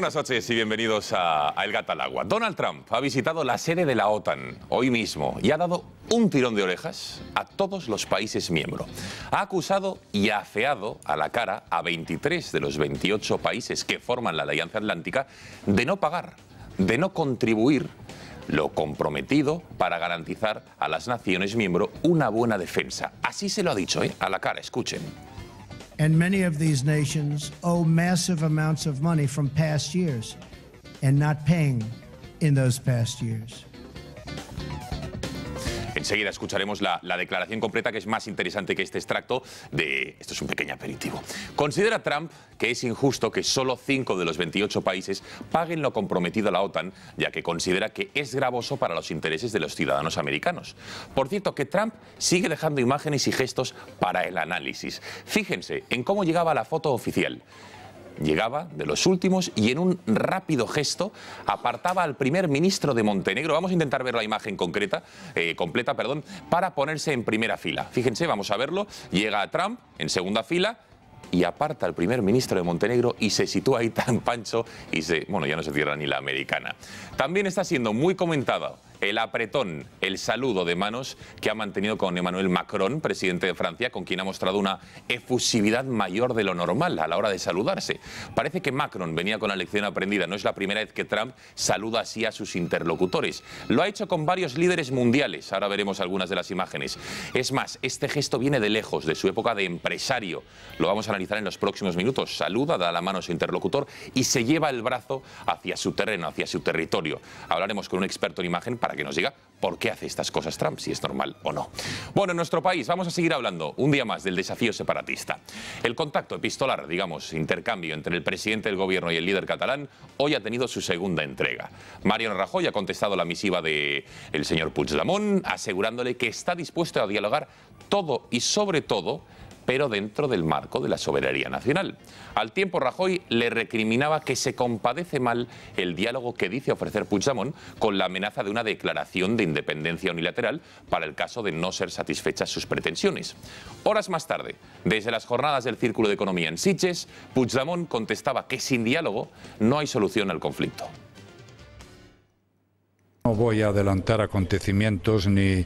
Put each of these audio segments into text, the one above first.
buenas noches y bienvenidos a El Gato al Agua. Donald Trump ha visitado la sede de la OTAN hoy mismo y ha dado un tirón de orejas a todos los países miembros. Ha acusado y afeado a la cara a 23 de los 28 países que forman la Alianza Atlántica de no pagar, de no contribuir lo comprometido para garantizar a las naciones miembros una buena defensa. Así se lo ha dicho, a la cara, escuchen. And many of these nations owe massive amounts of money from past years and not paying in those past years. Enseguida escucharemos la declaración completa, que es más interesante que este extracto de... Esto es un pequeño aperitivo. Considera Trump que es injusto que solo 5 de los 28 países paguen lo comprometido a la OTAN, ya que considera que es gravoso para los intereses de los ciudadanos americanos. Por cierto, que Trump sigue dejando imágenes y gestos para el análisis. Fíjense en cómo llegaba la foto oficial. Llegaba de los últimos y en un rápido gesto apartaba al primer ministro de Montenegro. Vamos a intentar ver la imagen completa, para ponerse en primera fila. Fíjense, vamos a verlo. Llega Trump en segunda fila y aparta al primer ministro de Montenegro y se sitúa ahí tan pancho y ya no se cierra ni la americana. También está siendo muy comentado el apretón, el saludo de manos que ha mantenido con Emmanuel Macron, presidente de Francia, con quien ha mostrado una efusividad mayor de lo normal a la hora de saludarse. Parece que Macron venía con la lección aprendida. No es la primera vez que Trump saluda así a sus interlocutores. Lo ha hecho con varios líderes mundiales. Ahora veremos algunas de las imágenes. Es más, este gesto viene de lejos, de su época de empresario. Lo vamos a analizar en los próximos minutos. Saluda, da la mano a su interlocutor y se lleva el brazo hacia su terreno, hacia su territorio. Hablaremos con un experto en imagen para que nos diga por qué hace estas cosas Trump, si es normal o no. Bueno, en nuestro país vamos a seguir hablando un día más del desafío separatista. El contacto epistolar, intercambio entre el presidente del gobierno y el líder catalán, hoy ha tenido su segunda entrega. Mariano Rajoy ha contestado la misiva del señor Puigdemont, asegurándole que está dispuesto a dialogar todo y sobre todo, pero dentro del marco de la soberanía nacional. Al tiempo, Rajoy le recriminaba que se compadece mal el diálogo que dice ofrecer Puigdemont con la amenaza de una declaración de independencia unilateral para el caso de no ser satisfechas sus pretensiones. Horas más tarde, desde las jornadas del Círculo de Economía en Sitges, Puigdemont contestaba que sin diálogo no hay solución al conflicto. No voy a adelantar acontecimientos ni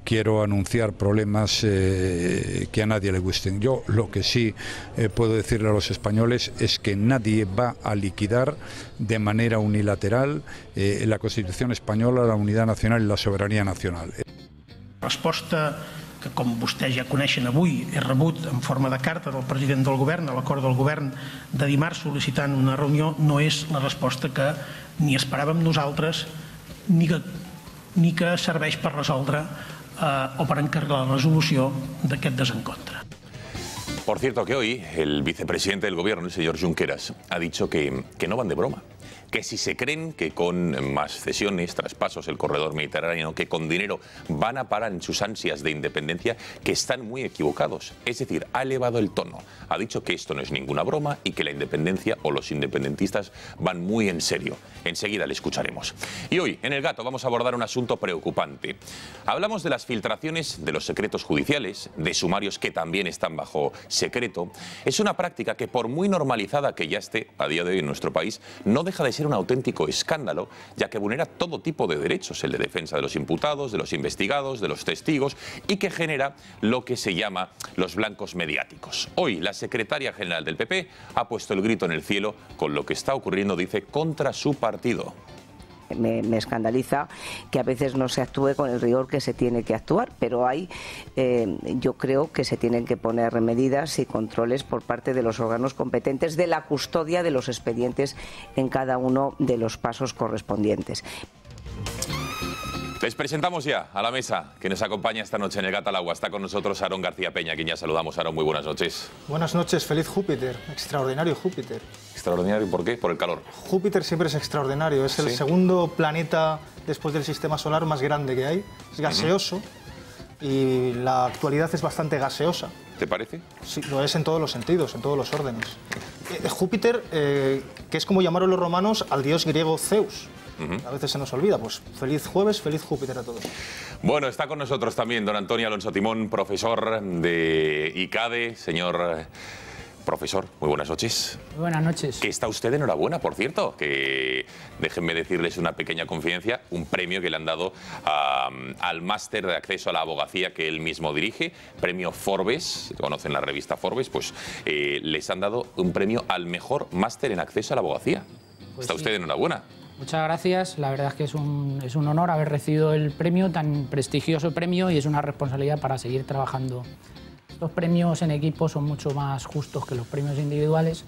quiero anunciar problemas que a nadie le gusten. Yo lo que sí puedo decirle a los españoles es que nadie va a liquidar de manera unilateral la Constitución espanyola, la unidad nacional i la soberanía nacional. Resposta que, com vostès ja coneixen avui, he rebut en forma de carta del president del govern, a l'acord del govern de dimarts sol·licitant una reunió, no és la resposta que ni esperàvem nosaltres ni que serveix per resoldre o per encarrilar la resolució d'aquest desencontre. Por cierto, que hoy el vicepresidente del gobierno, el señor Junqueras, ha dicho que no van de broma. Que si se creen que con más cesiones, traspasos, el corredor mediterráneo, que con dinero van a parar en sus ansias de independencia, que están muy equivocados. Es decir, ha elevado el tono. Ha dicho que esto no es ninguna broma y que la independencia o los independentistas van muy en serio. Enseguida le escucharemos. Y hoy, en El Gato, vamos a abordar un asunto preocupante. Hablamos de las filtraciones de los secretos judiciales, de sumarios que también están bajo secreto. Es una práctica que, por muy normalizada que ya esté a día de hoy en nuestro país, no deja de ser un auténtico escándalo, ya que vulnera todo tipo de derechos, el de defensa de los imputados, de los investigados, de los testigos, y que genera lo que se llama los blancos mediáticos. Hoy, la secretaria general del PP ha puesto el grito en el cielo con lo que está ocurriendo, dice, contra su partido. Me escandaliza que a veces no se actúe con el rigor que se tiene que actuar, pero yo creo que se tienen que poner medidas y controles por parte de los órganos competentes de la custodia de los expedientes en cada uno de los pasos correspondientes. Les presentamos ya a la mesa que nos acompaña esta noche en El Gato al Agua. Está con nosotros Aarón García Peña, a quien ya saludamos. Aarón, muy buenas noches. Buenas noches, feliz Júpiter, extraordinario Júpiter. ¿Extraordinario por qué? Por el calor. Júpiter siempre es extraordinario, es el segundo planeta después del sistema solar más grande que hay. Es gaseoso y la actualidad es bastante gaseosa. ¿Te parece? Sí, lo es en todos los sentidos, en todos los órdenes. Júpiter, que es como llamaron los romanos al dios griego Zeus. A veces se nos olvida. Pues feliz jueves, feliz Júpiter a todos. Bueno, está con nosotros también don Antonio Alonso Timón, profesor de ICADE. Señor Profesor, muy buenas noches. Muy buenas noches. Que está usted enhorabuena, por cierto, que déjenme decirles una pequeña confidencia, un premio que le han dado al máster de acceso a la abogacía que él mismo dirige, premio Forbes, conocen la revista Forbes, pues les han dado un premio al mejor máster en acceso a la abogacía. Pues está usted enhorabuena. Muchas gracias, la verdad es que es un honor haber recibido el premio, tan prestigioso premio, y es una responsabilidad para seguir trabajando. Los premios en equipo son mucho más justos que los premios individuales.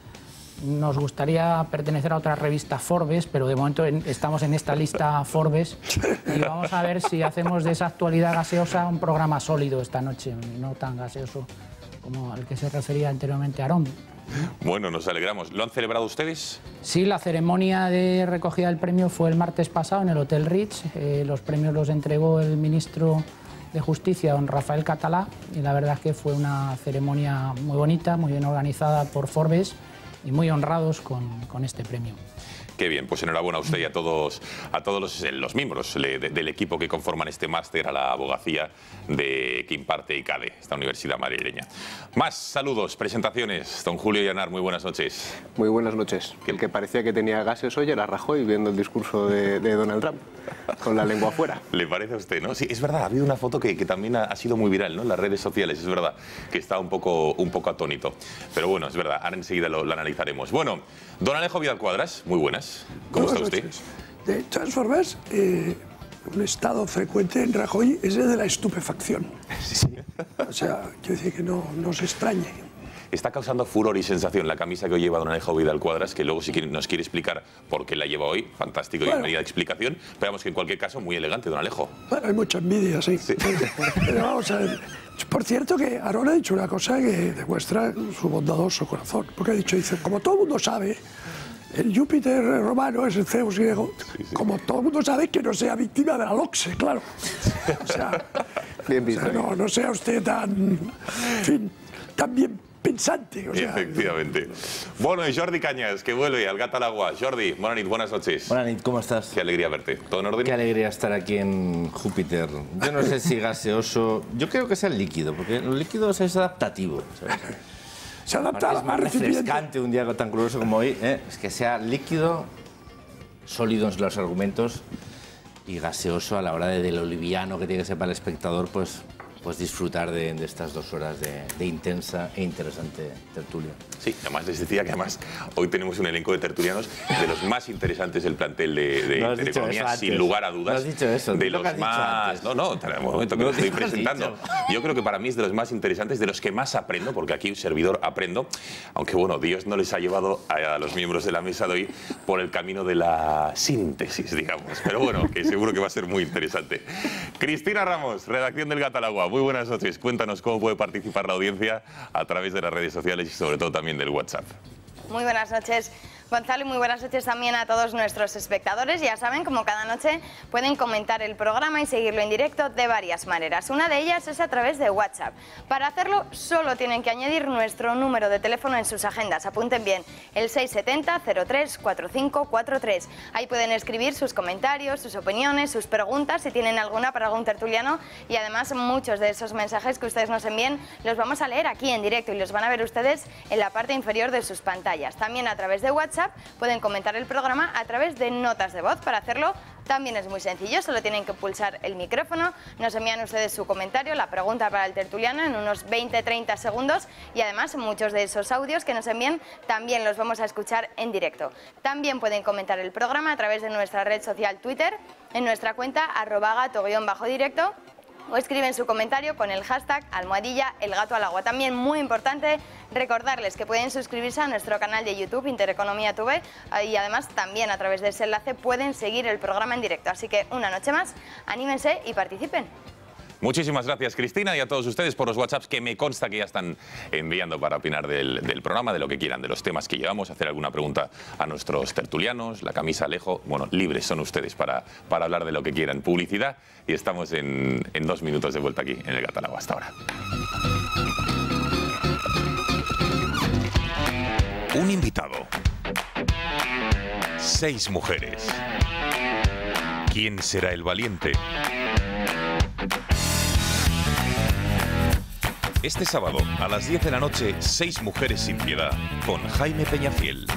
Nos gustaría pertenecer a otra revista Forbes, pero de momento estamos en esta lista Forbes y vamos a ver si hacemos de esa actualidad gaseosa un programa sólido esta noche, no tan gaseoso como al que se refería anteriormente Aarón. Bueno, nos alegramos. ¿Lo han celebrado ustedes? Sí, la ceremonia de recogida del premio fue el martes pasado en el Hotel Ritz. Los premios los entregó el ministro de Justicia, don Rafael Català, y la verdad es que fue una ceremonia muy bonita, muy bien organizada por Forbes y muy honrados con este premio. Qué bien, pues enhorabuena a usted y a todos los miembros del equipo que conforman este máster a la abogacía que imparte ICADE, esta universidad madrileña. Más saludos, presentaciones. Don Julio Llanar, muy buenas noches. Muy buenas noches. El que parecía que tenía gases hoy era Rajoy viendo el discurso de Donald Trump, con la lengua afuera. ¿Le parece a usted, no? Sí, es verdad, ha habido una foto que también ha sido muy viral, ¿no? En las redes sociales, es verdad, que está un poco atónito. Pero bueno, es verdad, ahora enseguida lo analizaremos. Bueno, don Alejo Vidal-Quadras, muy buenas. ¿Cómo está usted? De todas formas, un estado frecuente en Rajoy es el de la estupefacción. Sí. O sea, quiero decir que no se extrañe. Está causando furor y sensación la camisa que hoy lleva don Alejo Vidal-Quadras, que luego si nos quiere explicar por qué la lleva hoy, fantástico, y medida de explicación, pero vamos que en cualquier caso muy elegante, don Alejo. Bueno, hay mucha envidia, sí. Pero vamos a ver. Por cierto que Aarón ha dicho una cosa que demuestra su bondadoso corazón, porque ha dicho, dice, como todo el mundo sabe, el Júpiter romano es el Zeus griego, como todo el mundo sabe que no sea víctima de la LOCSE, claro. O sea, bien visto, no sea usted tan, en fin, tan bien pensante. O sea, efectivamente. Bueno, y Jordi Cañas, que vuelve al Gat al Agua. Jordi, buenas noches. Buenas noches, ¿cómo estás? Qué alegría verte. ¿Todo en orden? Qué alegría estar aquí en Júpiter. Yo no sé si gaseoso, yo creo que sea el líquido, porque los líquidos es adaptativo, ¿sabes? Se adapta es más refrescante un día tan caluroso como hoy, es que sea líquido, sólido en los argumentos y gaseoso a la hora de lo liviano que tiene que ser para el espectador, pues disfrutar de estas 2 horas de intensa e interesante tertulia. Sí, además les decía que además hoy tenemos un elenco de tertulianos de los más interesantes del plantel de Intereconomía, sin lugar a dudas. No has dicho eso. De los más... No, espera un momento que lo estoy presentando. Yo creo que para mí es de los más interesantes, de los que más aprendo, porque aquí un servidor aprendo, aunque bueno, Dios no les ha llevado a los miembros de la mesa de hoy por el camino de la síntesis, digamos. Pero bueno, que seguro que va a ser muy interesante. Cristina Ramos, redacción del Gat al Agua. Muy buenas noches. Cuéntanos cómo puede participar la audiencia a través de las redes sociales y sobre todo también del WhatsApp. Muy buenas noches, Gonzalo, y muy buenas noches también a todos nuestros espectadores. Ya saben, como cada noche pueden comentar el programa y seguirlo en directo de varias maneras. Una de ellas es a través de WhatsApp. Para hacerlo solo tienen que añadir nuestro número de teléfono en sus agendas. Apunten bien, el 670 03 4543. Ahí pueden escribir sus comentarios, sus opiniones, sus preguntas, si tienen alguna para algún tertuliano, y además muchos de esos mensajes que ustedes nos envíen los vamos a leer aquí en directo y los van a ver ustedes en la parte inferior de sus pantallas. También a través de WhatsApp pueden comentar el programa a través de notas de voz. Para hacerlo también es muy sencillo, solo tienen que pulsar el micrófono, nos envían ustedes su comentario, la pregunta para el tertuliano en unos 20-30 segundos, y además muchos de esos audios que nos envíen también los vamos a escuchar en directo. También pueden comentar el programa a través de nuestra red social Twitter, en nuestra cuenta @gato_directo, o escriben su comentario con el hashtag #elgatoalagua. También muy importante recordarles que pueden suscribirse a nuestro canal de YouTube Intereconomía TV, y además también a través de ese enlace pueden seguir el programa en directo. Así que una noche más, anímense y participen. Muchísimas gracias, Cristina, y a todos ustedes por los WhatsApps que me consta que ya están enviando para opinar del programa, de lo que quieran, de los temas que llevamos, hacer alguna pregunta a nuestros tertulianos, la camisa Alejo. Bueno, libres son ustedes para hablar de lo que quieran. Publicidad, y estamos en 2 minutos de vuelta aquí en el Gat al Agua. Hasta ahora. Un invitado. 6 mujeres. ¿Quién será el valiente? Este sábado, a las 10 de la noche, 6 mujeres sin piedad, con Jaime Peñafiel.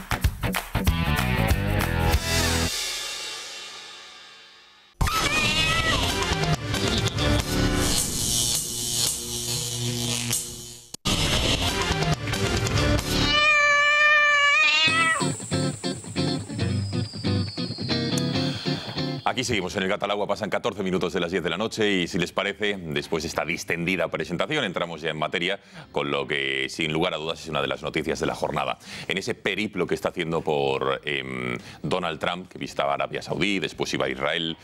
Aquí seguimos en el Gatalagua, pasan 14 minutos de las 10 de la noche y si les parece, después de esta distendida presentación, entramos ya en materia con lo que sin lugar a dudas es una de las noticias de la jornada. En ese periplo que está haciendo por Donald Trump, que visitaba Arabia Saudí, después iba a Israel,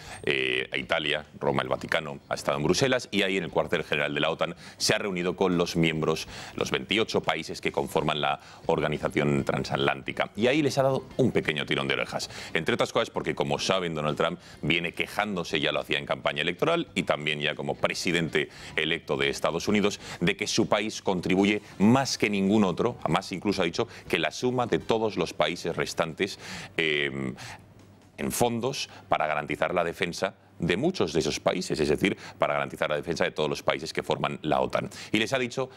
a Italia, Roma, el Vaticano, ha estado en Bruselas y ahí en el cuartel general de la OTAN se ha reunido con los miembros, los 28 países que conforman la organización transatlántica. Y ahí les ha dado un pequeño tirón de orejas. Entre otras cosas porque, como saben, Donald Trump viene quejándose, ya lo hacía en campaña electoral y también ya como presidente electo de Estados Unidos, de que su país contribuye más que ningún otro, además incluso ha dicho que la suma de todos los países restantes en fondos para garantizar la defensa de muchos de esos países, es decir, para garantizar la defensa de todos los países que forman la OTAN. Y les ha dicho,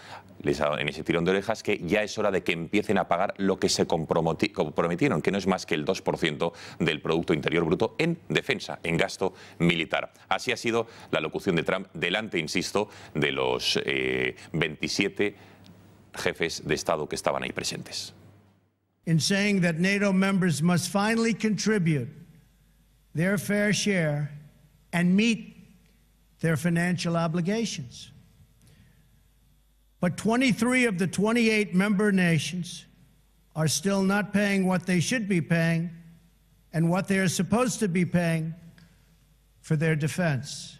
en ese tirón de orejas, que ya es hora de que empiecen a pagar lo que se comprometieron, que no es más que el 2% del Producto Interior Bruto en defensa, en gasto militar. Así ha sido la locución de Trump delante, insisto, de los 27 jefes de Estado que estaban ahí presentes. In saying that NATO members must finally contribute their fair share and meet their financial obligations. But 23 of the 28 member nations are still not paying what they should be paying and what they are supposed to be paying for their defense.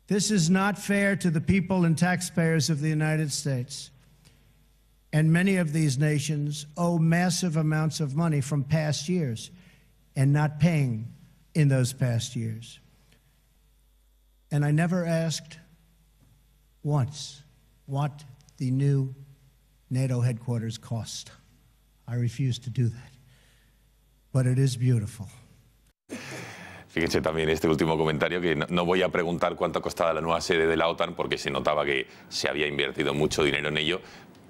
This is not fair to the people and taxpayers of the United States. And many of these nations owe massive amounts of money from past years and not paying in those past years. And I never asked once what the new NATO headquarters cost. I refuse to do that. But it is beautiful. Fíjense también este último comentario, que no voy a preguntar cuánto costaba la nueva sede de la OTAN, porque se notaba que se había invertido mucho dinero en ello,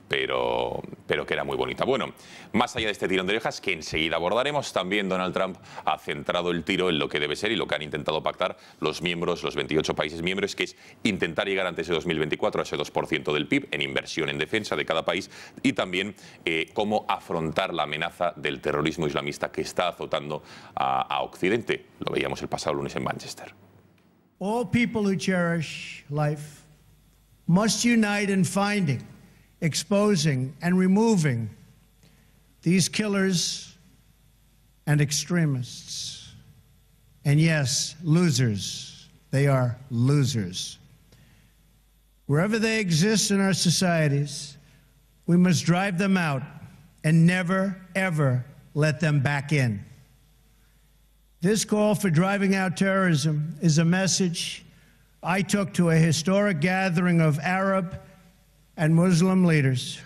pero que era muy bonita. Bueno, más allá de este tirón de orejas, que enseguida abordaremos, también Donald Trump ha centrado el tiro en lo que debe ser y lo que han intentado pactar los miembros, los 28 países miembros, que es intentar llegar antes de 2024 a ese 2% del PIB en inversión en defensa de cada país y también cómo afrontar la amenaza del terrorismo islamista que está azotando a Occidente. Lo veíamos el pasado lunes en Manchester. All people who cherish life must unite in finding, exposing and removing these killers and extremists. And yes, losers. They are losers. Wherever they exist in our societies, we must drive them out and never, ever let them back in. This call for driving out terrorism is a message I took to a historic gathering of Arab and Muslim leaders.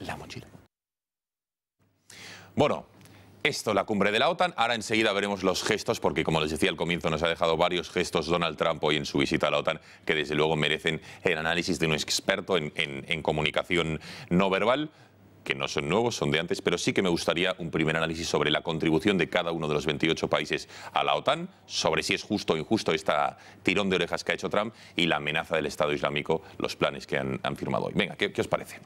La mochila. Bueno, esto, la cumbre de la OTAN. Ahora enseguida veremos los gestos, porque como les decía al comienzo, nos ha dejado varios gestos Donald Trump hoy en su visita a la OTAN, que desde luego merecen el análisis de un experto en comunicación no verbal, que no son nuevos, son de antes, pero sí que me gustaría un primer análisis sobre la contribución de cada uno de los 28 países a la OTAN, sobre si es justo o injusto este tirón de orejas que ha hecho Trump y la amenaza del Estado Islámico, los planes que han firmado hoy. Venga, ¿qué os parece?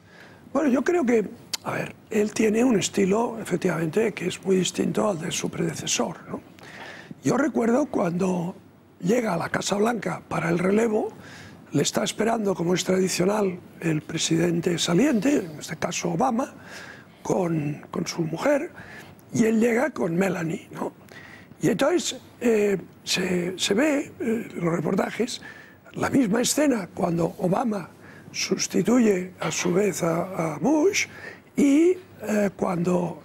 Bueno, yo creo que, a ver, él tiene un estilo, efectivamente, que es muy distinto al de su predecesor, ¿no? Yo recuerdo cuando llega a la Casa Blanca para el relevo, le está esperando, como es tradicional, el presidente saliente, en este caso Obama, con su mujer, y él llega con Melanie, ¿no? Y entonces se ve en los reportajes la misma escena cuando Obama sustituye a su vez a Bush y cuando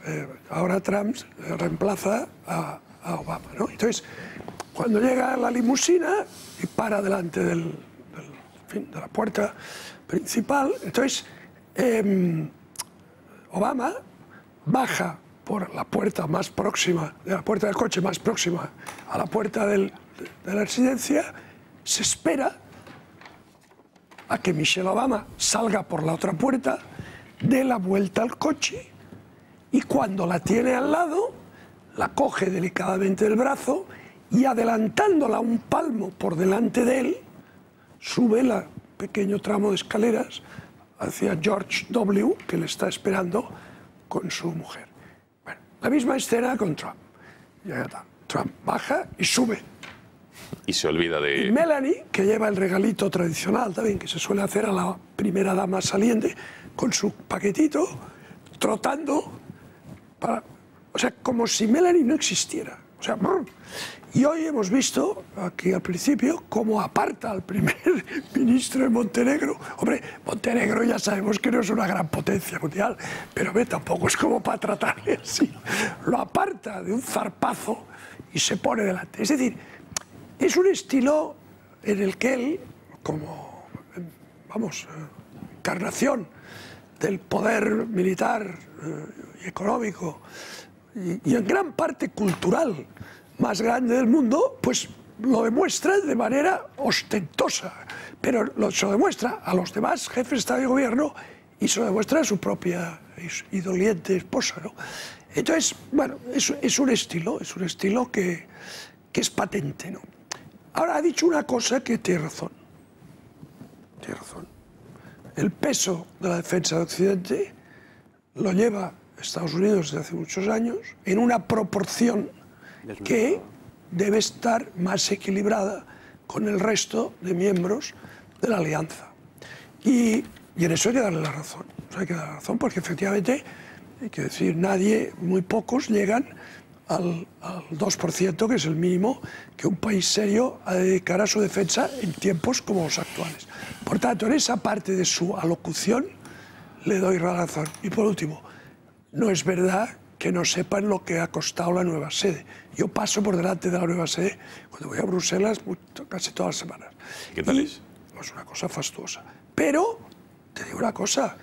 ahora Trump reemplaza a Obama, ¿no? Entonces, cuando llega a la limusina y para delante de la puerta principal, entonces Obama baja por la puerta más próxima, de la puerta del coche más próxima a la puerta de la residencia, se espera a que Michelle Obama salga por la otra puerta, dé la vuelta al coche y cuando la tiene al lado, la coge delicadamente del brazo y adelantándola un palmo por delante de él, sube el pequeño tramo de escaleras hacia George W., que le está esperando con su mujer. Bueno, la misma escena con Trump. Ya está. Trump baja y sube. Y se olvida de... Y Melanie, que lleva el regalito tradicional también, que se suele hacer a la primera dama saliente, con su paquetito, trotando, o sea, como si Melanie no existiera. O sea, y hoy hemos visto, aquí al principio, cómo aparta al primer ministro de Montenegro. Hombre, Montenegro ya sabemos que no es una gran potencia mundial, pero tampoco es como para tratarle así. Lo aparta de un zarpazo y se pone delante. Es decir, es un estilo en el que él, como, vamos, encarnación del poder militar y económico, y en gran parte cultural más grande del mundo, pues lo demuestra de manera ostentosa, pero se lo demuestra a los demás jefes de Estado y Gobierno y se lo demuestra a su propia y doliente esposa, ¿no? Entonces, bueno, es un estilo que es patente, ¿no? Ahora, ha dicho una cosa que tiene razón. Tiene razón. El peso de la defensa de Occidente lo lleva Estados Unidos desde hace muchos años en una proporción que debe estar más equilibrada con el resto de miembros de la alianza. Y en eso hay que darle la razón. Hay que darle la razón porque efectivamente, hay que decir, muy pocos llegan al 2%, que es el mínimo que un país serio ha de dedicar a su defensa en tiempos como los actuales. Por tanto, en esa parte de su alocución le doy la razón. Y por último, no es verdad que no sepan lo que ha costado la nueva sede. Yo paso por delante de la nueva sede cuando voy a Bruselas casi todas las semanas. ¿Qué tal es? Es una cosa fastuosa. Pero, te digo una cosa,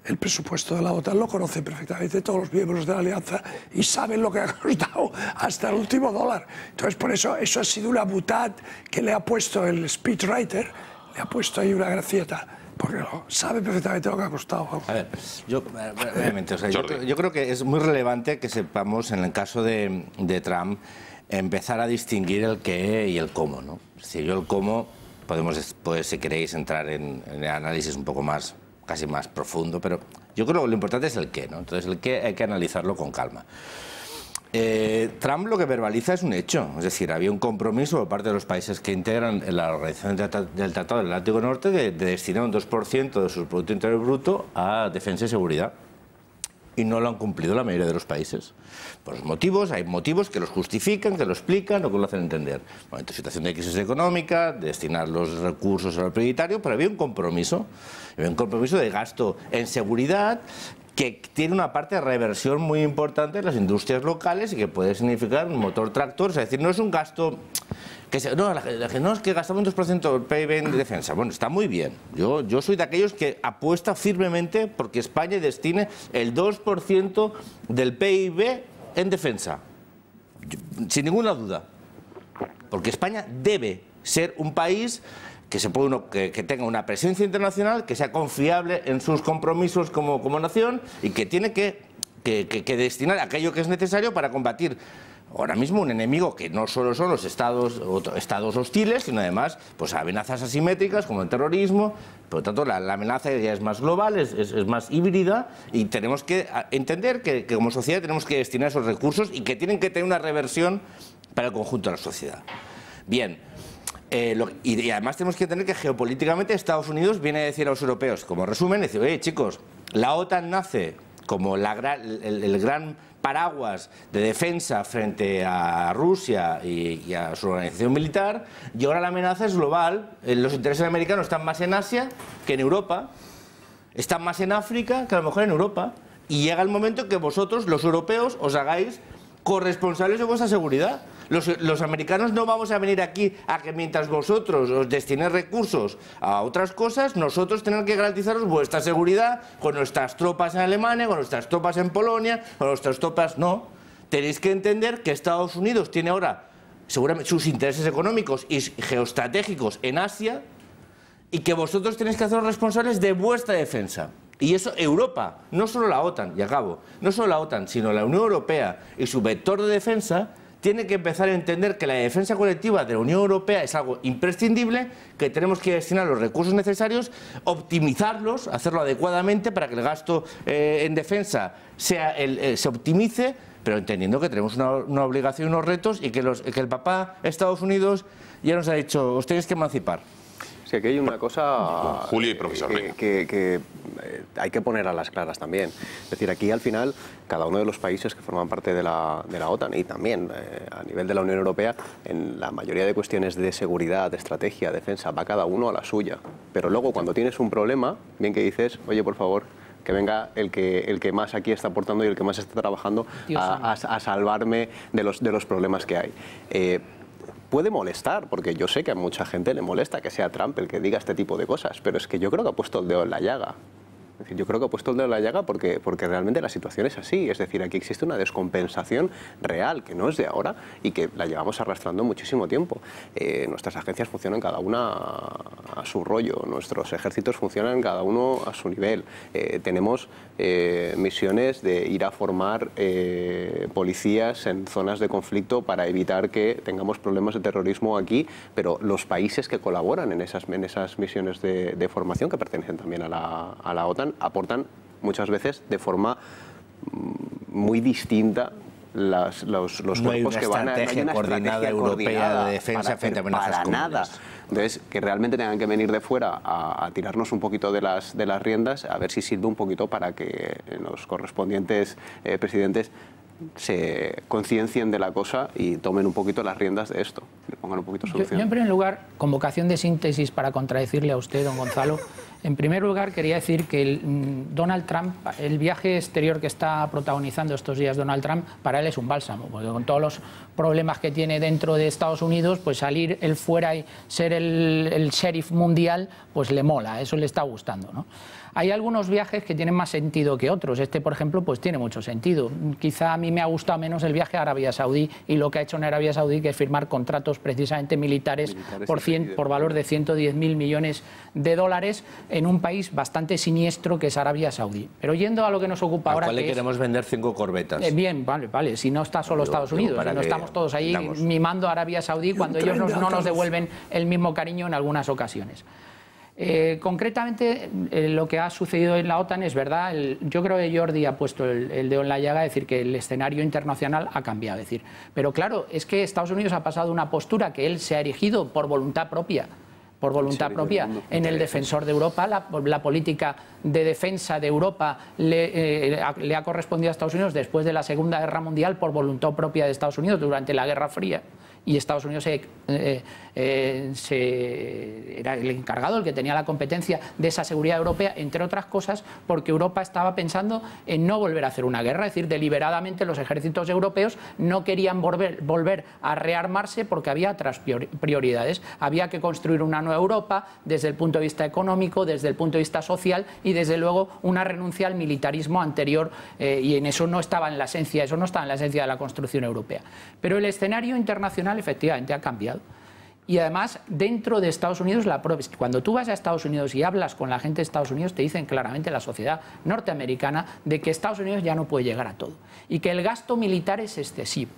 el presupuesto de la OTAN lo conocen perfectamente todos los miembros de la alianza y saben lo que ha costado hasta el último dólar. Entonces, por eso ha sido una butad que le ha puesto el speechwriter, le ha puesto ahí una gracieta. Porque sabe perfectamente lo que ha costado. A ver, realmente, o sea, yo creo que es muy relevante que sepamos, en el caso de Trump, empezar a distinguir el qué y el cómo, ¿no? Si yo el cómo, podemos, si queréis, entrar en el análisis un poco más, casi más profundo, pero yo creo que lo importante es el qué, ¿no? Entonces, el qué hay que analizarlo con calma. Trump lo que verbaliza es un hecho, es decir, había un compromiso por parte de los países que integran la Organización del Tratado del Atlántico Norte de destinar un 2% de su Producto Interior Bruto a defensa y seguridad. Y no lo han cumplido la mayoría de los países. Por los motivos, hay motivos que los justifican, que lo explican o que lo hacen entender. Bueno, situación de crisis económica, destinar los recursos al prioritario, pero había un compromiso de gasto en seguridad que tiene una parte de reversión muy importante en las industrias locales y que puede significar un motor tractor. Es decir, no es un gasto que no, es que gastamos un 2% del PIB en defensa. Bueno, está muy bien. Yo soy de aquellos que apuesta firmemente porque España destine el 2% del PIB en defensa. Sin ninguna duda. Porque España debe ser un país que tenga una presencia internacional, que sea confiable en sus compromisos como nación y que tiene que destinar aquello que es necesario para combatir ahora mismo un enemigo que no solo son los estados hostiles, sino además pues amenazas asimétricas como el terrorismo. Por lo tanto, la amenaza ya es más global, es más híbrida y tenemos que entender que como sociedad tenemos que destinar esos recursos y que tienen que tener una reversión para el conjunto de la sociedad. Bien. Y además tenemos que entender que geopolíticamente Estados Unidos viene a decir a los europeos, como resumen, decir, oye chicos, la OTAN nace como el gran paraguas de defensa frente a Rusia y a su organización militar, y ahora la amenaza es global. Los intereses americanos están más en Asia que en Europa, están más en África que a lo mejor en Europa, y llega el momento en que vosotros, los europeos, os hagáis corresponsables de vuestra seguridad. Los americanos no vamos a venir aquí a que mientras vosotros os destinéis recursos a otras cosas, nosotros tenemos que garantizaros vuestra seguridad con nuestras tropas en Alemania, con nuestras tropas en Polonia, con nuestras tropas... No, tenéis que entender que Estados Unidos tiene ahora seguramente sus intereses económicos y geoestratégicos en Asia y que vosotros tenéis que haceros responsables de vuestra defensa. Y eso Europa, no solo la OTAN, y acabo, no solo la OTAN, sino la Unión Europea y su vector de defensa, tiene que empezar a entender que la defensa colectiva de la Unión Europea es algo imprescindible, que tenemos que destinar los recursos necesarios, optimizarlos, hacerlo adecuadamente para que el gasto en defensa se optimice, pero entendiendo que tenemos una obligación y unos retos y que el papá Estados Unidos ya nos ha dicho, os tenéis que emancipar. Sí, aquí hay una cosa Julio y profesor, que hay que poner a las claras también. Es decir, aquí al final cada uno de los países que forman parte de la OTAN y también a nivel de la Unión Europea, en la mayoría de cuestiones de seguridad, de estrategia, defensa, va cada uno a la suya. Pero luego cuando tienes un problema, bien que dices, oye, por favor, que venga el que más aquí está aportando y el que más está trabajando a salvarme de los problemas que hay. Puede molestar, porque yo sé que a mucha gente le molesta que sea Trump el que diga este tipo de cosas, pero es que yo creo que ha puesto el dedo en la llaga. Es decir, yo creo que ha puesto el dedo en la llaga porque realmente la situación es así. Es decir, aquí existe una descompensación real, que no es de ahora y que la llevamos arrastrando muchísimo tiempo. Nuestras agencias funcionan cada una a su rollo, nuestros ejércitos funcionan cada uno a su nivel. Tenemos misiones de ir a formar policías en zonas de conflicto para evitar que tengamos problemas de terrorismo aquí, pero los países que colaboran en esas misiones de formación, que pertenecen también a la OTAN, aportan muchas veces de forma muy distinta los cuerpos que van a... No hay una estrategia europea de defensa frente a amenazas comunes. Nada. Entonces, que realmente tengan que venir de fuera a tirarnos un poquito de las riendas, a ver si sirve un poquito para que los correspondientes presidentes se conciencien de la cosa y tomen un poquito las riendas de esto, le pongan un poquito solución. Yo en primer lugar, con vocación de síntesis para contradecirle a usted, don Gonzalo, en primer lugar quería decir que Donald Trump, el viaje exterior que está protagonizando estos días Donald Trump, para él es un bálsamo, porque con todos los problemas que tiene dentro de Estados Unidos, pues salir él fuera y ser el sheriff mundial, pues le mola, eso le está gustando, ¿no? Hay algunos viajes que tienen más sentido que otros. Este, por ejemplo, pues tiene mucho sentido. Quizá a mí me ha gustado menos el viaje a Arabia Saudí y lo que ha hecho en Arabia Saudí, que es firmar contratos precisamente militares por valor de 110.000 millones de dólares en un país bastante siniestro que es Arabia Saudí. Pero yendo a lo que nos ocupa ahora... ¿A cuál le queremos vender 5 corbetas? Bien, vale. Si no está solo Estados Unidos, si no estamos todos ahí mimando a Arabia Saudí cuando ellos no nos devuelven el mismo cariño en algunas ocasiones. Concretamente, lo que ha sucedido en la OTAN es verdad. Yo creo que Jordi ha puesto el dedo en la llaga, decir que el escenario internacional ha cambiado. Pero claro, es que Estados Unidos ha pasado una postura que él se ha erigido por voluntad propia en el defensor de Europa. La política de defensa de Europa le ha correspondido a Estados Unidos después de la Segunda Guerra Mundial por voluntad propia de Estados Unidos durante la Guerra Fría. Y Estados Unidos era el encargado, el que tenía la competencia de esa seguridad europea, entre otras cosas porque Europa estaba pensando en no volver a hacer una guerra. Es decir, deliberadamente los ejércitos europeos no querían volver a rearmarse porque había otras prioridades. Había que construir una nueva Europa desde el punto de vista económico, desde el punto de vista social y desde luego una renuncia al militarismo anterior, y en eso no estaba en la esencia, de la construcción europea. Pero el escenario internacional efectivamente ha cambiado. Y además, dentro de Estados Unidos, cuando tú vas a Estados Unidos y hablas con la gente de Estados Unidos, te dicen claramente la sociedad norteamericana de que Estados Unidos ya no puede llegar a todo y que el gasto militar es excesivo.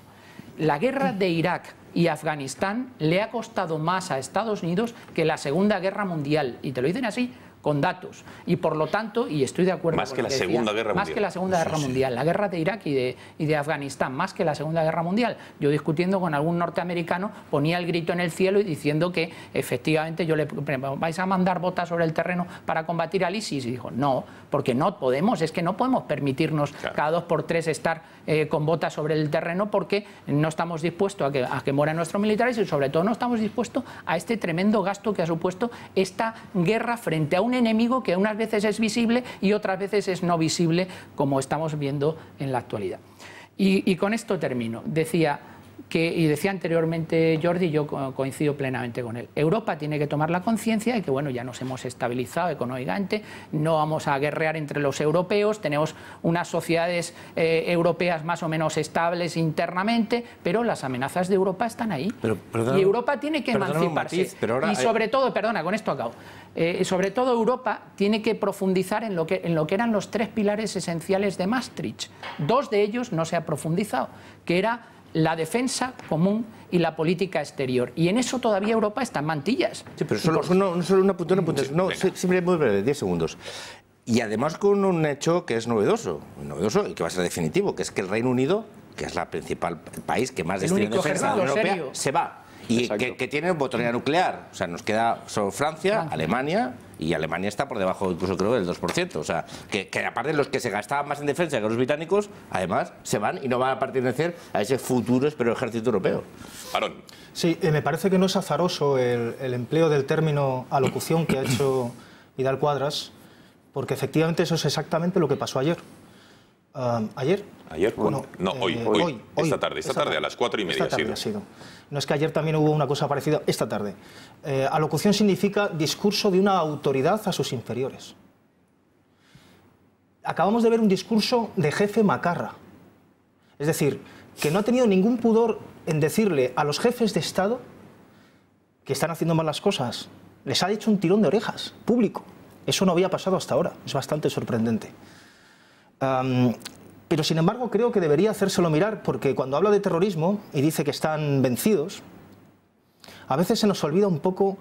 La guerra de Irak y Afganistán le ha costado más a Estados Unidos que la Segunda Guerra Mundial, y te lo dicen así, con datos. Y por lo tanto, y estoy de acuerdo más con que lo la que decía, Segunda Guerra Mundial. Más que la Segunda Guerra Mundial. La guerra de Irak y de Afganistán, más que la Segunda Guerra Mundial. Yo discutiendo con algún norteamericano, ponía el grito en el cielo y diciendo que efectivamente ¿vais a mandar botas sobre el terreno para combatir al ISIS? Y dijo, no, porque no podemos, es que no podemos permitirnos cada 2 por 3 estar con botas sobre el terreno, porque no estamos dispuestos a que mueran nuestros militares y sobre todo no estamos dispuestos a este tremendo gasto que ha supuesto esta guerra frente a un enemigo que unas veces es visible y otras veces es no visible, como estamos viendo en la actualidad. Y con esto termino. Decía, y decía anteriormente Jordi, yo coincido plenamente con él, Europa tiene que tomar la conciencia de que bueno, ya nos hemos estabilizado económicamente, no vamos a guerrear entre los europeos, tenemos unas sociedades europeas más o menos estables internamente, pero las amenazas de Europa están ahí. Y Europa tiene que emanciparse. Y sobre todo, perdona, con esto acabo, sobre todo Europa tiene que profundizar en lo que eran los 3 pilares esenciales de Maastricht. 2 de ellos no se ha profundizado, que era la defensa común y la política exterior. Y en eso todavía Europa está en mantillas. Sí, pero solo una puntuación. No, siempre muy breve, 10 segundos. Y además con un hecho que es novedoso y que va a ser definitivo, que es que el Reino Unido, que es la principal país que más destina defensa de la Unión Europea, se va. Y que tiene botonera nuclear. O sea, nos queda solo Francia, Alemania, y Alemania está por debajo incluso creo del 2%. O sea, que aparte de los que se gastaban más en defensa que los británicos, además se van y no van a pertenecer a ese futuro, espero, ejército europeo. Aaron. Sí, me parece que no es azaroso el empleo del término alocución que ha hecho Vidal Quadras, porque efectivamente eso es exactamente lo que pasó ayer. ¿Ayer? ¿Ayer? No, hoy. Esta tarde a las 4:30 esta tarde ha sido. No es que ayer también hubo una cosa parecida, esta tarde. Alocución significa discurso de una autoridad a sus inferiores. Acabamos de ver un discurso de jefe macarra. Es decir, que no ha tenido ningún pudor en decirle a los jefes de Estado que están haciendo mal las cosas. Les ha hecho un tirón de orejas, público. Eso no había pasado hasta ahora. Es bastante sorprendente. Pero sin embargo creo que debería hacérselo mirar, porque cuando habla de terrorismo y dice que están vencidos, a veces se nos olvida un poco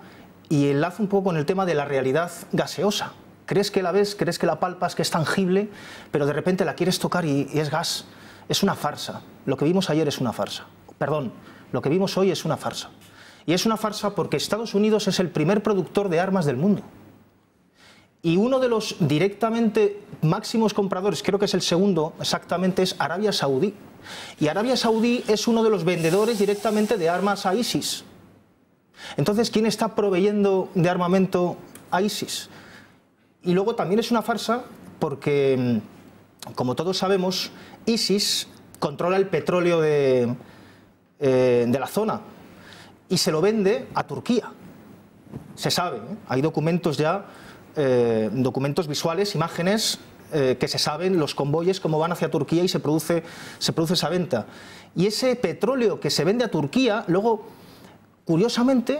y enlaza un poco con el tema de la realidad gaseosa. Crees que la ves, crees que la palpas, que es tangible, pero de repente la quieres tocar y es gas. Es una farsa. Lo que vimos ayer es una farsa. Perdón, lo que vimos hoy es una farsa. Y es una farsa porque Estados Unidos es el primer productor de armas del mundo. Y uno de los directamente máximos compradores, creo que es el segundo exactamente, es Arabia Saudí. Y Arabia Saudí es uno de los vendedores directamente de armas a ISIS. Entonces, ¿quién está proveyendo de armamento a ISIS? Y luego también es una farsa porque, como todos sabemos, ISIS controla el petróleo de la zona y se lo vende a Turquía. Se sabe, hay documentos ya, documentos visuales, imágenes que se saben, los convoyes, cómo van hacia Turquía y se produce esa venta. Y ese petróleo que se vende a Turquía, luego, curiosamente,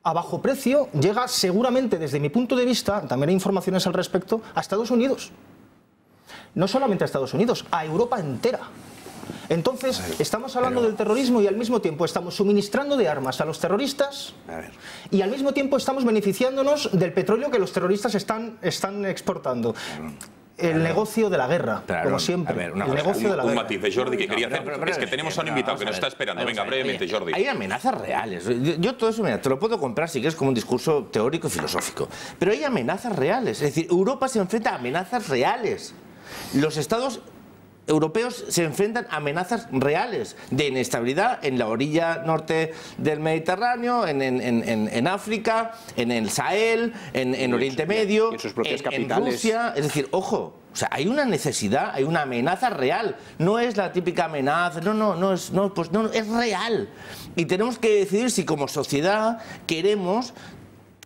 a bajo precio, llega seguramente, desde mi punto de vista, también hay informaciones al respecto, a Estados Unidos. No solamente a Estados Unidos, a Europa entera. Entonces, estamos hablando del terrorismo y al mismo tiempo estamos suministrando de armas a los terroristas y al mismo tiempo estamos beneficiándonos del petróleo que los terroristas están exportando. El negocio de la guerra, como siempre. El negocio de la guerra. Un matiz de Jordi que quería hacer. Es que tenemos a un invitado que nos está esperando. Venga, brevemente, Jordi. Hay amenazas reales. Yo todo eso, mira, te lo puedo comprar si quieres como un discurso teórico y filosófico. Pero hay amenazas reales. Es decir, Europa se enfrenta a amenazas reales. Los estados europeos se enfrentan a amenazas reales de inestabilidad en la orilla norte del Mediterráneo, en África, en el Sahel, en Oriente Medio, en sus propias capitales. En Rusia. Es decir, ojo, o sea, hay una necesidad, hay una amenaza real. No es la típica amenaza, no, es real. Y tenemos que decidir si como sociedad queremos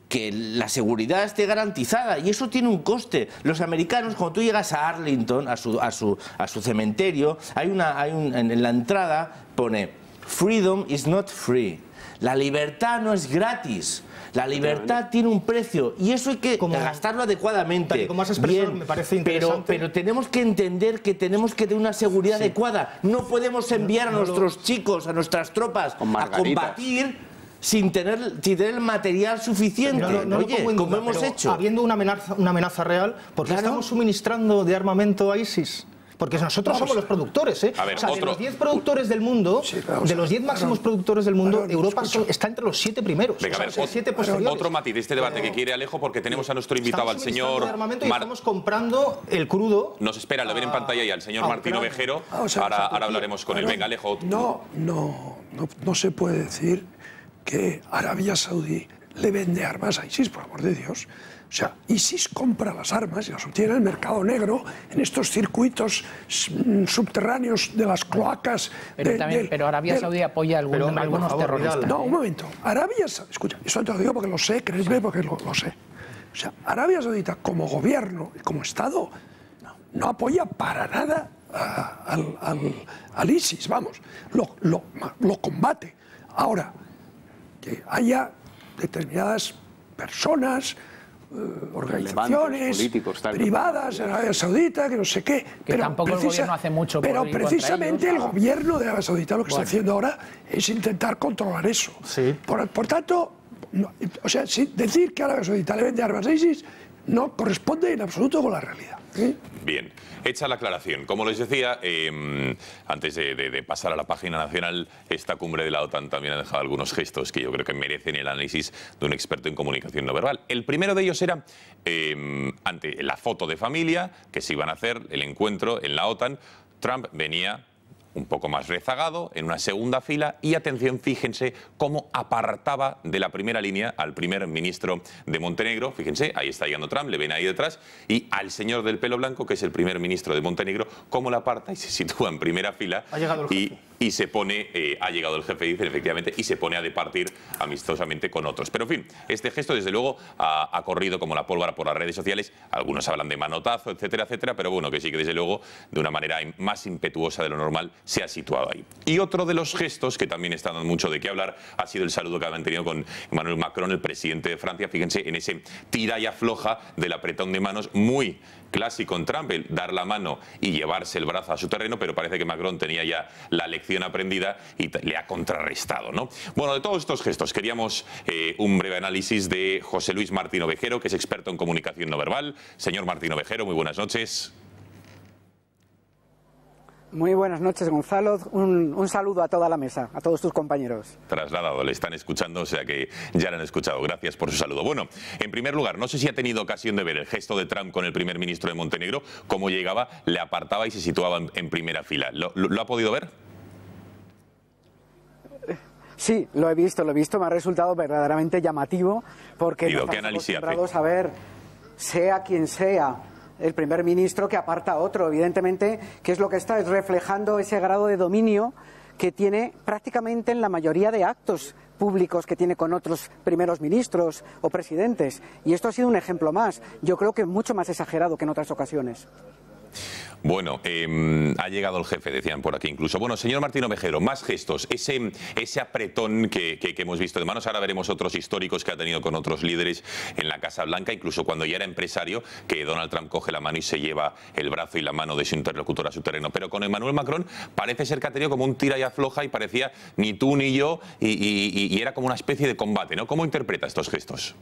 que la seguridad esté garantizada, y eso tiene un coste. Los americanos, cuando tú llegas a Arlington, a su cementerio, en la entrada pone "Freedom is not free". La libertad no es gratis. La libertad tiene un precio y eso hay que gastarlo adecuadamente. Como has expresado, me parece interesante. Pero tenemos que entender que tenemos que tener una seguridad adecuada. No podemos enviar a nuestros chicos, a nuestras tropas, a combatir sin tener el material suficiente. Oye, como hemos hecho. Habiendo una amenaza real, ¿por qué estamos suministrando de armamento a ISIS? Porque nosotros somos los productores, ¿eh? A ver, o sea, de los 10 productores del mundo, de los 10 máximos productores del mundo, Europa está entre los 7 primeros. Venga, a ver, otro matiz de este debate que quiere Alejo, porque tenemos a nuestro invitado, al señor... Estamos comprando el crudo. Nos espera, lo ven en pantalla, y al señor Martín Ovejero. Ahora hablaremos con él. Venga, Alejo. No se puede decir que Arabia Saudí le vende armas a ISIS, por amor de Dios. O sea, ISIS compra las armas y las obtiene en el mercado negro, en estos circuitos subterráneos de las cloacas. Pero Arabia Saudí apoya algunos terroristas. No, un momento. Escucha, eso te lo digo porque lo sé, créeme, porque lo sé. O sea, Arabia Saudita como gobierno y como Estado no apoya para nada al ISIS, vamos, lo combate. Ahora, que haya determinadas personas, organizaciones políticos, privadas en Arabia Saudita, que no sé qué. Pero tampoco el gobierno hace mucho por ir contra ellos. Precisamente el gobierno de Arabia Saudita lo que está haciendo ahora es intentar controlar eso. Sí. Por tanto, o sea, decir que Arabia Saudita le vende armas a ISIS no corresponde en absoluto con la realidad. Bien, hecha la aclaración. Como les decía, antes de pasar a la página nacional, esta cumbre de la OTAN también ha dejado algunos gestos que yo creo que merecen el análisis de un experto en comunicación no verbal. El primero de ellos era ante la foto de familia que se iban a hacer, el encuentro en la OTAN. Trump venía un poco más rezagado, en una segunda fila, y atención, fíjense cómo apartaba de la primera línea al primer ministro de Montenegro. Fíjense, ahí está llegando Trump, le ven ahí detrás, y al señor del pelo blanco, que es el primer ministro de Montenegro, cómo la aparta y se sitúa en primera fila. Ha llegado el jefe. Y se pone, ha llegado el jefe, dicen efectivamente, y se pone a departir amistosamente con otros. Pero en fin, este gesto desde luego ha corrido como la pólvora por las redes sociales. Algunos hablan de manotazo, etcétera, etcétera, pero bueno, que sí que desde luego de una manera más impetuosa de lo normal se ha situado ahí. Y otro de los gestos que también está dando mucho de qué hablar ha sido el saludo que ha mantenido con Emmanuel Macron, el presidente de Francia. Fíjense en ese tira y afloja del apretón de manos muy clásico en Trump, el dar la mano y llevarse el brazo a su terreno, pero parece que Macron tenía ya la lección aprendida y le ha contrarrestado, ¿no? Bueno, de todos estos gestos queríamos un breve análisis de José Luis Martín Ovejero, que es experto en comunicación no verbal. Señor Martín Ovejero, muy buenas noches. Muy buenas noches, Gonzalo. Un saludo a toda la mesa, a todos tus compañeros. Trasladado, le están escuchando, o sea que ya lo han escuchado. Gracias por su saludo. Bueno, en primer lugar, no sé si ha tenido ocasión de ver el gesto de Trump con el primer ministro de Montenegro, cómo llegaba, le apartaba y se situaba en primera fila. ¿Lo ha podido ver? Sí, lo he visto, me ha resultado verdaderamente llamativo, porque no estamos acostumbrados a ver, sea quien sea, el primer ministro que aparta a otro. Evidentemente, ¿qué es lo que está? Es reflejando ese grado de dominio que tiene prácticamente en la mayoría de actos públicos que tiene con otros primeros ministros o presidentes. Y esto ha sido un ejemplo más. Yo creo que mucho más exagerado que en otras ocasiones. Bueno, ha llegado el jefe, decían por aquí incluso. Bueno, señor Martín Ovejero, más gestos. Ese apretón que hemos visto de manos. Ahora veremos otros históricos que ha tenido con otros líderes en la Casa Blanca, incluso cuando ya era empresario, que Donald Trump coge la mano y se lleva el brazo y la mano de su interlocutor a su terreno. Pero con Emmanuel Macron parece ser que ha tenido como un tira y afloja y parecía ni tú ni yo y era como una especie de combate, ¿no? ¿Cómo interpreta estos gestos?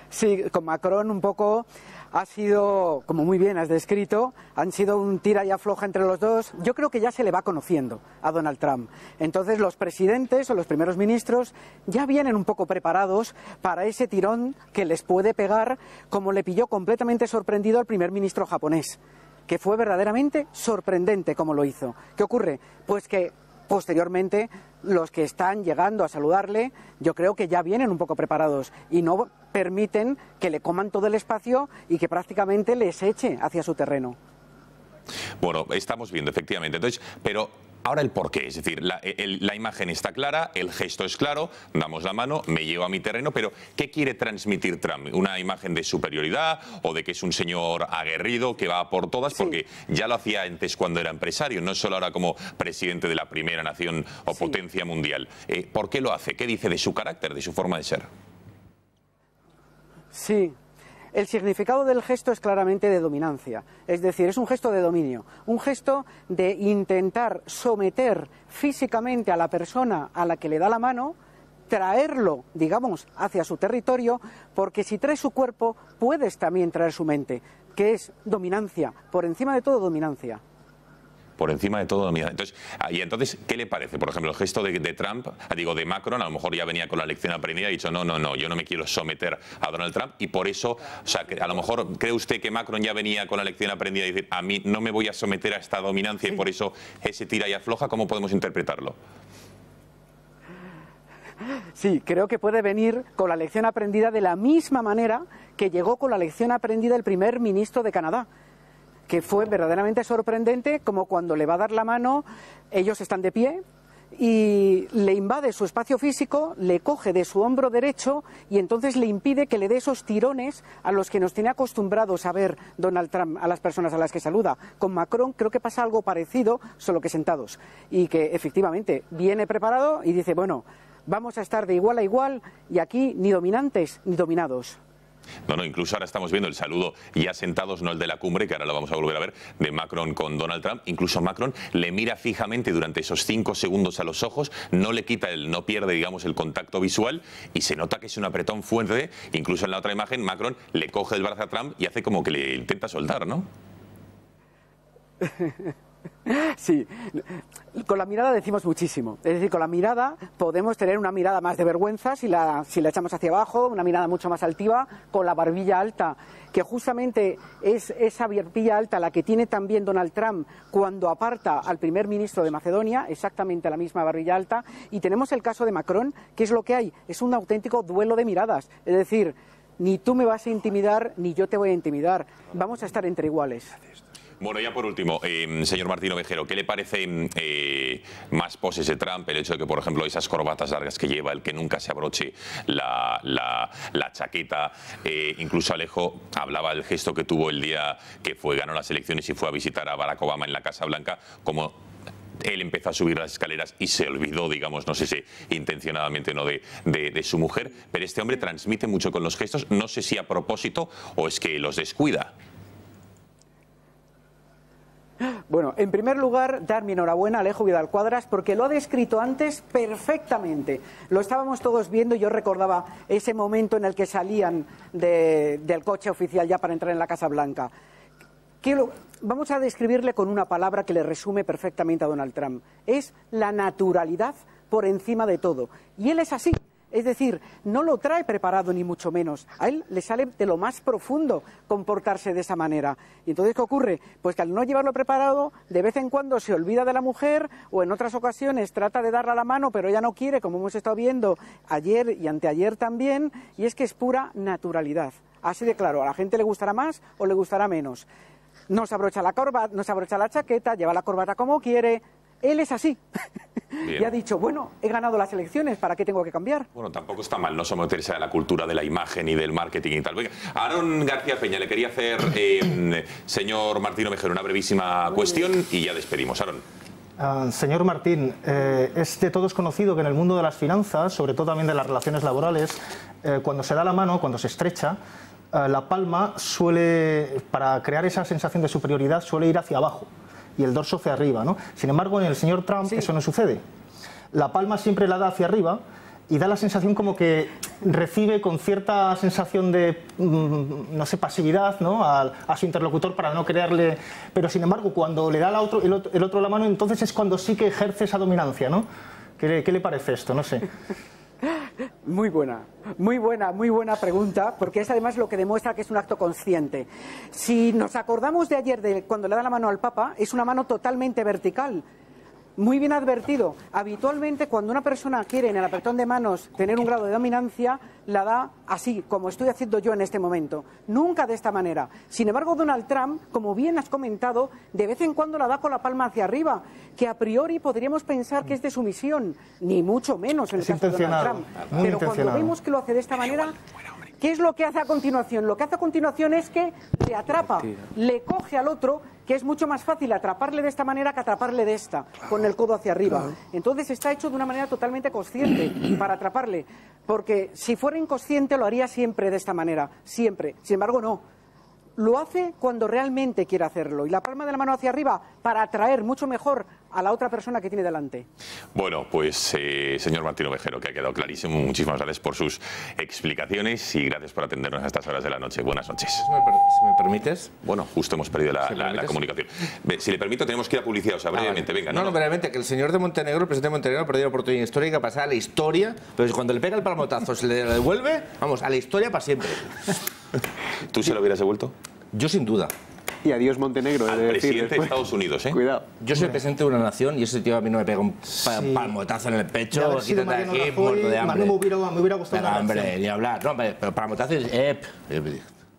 Sí, con Macron un poco ha sido, como muy bien has descrito, han sido un tira y afloja entre los dos. Yo creo que ya se le va conociendo a Donald Trump. Entonces los presidentes o los primeros ministros ya vienen un poco preparados para ese tirón que les puede pegar, como le pilló completamente sorprendido al primer ministro japonés, que fue verdaderamente sorprendente como lo hizo. ¿Qué ocurre? Pues que posteriormente los que están llegando a saludarle, yo creo que ya vienen un poco preparados y no permiten que le coman todo el espacio y que prácticamente les eche hacia su terreno. Bueno, estamos viendo efectivamente. Entonces, pero ahora el porqué, es decir, la imagen está clara, el gesto es claro, damos la mano, me llevo a mi terreno, pero ¿qué quiere transmitir Trump? ¿Una imagen de superioridad o de que es un señor aguerrido que va por todas? Sí. Porque ya lo hacía antes cuando era empresario, no solo ahora como presidente de la primera nación o potencia mundial. ¿Por qué lo hace? ¿Qué dice de su carácter, de su forma de ser? Sí. El significado del gesto es claramente de dominancia, es decir, es un gesto de dominio, un gesto de intentar someter físicamente a la persona a la que le da la mano, traerlo, digamos, hacia su territorio, porque si trae su cuerpo, puedes también traer su mente, que es dominancia, por encima de todo dominancia. Por encima de todo. Entonces, ¿qué le parece? Por ejemplo, el gesto de Trump, digo, de Macron, a lo mejor ya venía con la lección aprendida y ha dicho, no, yo no me quiero someter a Donald Trump, y por eso, o sea, a lo mejor, ¿cree usted que Macron ya venía con la lección aprendida y decir, a mí no me voy a someter a esta dominancia y por eso ese tira y afloja? ¿Cómo podemos interpretarlo? Sí, creo que puede venir con la lección aprendida de la misma manera que llegó con la lección aprendida el primer ministro de Canadá, que fue verdaderamente sorprendente, como cuando le va a dar la mano, ellos están de pie y le invade su espacio físico, le coge de su hombro derecho y entonces le impide que le dé esos tirones a los que nos tiene acostumbrados a ver Donald Trump a las personas a las que saluda. Con Macron creo que pasa algo parecido, solo que sentados, y que efectivamente viene preparado y dice, bueno, vamos a estar de igual a igual y aquí ni dominantes ni dominados. No, incluso ahora estamos viendo el saludo ya sentados, no el de la cumbre, que ahora lo vamos a volver a ver, de Macron con Donald Trump. Incluso Macron le mira fijamente durante esos 5 segundos a los ojos, no le quita, no pierde, digamos, el contacto visual y se nota que es un apretón fuerte. Incluso en la otra imagen, Macron le coge el brazo a Trump y hace como que le intenta soltar, ¿no? Sí, con la mirada decimos muchísimo. Es decir, con la mirada podemos tener una mirada más de vergüenza si la echamos hacia abajo, una mirada mucho más altiva, con la barbilla alta, que justamente es esa barbilla alta la que tiene también Donald Trump cuando aparta al primer ministro de Macedonia, exactamente la misma barbilla alta. Y tenemos el caso de Macron, que es lo que hay, es un auténtico duelo de miradas. Es decir, ni tú me vas a intimidar, ni yo te voy a intimidar. Vamos a estar entre iguales. Bueno, ya por último, señor Martín Ovejero, ¿qué le parece más poses de Trump? El hecho de que, por ejemplo, esas corbatas largas que lleva, el que nunca se abroche la chaqueta. Incluso Alejo hablaba del gesto que tuvo el día que ganó las elecciones y fue a visitar a Barack Obama en la Casa Blanca, como él empezó a subir las escaleras y se olvidó, digamos, no sé si intencionadamente no de su mujer, pero este hombre transmite mucho con los gestos, no sé si a propósito o es que los descuida. Bueno, en primer lugar, dar mi enhorabuena a Alejo Vidal Quadras porque lo ha descrito antes perfectamente. Lo estábamos todos viendo y yo recordaba ese momento en el que salían del coche oficial ya para entrar en la Casa Blanca. Vamos a describirle con una palabra que le resume perfectamente a Donald Trump. Es la naturalidad por encima de todo. Y él es así. Es decir, no lo trae preparado ni mucho menos. A él le sale de lo más profundo comportarse de esa manera. Y entonces, ¿qué ocurre? Pues que al no llevarlo preparado, de vez en cuando se olvida de la mujer o en otras ocasiones trata de darle la mano, pero ella no quiere, como hemos estado viendo ayer y anteayer también, y es que es pura naturalidad. Así de claro, a la gente le gustará más o le gustará menos. No se abrocha la corbata, no se abrocha la chaqueta, lleva la corbata como quiere. Él es así. Y ha dicho, bueno, he ganado las elecciones, ¿para qué tengo que cambiar? Bueno, tampoco está mal no someterse a la cultura de la imagen y del marketing y tal. Venga, Aarón García Peña, le quería hacer, señor Martín Ovejero, una brevísima cuestión y ya despedimos. Aarón. Señor Martín, es de todos conocido que en el mundo de las finanzas, sobre todo también de las relaciones laborales, cuando se da la mano, cuando se estrecha, la palma suele, para crear esa sensación de superioridad, suele ir hacia abajo y el dorso hacia arriba, ¿no? Sin embargo, en el señor Trump eso no sucede. La palma siempre la da hacia arriba y da la sensación como que recibe con cierta sensación de, no sé, pasividad, ¿no? a su interlocutor para no crearle... Pero, sin embargo, cuando le da el otro la mano, entonces es cuando sí que ejerce esa dominancia, ¿no? ¿Qué le parece esto? No sé. Muy buena pregunta, porque es además lo que demuestra que es un acto consciente. Si nos acordamos de ayer, de cuando le da la mano al Papa, es una mano totalmente vertical. Muy bien advertido. Habitualmente, cuando una persona quiere en el apretón de manos tener un grado de dominancia, la da así, como estoy haciendo yo en este momento. Nunca de esta manera. Sin embargo, Donald Trump, como bien has comentado, de vez en cuando la da con la palma hacia arriba, que a priori podríamos pensar que es de sumisión, ni mucho menos en el caso de Donald Trump. Pero cuando vemos que lo hace de esta manera... ¿Qué es lo que hace a continuación? Lo que hace a continuación es que le atrapa, le coge al otro, que es mucho más fácil atraparle de esta manera que atraparle de esta, con el codo hacia arriba. Entonces está hecho de una manera totalmente consciente para atraparle, porque si fuera inconsciente lo haría siempre de esta manera, siempre. Sin embargo, no. Lo hace cuando realmente quiere hacerlo. Y la palma de la mano hacia arriba para atraer mucho mejor a la otra persona que tiene delante. Bueno, pues señor Martín Ovejero, que ha quedado clarísimo. Muchísimas gracias por sus explicaciones y gracias por atendernos a estas horas de la noche. Buenas noches. Si me permites. Bueno, justo hemos perdido la comunicación. Si le permito, tenemos que ir a publicidad. O sea, brevemente, venga. No, brevemente, que el señor de Montenegro, el presidente de Montenegro, ha perdido la oportunidad histórica de pasar a la historia, pero cuando le pega el palmotazo, se le devuelve, vamos, a la historia para siempre. ¿Tú se lo hubieras devuelto? Yo sin duda. Y adiós Montenegro. Al presidente de Estados Unidos, ¿eh? Cuidado. Yo soy presidente de una nación y ese tío a mí no me pega un palmotazo en el pecho, quítate de aquí, muerto de hambre. Me hubiera gustado una hambre, ni hablar. No, pero palmotazo es...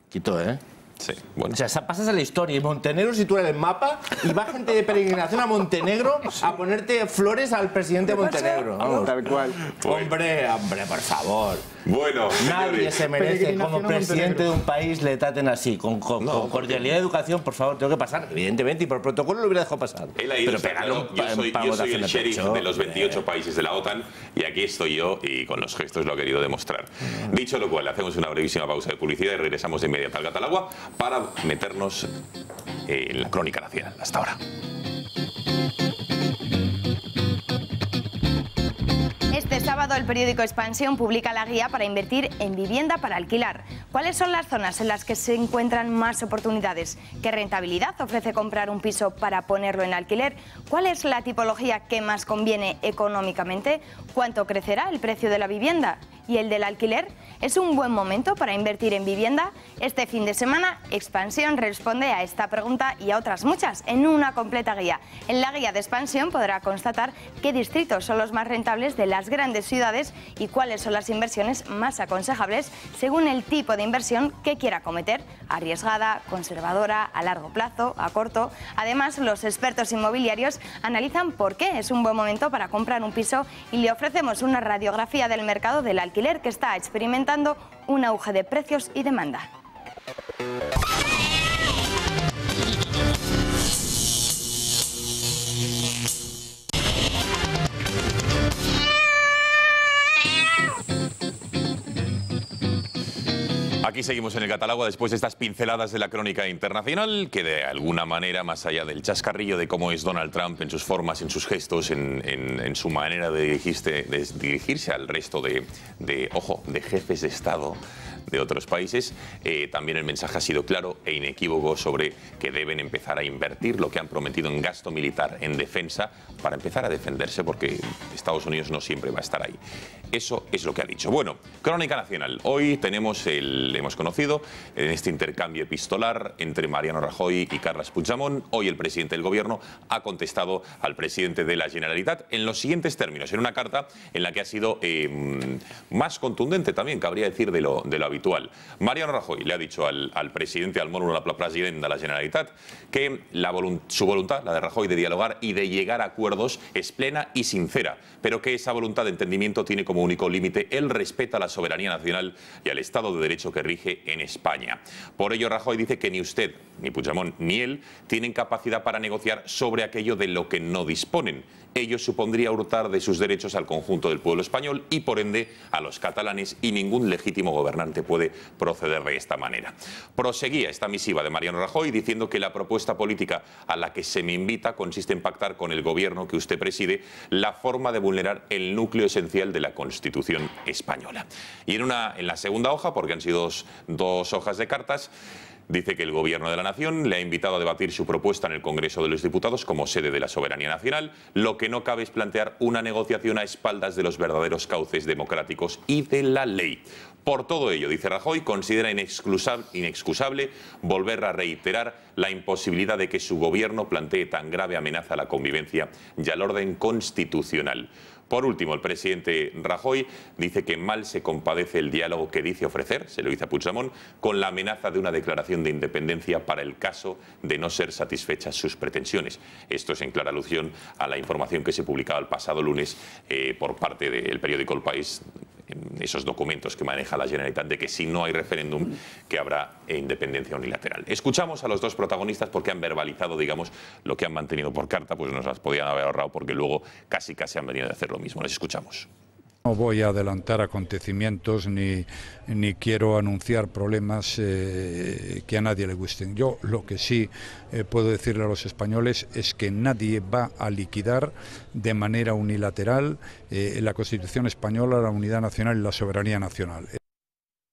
Quito, ¿eh? Sí, bueno. O sea, pasas a la historia y Montenegro sitúa en el mapa y va gente de peregrinación a Montenegro a ponerte flores al presidente de Montenegro. Vamos. Tal cual. Hombre, por favor. Bueno, nadie se merece como presidente de un país le traten así, con cordialidad de educación, por favor, tengo que pasar, evidentemente, y por protocolo lo hubiera dejado pasar. Pero pegarle yo soy el sheriff de los 28 países de la OTAN y aquí estoy yo y con los gestos lo he querido demostrar. Dicho lo cual, hacemos una brevísima pausa de publicidad y regresamos de inmediato al Gatalagua para meternos en la crónica nacional. Hasta ahora. Este sábado el periódico Expansión publica la guía para invertir en vivienda para alquilar. ¿Cuáles son las zonas en las que se encuentran más oportunidades? ¿Qué rentabilidad ofrece comprar un piso para ponerlo en alquiler? ¿Cuál es la tipología que más conviene económicamente? ¿Cuánto crecerá el precio de la vivienda? ¿Y el del alquiler? ¿Es un buen momento para invertir en vivienda? Este fin de semana, Expansión responde a esta pregunta y a otras muchas en una completa guía. En la guía de Expansión podrá constatar qué distritos son los más rentables de las grandes ciudades y cuáles son las inversiones más aconsejables según el tipo de inversión que quiera cometer, arriesgada, conservadora, a largo plazo, a corto. Además, los expertos inmobiliarios analizan por qué es un buen momento para comprar un piso y le ofrecemos una radiografía del mercado del alquiler que está experimentando un auge de precios y demanda. Aquí seguimos en el Gatalagua después de estas pinceladas de la crónica internacional que de alguna manera, más allá del chascarrillo de cómo es Donald Trump en sus formas, en sus gestos, en su manera de dirigirse al resto de jefes de Estado de otros países, también el mensaje ha sido claro e inequívoco sobre que deben empezar a invertir lo que han prometido en gasto militar, en defensa, para empezar a defenderse porque Estados Unidos no siempre va a estar ahí. Eso es lo que ha dicho. Bueno, crónica nacional. Hoy hemos conocido en este intercambio epistolar entre Mariano Rajoy y Carles Puigdemont. Hoy el presidente del gobierno ha contestado al presidente de la Generalitat en los siguientes términos, en una carta en la que ha sido más contundente también, cabría decir, de lo habitual. Mariano Rajoy le ha dicho al presidente, al molt honorable president de la Generalitat, que su voluntad, la de Rajoy, de dialogar y de llegar a acuerdos es plena y sincera, pero que esa voluntad de entendimiento tiene como único límite el respeto a la soberanía nacional y al Estado de Derecho que rige en España. Por ello, Rajoy dice que ni usted, ni Puigdemont, ni él tienen capacidad para negociar sobre aquello de lo que no disponen. Ello supondría hurtar de sus derechos al conjunto del pueblo español y, por ende, a los catalanes, y ningún legítimo gobernante puede proceder de esta manera. Proseguía esta misiva de Mariano Rajoy diciendo que la propuesta política a la que se me invita consiste en pactar con el gobierno que usted preside la forma de vulnerar el núcleo esencial de la Constitución española. Y en la segunda hoja, porque han sido dos hojas de cartas, dice que el Gobierno de la Nación le ha invitado a debatir su propuesta en el Congreso de los Diputados como sede de la soberanía nacional. Lo que no cabe es plantear una negociación a espaldas de los verdaderos cauces democráticos y de la ley. Por todo ello, dice Rajoy, considera inexcusable volver a reiterar la imposibilidad de que su gobierno plantee tan grave amenaza a la convivencia y al orden constitucional. Por último, el presidente Rajoy dice que mal se compadece el diálogo que dice ofrecer, se lo dice a Puigdemont, con la amenaza de una declaración de independencia para el caso de no ser satisfechas sus pretensiones. Esto es en clara alusión a la información que se publicaba el pasado lunes por parte del periódico El País, esos documentos que maneja la Generalitat, de que si no hay referéndum, que habrá independencia unilateral. Escuchamos a los dos protagonistas porque han verbalizado, digamos, lo que han mantenido por carta, pues nos las podían haber ahorrado porque luego casi han venido a hacer lo mismo. Les escuchamos. No voy a adelantar acontecimientos ni quiero anunciar problemas que a nadie le gusten. Yo lo que sí puedo decirle a los españoles es que nadie va a liquidar de manera unilateral la Constitución espanyola, la unidad nacional y la soberanía nacional.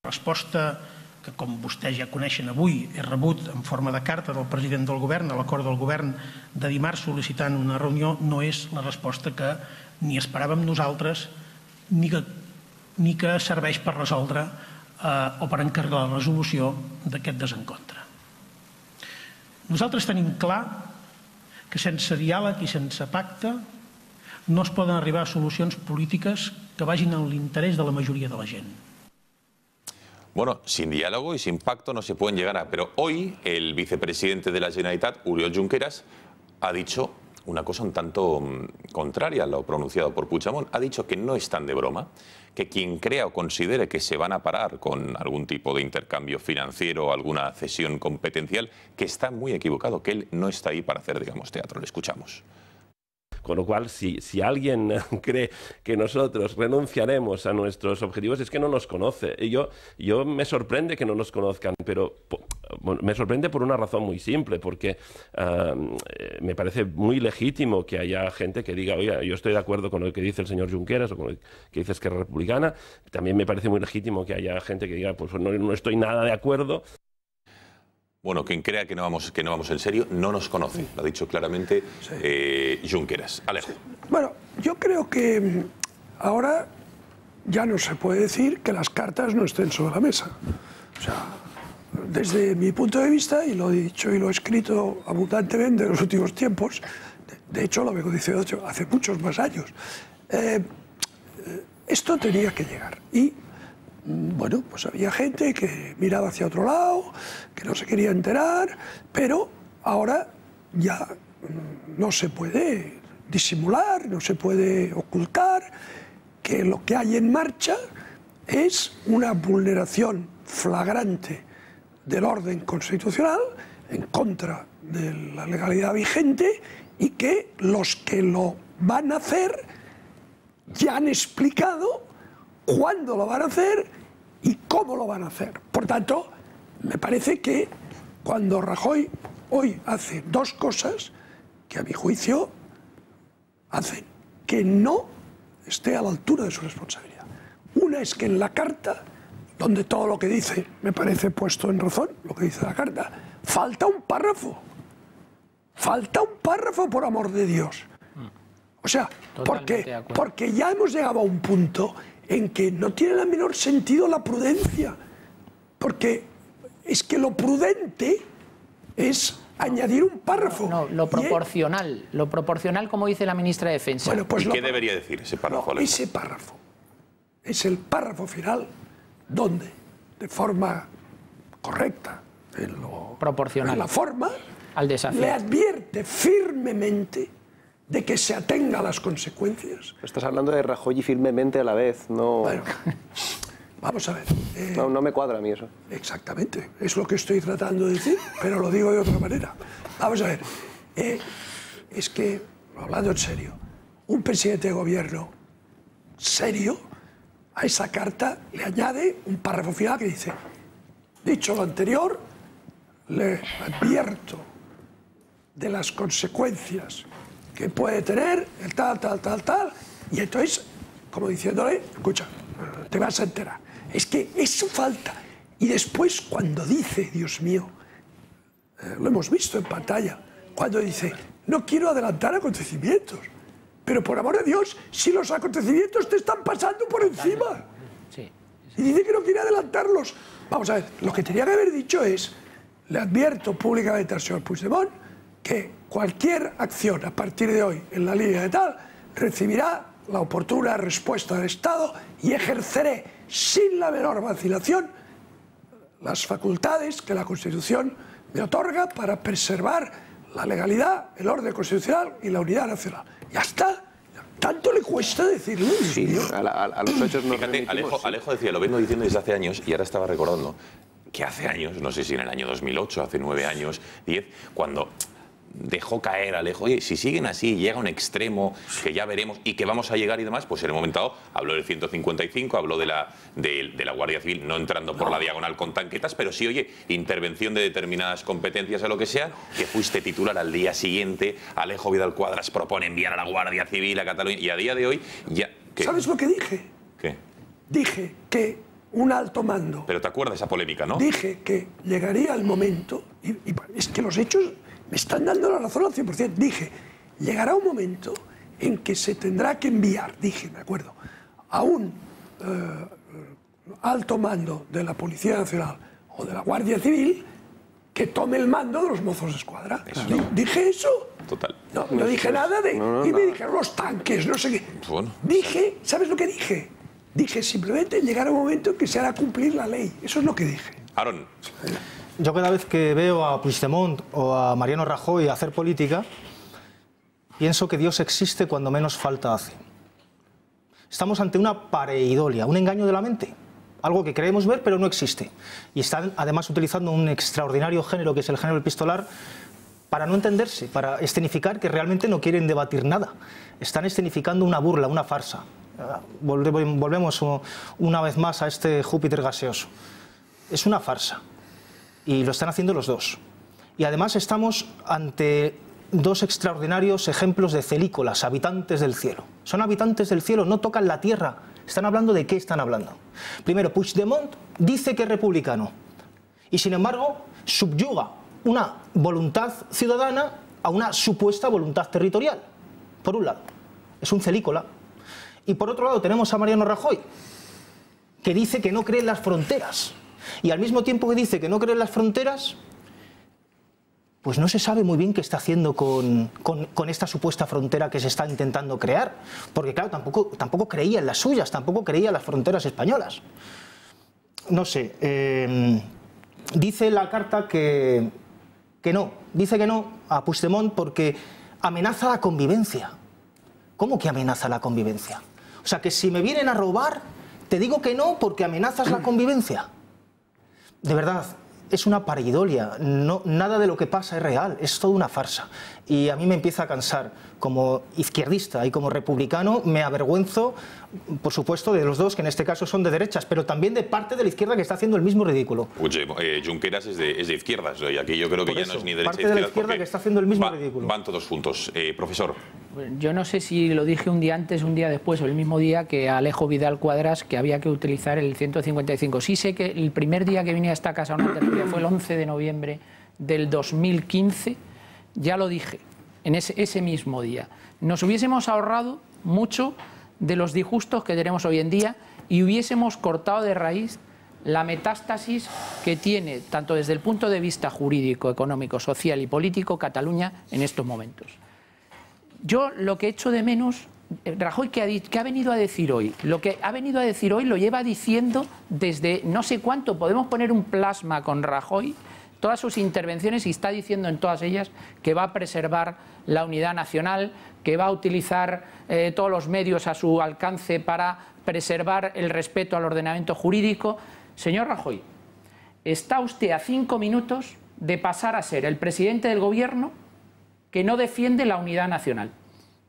La resposta que, com vostès ja coneixen avui, he rebut en forma de carta del president del govern, a l'acord del govern de dimarts sol·licitant una reunió, no és la resposta que ni esperàvem nosaltres ni que serveix per resoldre o per encarregar la resolució d'aquest desencontre. Nosaltres tenim clar que sense diàleg i sense pacte no es poden arribar a solucions polítiques que vagin en l'interès de la majoria de la gent. Bueno, sin diálogo y sin pacto no se pueden llegar a... Pero hoy el vicepresidente de la Generalitat, Oriol Junqueras, ha dicho una cosa un tanto contraria a lo pronunciado por Puigdemont. Ha dicho que no están de broma, que quien crea o considere que se van a parar con algún tipo de intercambio financiero o alguna cesión competencial, que está muy equivocado, que él no está ahí para hacer, digamos, teatro. Le escuchamos. Con lo cual, si alguien cree que nosotros renunciaremos a nuestros objetivos, es que no nos conoce. Y yo me sorprende que no nos conozcan, pero me sorprende por una razón muy simple, porque me parece muy legítimo que haya gente que diga, oiga, yo estoy de acuerdo con lo que dice el señor Junqueras o con lo que dice Esquerra Republicana. También me parece muy legítimo que haya gente que diga, pues no estoy nada de acuerdo. Bueno, quien crea que no vamos en serio no nos conoce, lo ha dicho claramente Junqueras. Alejo. Bueno, yo creo que ahora ya no se puede decir que las cartas no estén sobre la mesa. O sea, desde mi punto de vista, y lo he dicho y lo he escrito abundantemente en los últimos tiempos, de hecho lo vengo diciendo hace muchos más años, esto tenía que llegar. Y bueno, pues había gente que miraba hacia otro lado, que no se quería enterar, pero ahora ya no se puede disimular, no se puede ocultar que lo que hay en marcha es una vulneración flagrante del orden constitucional en contra de la legalidad vigente y que los que lo van a hacer ya han explicado cuándo lo van a hacer y cómo lo van a hacer. Por tanto, me parece que cuando Rajoy hoy hace dos cosas que a mi juicio hacen que no esté a la altura de su responsabilidad. Una es que en la carta, donde todo lo que dice me parece puesto en razón, lo que dice la carta, falta un párrafo. Falta un párrafo, por amor de Dios. O sea, porque ya hemos llegado a un punto en que no tiene el menor sentido la prudencia, porque es que lo prudente es añadir un párrafo. No, lo proporcional, como dice la ministra de Defensa. Bueno, pues ¿Y qué debería decir ese párrafo? No, ese párrafo es el párrafo final donde, de forma correcta, proporcional, en la forma, al desafío, le advierte firmemente de que se atenga a las consecuencias. Estás hablando de Rajoy y firmemente a la vez, no... Bueno, vamos a ver. No me cuadra a mí eso. Exactamente, es lo que estoy tratando de decir, pero lo digo de otra manera. Vamos a ver, es que, hablando en serio, un presidente de gobierno serio a esa carta le añade un párrafo final que dice: dicho lo anterior, le advierto de las consecuencias que puede tener el tal, y entonces, como diciéndole, escucha, te vas a enterar. Es que eso falta. Y después, cuando dice, Dios mío, lo hemos visto en pantalla, cuando dice, no quiero adelantar acontecimientos, pero por amor de Dios, si los acontecimientos te están pasando por encima. Sí. Y dice que no quiere adelantarlos. Vamos a ver, lo que tenía que haber dicho es, le advierto públicamente al señor Puigdemont que cualquier acción a partir de hoy en la línea de tal recibirá la oportuna respuesta del Estado y ejerceré sin la menor vacilación las facultades que la Constitución me otorga para preservar la legalidad, el orden constitucional y la unidad nacional. Ya está. ¿Tanto le cuesta decirlo? Sí, a los hechos nos Fíjate, Alejo decía, lo vengo diciendo desde hace años y ahora estaba recordando que hace años, no sé si en el año 2008, hace 9 años, 10, cuando dejó caer Alejo, oye, si siguen así, llega un extremo que ya veremos y que vamos a llegar y demás, pues en el momento dado habló del 155, habló de la Guardia Civil, no entrando por la diagonal con tanquetas, pero sí, oye, intervención de determinadas competencias o lo que sea, que fuiste titular al día siguiente, Alejo Vidal Quadras propone enviar a la Guardia Civil a Cataluña, y a día de hoy ya... ¿qué? ¿Sabes lo que dije? ¿Qué? Dije que un alto mando... Pero te acuerdas de esa polémica, ¿no? Dije que llegaría el momento, y es que los hechos me están dando la razón al 100%, dije, llegará un momento en que se tendrá que enviar, dije, me acuerdo, a un alto mando de la Policía Nacional o de la Guardia Civil que tome el mando de los Mozos de Escuadra. ¿Dije eso? Total. No dije nada de... y me dijeron los tanques, no sé qué. Bueno. Dije, ¿sabes lo que dije? Dije simplemente llegará un momento en que se hará cumplir la ley. Eso es lo que dije. Aaron. Yo cada vez que veo a Puigdemont o a Mariano Rajoy hacer política, pienso que Dios existe cuando menos falta hace. Estamos ante una pareidolia, un engaño de la mente. Algo que creemos ver pero no existe. Y están además utilizando un extraordinario género que es el género epistolar para no entenderse, para escenificar que realmente no quieren debatir nada. Están escenificando una burla, una farsa. Volvemos una vez más a este Júpiter gaseoso. Es una farsa. Y lo están haciendo los dos. Y además estamos ante dos extraordinarios ejemplos de celícolas, habitantes del cielo. Son habitantes del cielo, no tocan la tierra. Están hablando de qué están hablando. Primero, Puigdemont dice que es republicano y sin embargo subyuga una voluntad ciudadana a una supuesta voluntad territorial. Por un lado, es un celícola. Y por otro lado tenemos a Mariano Rajoy, que dice que no cree en las fronteras. Y al mismo tiempo que dice que no cree en las fronteras, pues no se sabe muy bien qué está haciendo con esta supuesta frontera que se está intentando crear. Porque claro, tampoco creía en las suyas, tampoco creía en las fronteras españolas. No sé, dice la carta que no, dice que no a Puigdemont porque amenaza la convivencia. ¿Cómo que amenaza la convivencia? O sea, que si me vienen a robar, te digo que no porque amenazas la convivencia. De verdad, es una pareidolia, nada de lo que pasa es real, es toda una farsa. Y a mí me empieza a cansar, como izquierdista y como republicano, me avergüenzo, por supuesto, de los dos, que en este caso son de derechas, pero también de parte de la izquierda que está haciendo el mismo ridículo. Junqueras es de izquierdas, y aquí yo creo que ya no es ni derecha parte de la izquierda que está haciendo el mismo ridículo. Van todos juntos. Profesor. Yo no sé si lo dije un día antes, un día después o el mismo día que Alejo Vidal Cuadras que había que utilizar el 155. Sí sé que el primer día que vine a esta casa a una tertulia fue el 11 de noviembre del 2015, ya lo dije, en ese mismo día. Nos hubiésemos ahorrado mucho de los disgustos que tenemos hoy en día y hubiésemos cortado de raíz la metástasis que tiene, tanto desde el punto de vista jurídico, económico, social y político, Cataluña en estos momentos. Yo lo que echo de menos, Rajoy, ¿qué ha venido a decir hoy? Lo que ha venido a decir hoy lo lleva diciendo desde no sé cuánto. Podemos poner un plasma con Rajoy, todas sus intervenciones, y está diciendo en todas ellas que va a preservar la unidad nacional, que va a utilizar todos los medios a su alcance para preservar el respeto al ordenamiento jurídico. Señor Rajoy, está usted a 5 minutos de pasar a ser el presidente del gobierno que no defiende la unidad nacional,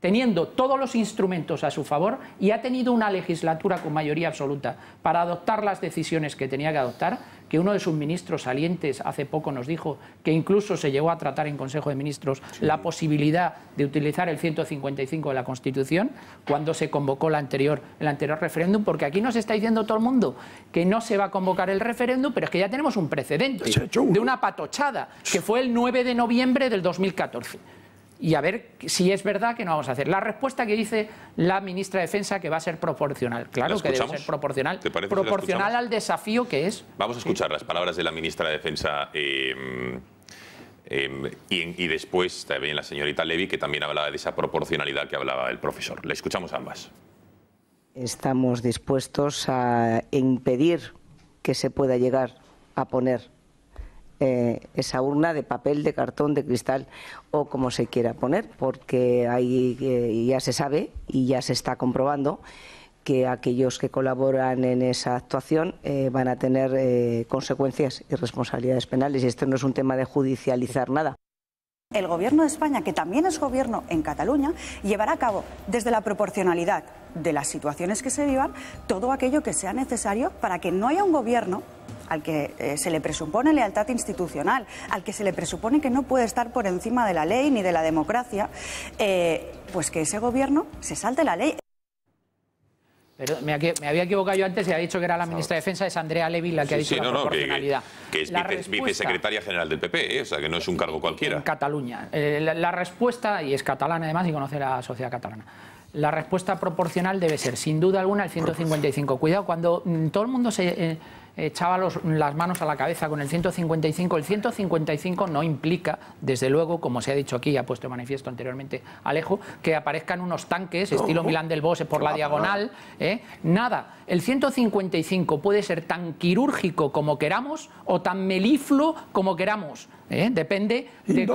teniendo todos los instrumentos a su favor, y ha tenido una legislatura con mayoría absoluta para adoptar las decisiones que tenía que adoptar, que uno de sus ministros salientes hace poco nos dijo que incluso se llegó a tratar en Consejo de Ministros la posibilidad de utilizar el 155 de la Constitución cuando se convocó el anterior referéndum, porque aquí nos está diciendo todo el mundo que no se va a convocar el referéndum, pero es que ya tenemos un precedente de una patochada, que fue el 9 de noviembre del 2014. Y a ver si es verdad que no vamos a hacer. La respuesta que dice la ministra de Defensa, que va a ser proporcional. Claro que debe ser proporcional. ¿Te parece proporcional al desafío que es. Vamos a escuchar las palabras de la ministra de Defensa y después también la señorita Levy, que también hablaba de esa proporcionalidad que hablaba el profesor. Le escuchamos ambas. Estamos dispuestos a impedir que se pueda llegar a poner esa urna de papel, de cartón, de cristal o como se quiera poner, porque ahí ya se sabe y ya se está comprobando que aquellos que colaboran en esa actuación van a tener consecuencias y responsabilidades penales, y esto no es un tema de judicializar nada. El Gobierno de España, que también es gobierno en Cataluña, llevará a cabo desde la proporcionalidad de las situaciones que se vivan todo aquello que sea necesario para que no haya un gobierno al que se le presupone lealtad institucional, al que se le presupone que no puede estar por encima de la ley ni de la democracia, pues que ese gobierno se salte la ley. Pero me había equivocado yo antes y había dicho que era la ministra de Defensa, es Andrea Levy la que ha dicho la proporcionalidad. Que es vicesecretaria general del PP, o sea que no es un cargo cualquiera. En Cataluña. La respuesta, y es catalana además y conoce la sociedad catalana, la respuesta proporcional debe ser, sin duda alguna, el 155. Cuidado, cuando todo el mundo echaba las manos a la cabeza con el 155. El 155 no implica, desde luego, como se ha dicho aquí, ha puesto de manifiesto anteriormente Alejo, que aparezcan unos tanques estilo Milán del Bosch por la diagonal. Nada. El 155 puede ser tan quirúrgico como queramos o tan melifluo como queramos. Depende de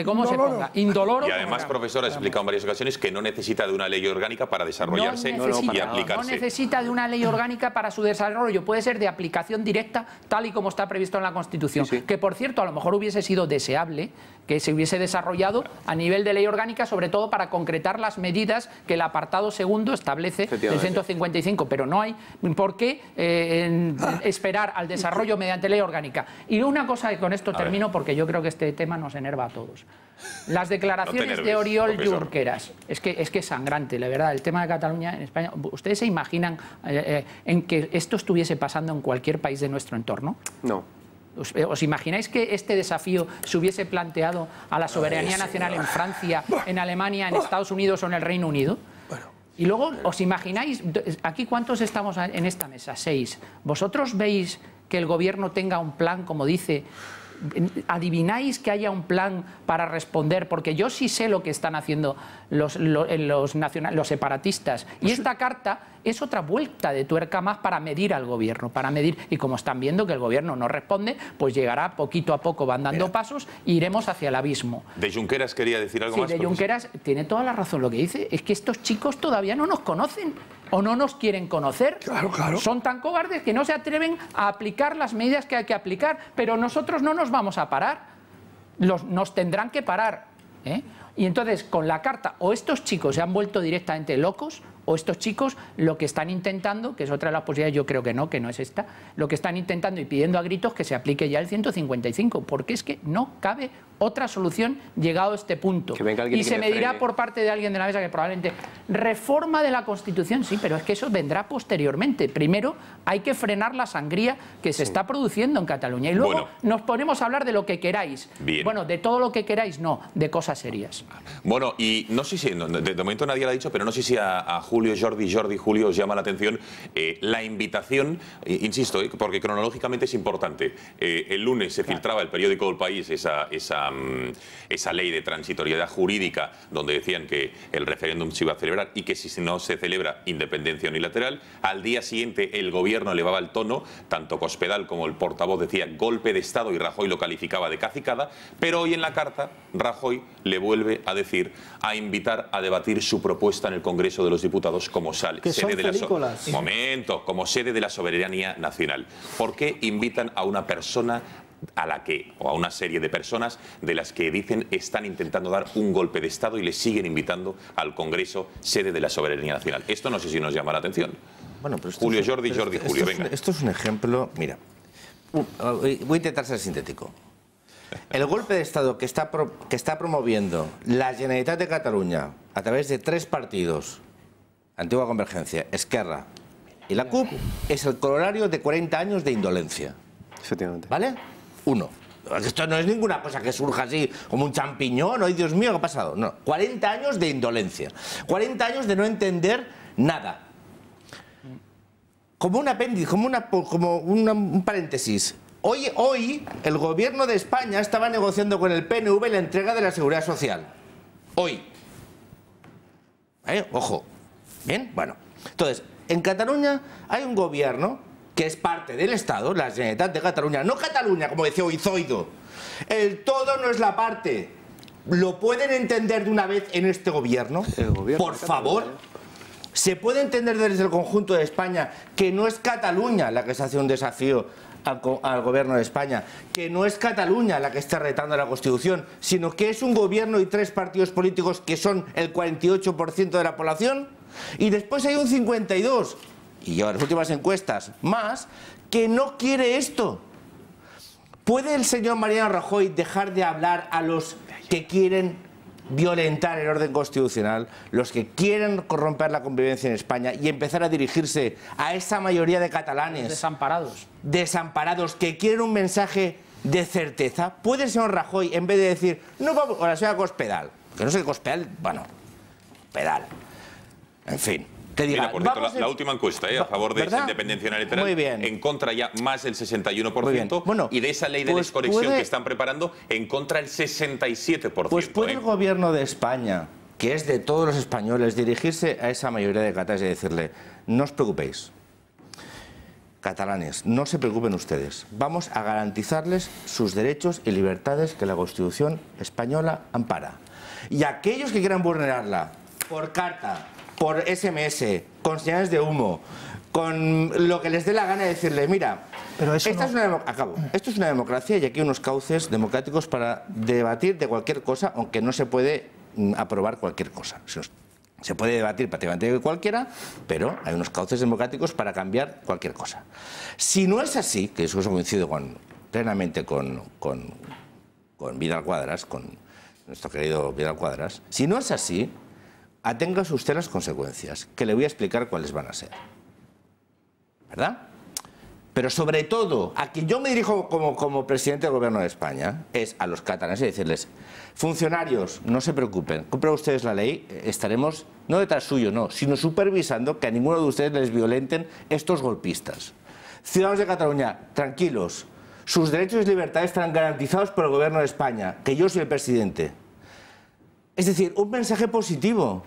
cómo se ponga. Indoloro. Y además, profesor, ha explicado en varias ocasiones que no necesita de una ley orgánica para desarrollarse y aplicarse. No necesita de una ley orgánica para su desarrollo, puede ser de aplicación directa tal y como está previsto en la Constitución. Que, por cierto, a lo mejor hubiese sido deseable que se hubiese desarrollado a nivel de ley orgánica, sobre todo para concretar las medidas que el apartado segundo establece del 155, pero no hay por qué esperar al desarrollo mediante ley orgánica. Y una cosa, y con esto termino, porque yo creo que este tema nos enerva a todos. Las declaraciones de Oriol Junqueras, es que es sangrante, la verdad, el tema de Cataluña en España. ¿Ustedes se imaginan en que esto estuviese pasando en cualquier país de nuestro entorno? No. ¿Os imagináis que este desafío se hubiese planteado a la soberanía nacional en Francia, en Alemania, en Estados Unidos o en el Reino Unido? Y luego, ¿os imagináis? Aquí, ¿cuántos estamos en esta mesa? 6. ¿Vosotros veis que el gobierno tenga un plan, como dice? ¿Adivináis que haya un plan para responder? Porque yo sí sé lo que están haciendo los separatistas. Y esta carta es otra vuelta de tuerca más para medir al gobierno, y como están viendo que el gobierno no responde, pues llegará poquito a poco, van dando pasos e iremos hacia el abismo. ¿De Junqueras quería decir algo más? Sí, de Junqueras tiene toda la razón lo que dice, es que estos chicos todavía no nos conocen o no nos quieren conocer. Claro. Son tan cobardes que no se atreven a aplicar las medidas que hay que aplicar, pero nosotros no nos vamos a parar, nos tendrán que parar. Y entonces, con la carta, o estos chicos se han vuelto directamente locos, o estos chicos lo que están intentando, que es otra de las posibilidades, yo creo que no es esta, lo que están intentando y pidiendo a gritos que se aplique ya el 155, porque es que no cabe otra solución llegado a este punto. Y se me dirá por parte de alguien de la mesa que probablemente reforma de la Constitución, sí, pero es que eso vendrá posteriormente. Primero hay que frenar la sangría que se está produciendo en Cataluña y luego nos ponemos a hablar de lo que queráis. Bueno, de todo lo que queráis, no, de cosas serias. Bueno, y no sé si, de momento nadie lo ha dicho, pero no sé si a Julio, Julio, os llama la atención la invitación, insisto, porque cronológicamente es importante. El lunes se filtraba el periódico El País esa ley de transitoriedad jurídica donde decían que el referéndum se iba a celebrar y que si no se celebra, independencia unilateral. Al día siguiente el gobierno elevaba el tono, tanto Cospedal como el portavoz decía golpe de Estado y Rajoy lo calificaba de cacicada, pero hoy en la carta Rajoy le vuelve a decir, a invitar a debatir su propuesta en el Congreso de los Diputados como sede de la soberanía nacional. ¿Por qué invitan a una persona o a una serie de personas de las que dicen están intentando dar un golpe de Estado y le siguen invitando al Congreso, sede de la soberanía nacional? Esto no sé si nos llama la atención. Bueno, pero Julio, Julio, venga. Esto es un ejemplo, mira, voy a intentar ser sintético. El golpe de Estado que está promoviendo la Generalitat de Cataluña a través de 3 partidos, Antigua Convergencia, Esquerra y la CUP, es el corolario de 40 años de indolencia. Efectivamente. ¿Vale? 1. Esto no es ninguna cosa que surja así como un champiñón, ¡ay, Dios mío, qué ha pasado! No, 40 años de indolencia. 40 años de no entender nada. Como un apéndice, como un paréntesis. Hoy el gobierno de España estaba negociando con el PNV la entrega de la Seguridad Social. Hoy. Ojo. ¿Bien? Bueno. Entonces, en Cataluña hay un gobierno que es parte del Estado, la Generalitat de Cataluña, no Cataluña, como decía Oizoido. El todo no es la parte. ¿Lo pueden entender de una vez en este gobierno? Por favor. ¿Se puede entender desde el conjunto de España que no es Cataluña la que se hace un desafío al gobierno de España, que no es Cataluña la que está retando la Constitución, sino que es un gobierno y 3 partidos políticos que son el 48% de la población? Y después hay un 52%, y lleva las últimas encuestas más, que no quiere esto. ¿Puede el señor Mariano Rajoy dejar de hablar a los que quieren violentar el orden constitucional, los que quieren corromper la convivencia en España, y empezar a dirigirse a esa mayoría de catalanes desamparados que quieren un mensaje de certeza? ¿Puede el señor Rajoy, en vez de decir, no vamos, o la señora Cospedal, que no sé qué Cospedal, bueno, pedal, en fin, Que diga, mira, por cierto, la última encuesta, a favor de esa independencia unilateral, muy bien, en contra ya más del 61%, bueno, y de esa ley de desconexión que están preparando, en contra el 67%. Pues puede el gobierno de España, que es de todos los españoles, dirigirse a esa mayoría de catalanes y decirle, no os preocupéis, catalanes, no se preocupen ustedes, vamos a garantizarles sus derechos y libertades que la Constitución española ampara. Y aquellos que quieran vulnerarla por carta, por SMS, con señales de humo, con lo que les dé la gana de decirle, mira, pero esto es una democracia y aquí hay unos cauces democráticos para debatir de cualquier cosa, aunque no se puede aprobar cualquier cosa. Se puede debatir prácticamente de cualquiera, pero hay unos cauces democráticos para cambiar cualquier cosa. Si no es así, que eso coincido plenamente con Vidal Quadras, con nuestro querido Vidal Quadras, si no es así, aténgase usted las consecuencias, que le voy a explicar cuáles van a ser. ¿Verdad? Pero sobre todo, a quien yo me dirijo como presidente del Gobierno de España, es a los catalanes y decirles, funcionarios, no se preocupen, cumplan ustedes la ley, estaremos no detrás suyo, no, sino supervisando que a ninguno de ustedes les violenten estos golpistas. Ciudadanos de Cataluña, tranquilos, sus derechos y libertades estarán garantizados por el Gobierno de España, que yo soy el presidente. Es decir, un mensaje positivo,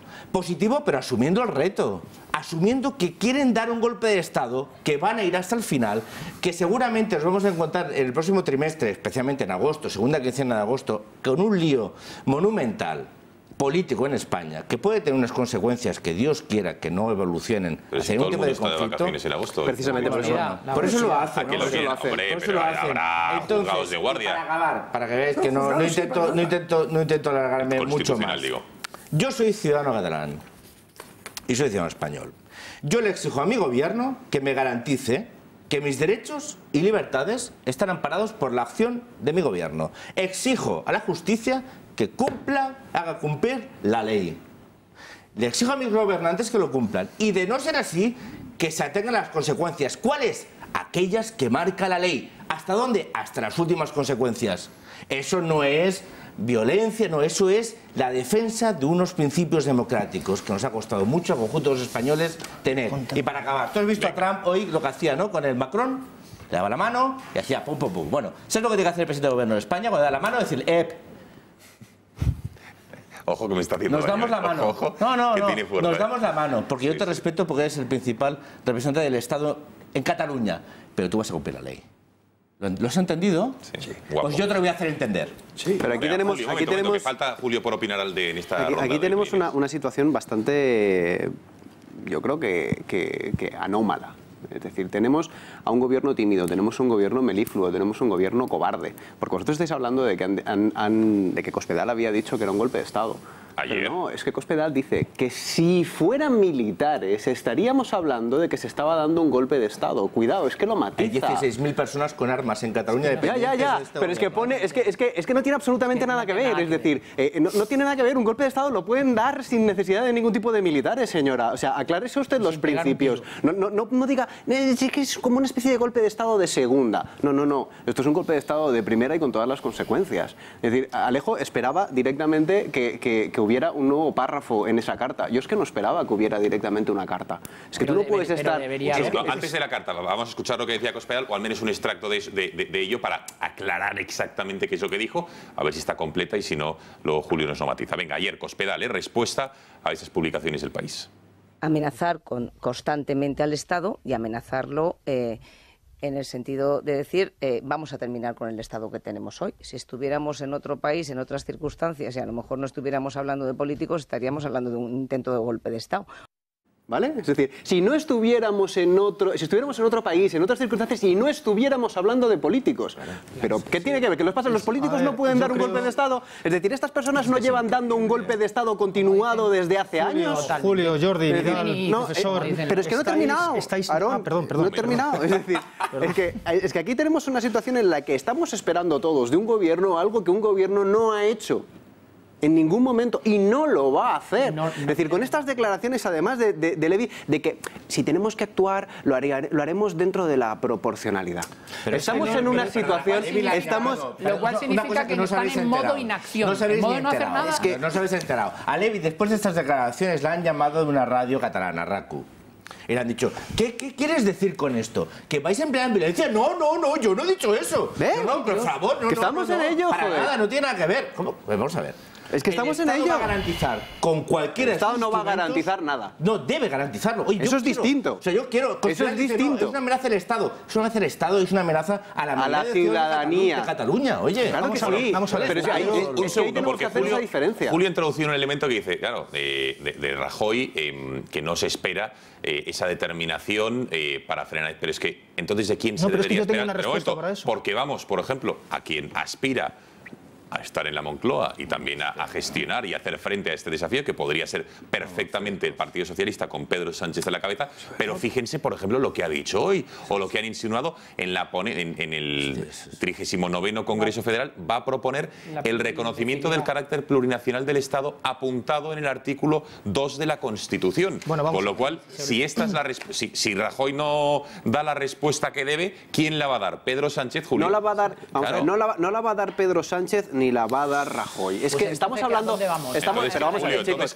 pero asumiendo el reto, asumiendo que quieren dar un golpe de Estado, que van a ir hasta el final, que seguramente nos vamos a encontrar en el próximo trimestre, especialmente en agosto, segunda quincena de agosto, con un lío monumental político en España, que puede tener unas consecuencias que Dios quiera que no evolucionen hacia un tipo de conflicto. En agosto, precisamente por eso. Por eso lo hacen. Por eso lo hacen. Habrá juzgados de guardia. Para acabar, para que veáis que no intento alargarme mucho más. Yo soy ciudadano catalán y soy ciudadano español. Yo le exijo a mi gobierno que me garantice que mis derechos y libertades están amparados por la acción de mi gobierno. Exijo a la justicia que haga cumplir la ley. Le exijo a mis gobernantes que lo cumplan. Y de no ser así, que se atengan a las consecuencias. ¿Cuáles? Aquellas que marca la ley. ¿Hasta dónde? Hasta las últimas consecuencias. Eso no es violencia, no, eso es la defensa de unos principios democráticos que nos ha costado mucho al conjunto de los españoles tener. Y para acabar, tú has visto a Trump hoy lo que hacía, ¿no? Con el Macron, le daba la mano y hacía pum, pum, pum. Bueno, ¿sabes lo que tiene que hacer el presidente del Gobierno de España cuando da la mano? Decir, ojo que me está haciendo nos damos la mano. Ojo, no, nos damos la mano, porque yo te respeto porque eres el principal representante del Estado en Cataluña, pero tú vas a cumplir la ley. ¿Lo has entendido? Sí. Pues yo te lo voy a hacer entender. Sí, pero aquí tenemos... Julio, que falta, Julio, por opinar en esta ronda. Aquí tenemos una situación bastante, yo creo que anómala. Es decir, tenemos a un gobierno tímido, tenemos un gobierno melífluo, tenemos un gobierno cobarde. Porque vosotros estáis hablando de que Cospedal había dicho que era un golpe de Estado. Ayer. Pero no, es que Cospedal dice que si fueran militares estaríamos hablando de que se estaba dando un golpe de Estado. Cuidado, es que lo matiza. Hay 16.000 personas con armas en Cataluña. Ya. Pero es que pone, es que no tiene absolutamente nada que ver. Es decir, no tiene nada que ver. Un golpe de Estado lo pueden dar sin necesidad de ningún tipo de militares, señora. O sea, aclárese usted los principios. No diga, es que es como una especie de golpe de Estado de segunda. No. Esto es un golpe de Estado de primera y con todas las consecuencias. Es decir, Alejo esperaba directamente que hubiera un nuevo párrafo en esa carta. Yo es que no esperaba que hubiera directamente una carta. Es que tú no puedes estar... Antes de la carta, vamos a escuchar lo que decía Cospedal, o al menos un extracto de ello para aclarar exactamente qué es lo que dijo, a ver si está completa y si no, luego Julio nos lo matiza. Venga, ayer Cospedal, respuesta a esas publicaciones del País. Amenazar constantemente al Estado y amenazarlo en el sentido de decir, vamos a terminar con el Estado que tenemos hoy. Si estuviéramos en otro país, en otras circunstancias, y a lo mejor no estuviéramos hablando de políticos, estaríamos hablando de un intento de golpe de Estado. ¿Vale? Es decir, si estuviéramos en otro país, en otras circunstancias, y no estuviéramos hablando de políticos. Pero, ¿qué tiene que ver? ¿Que los políticos no pueden dar un golpe de Estado? Es decir, estas personas no llevan dando un golpe de Estado continuado desde hace años. Julio, Jordi, Vidal, profesor... Pero es que no he terminado, Aarón, no he terminado. Es decir, es que aquí tenemos una situación en la que estamos esperando todos de un gobierno algo que un gobierno no ha hecho. En ningún momento, y no lo va a hacer. Es decir, con estas declaraciones, además de Levy, de que si tenemos que actuar, lo haremos dentro de la proporcionalidad. Pero estamos en una situación... Lo cual significa que no están en modo inacción. No os habéis en modo no hacer nada. Es que no os habéis enterado. A Levy, después de estas declaraciones, la han llamado de una radio catalana, RACU. Y le han dicho, ¿qué quieres decir con esto? ¿Que vais a emplear violencia? No, yo no he dicho eso. No, por favor, no. Que estamos en ello, para joder. nada, no tiene nada que ver. ¿Cómo? Pues vamos a ver. Es que estamos en ello. El Estado va a garantizar con cualquier... El Estado no va a garantizar nada. No, debe garantizarlo. Oye, eso es distinto. O sea, yo quiero... Eso es distinto. No, es una amenaza al Estado. Es una amenaza al Estado y es una amenaza a la ciudadanía de Cataluña. Oye, claro que sí. Vamos a ver. Pero un segundo, porque diferencia. Julio introdució un elemento que dice, claro, de Rajoy, que no se espera esa determinación para frenar. Pero es que, entonces, ¿de quién se debería esperar? Una respuesta para eso. Porque vamos, por ejemplo, a quien aspira a estar en la Moncloa y también a gestionar y hacer frente a este desafío, que podría ser perfectamente el Partido Socialista con Pedro Sánchez a la cabeza, pero fíjense, por ejemplo, lo que ha dicho hoy o lo que han insinuado en el 39º Congreso Federal. Va a proponer el reconocimiento del carácter plurinacional del Estado apuntado en el artículo 2 de la Constitución. Con lo cual, si esta es si Rajoy no da la respuesta que debe, ¿quién la va a dar? ¿Pedro Sánchez, Julio? No la va a dar, no la va a dar Pedro Sánchez ni la va a dar Rajoy. Es que estamos hablando... Pero vamos a ver, chicos.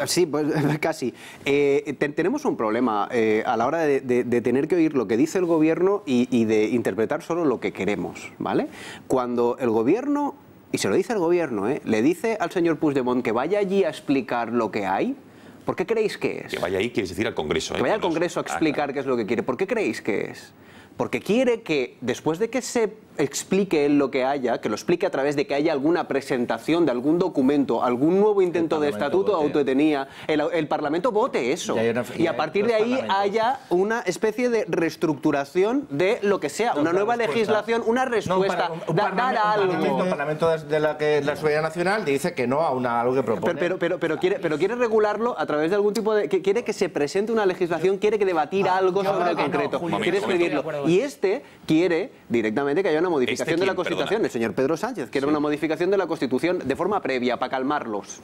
Sí, pues casi. Tenemos un problema a la hora de tener que oír lo que dice el gobierno y de interpretar solo lo que queremos, ¿vale? Cuando el gobierno, y se lo dice el gobierno, le dice al señor Puigdemont que vaya allí a explicar lo que hay, ¿por qué creéis que es? Que vaya ahí, quieres decir al Congreso. Que vaya al Congreso a explicar qué es lo que quiere. ¿Por qué creéis que es? Porque quiere que, después de que se explique él lo que haya, que lo explique a través de que haya alguna presentación de algún documento, algún nuevo intento de estatuto de autodetenía, el Parlamento vote eso. Y a partir de ahí haya una especie de reestructuración de lo que sea, una nueva legislación, una respuesta, dar algo. El Parlamento de la Soberanía Nacional dice que no a algo que propone. Pero quiere regularlo a través de algún tipo de... Quiere que se presente una legislación, quiere que debatir algo sobre el concreto, quiere escribirlo. Y este quiere directamente que haya una modificación de la Constitución. El señor Pedro Sánchez quiere una modificación de la Constitución de forma previa, para calmarlos.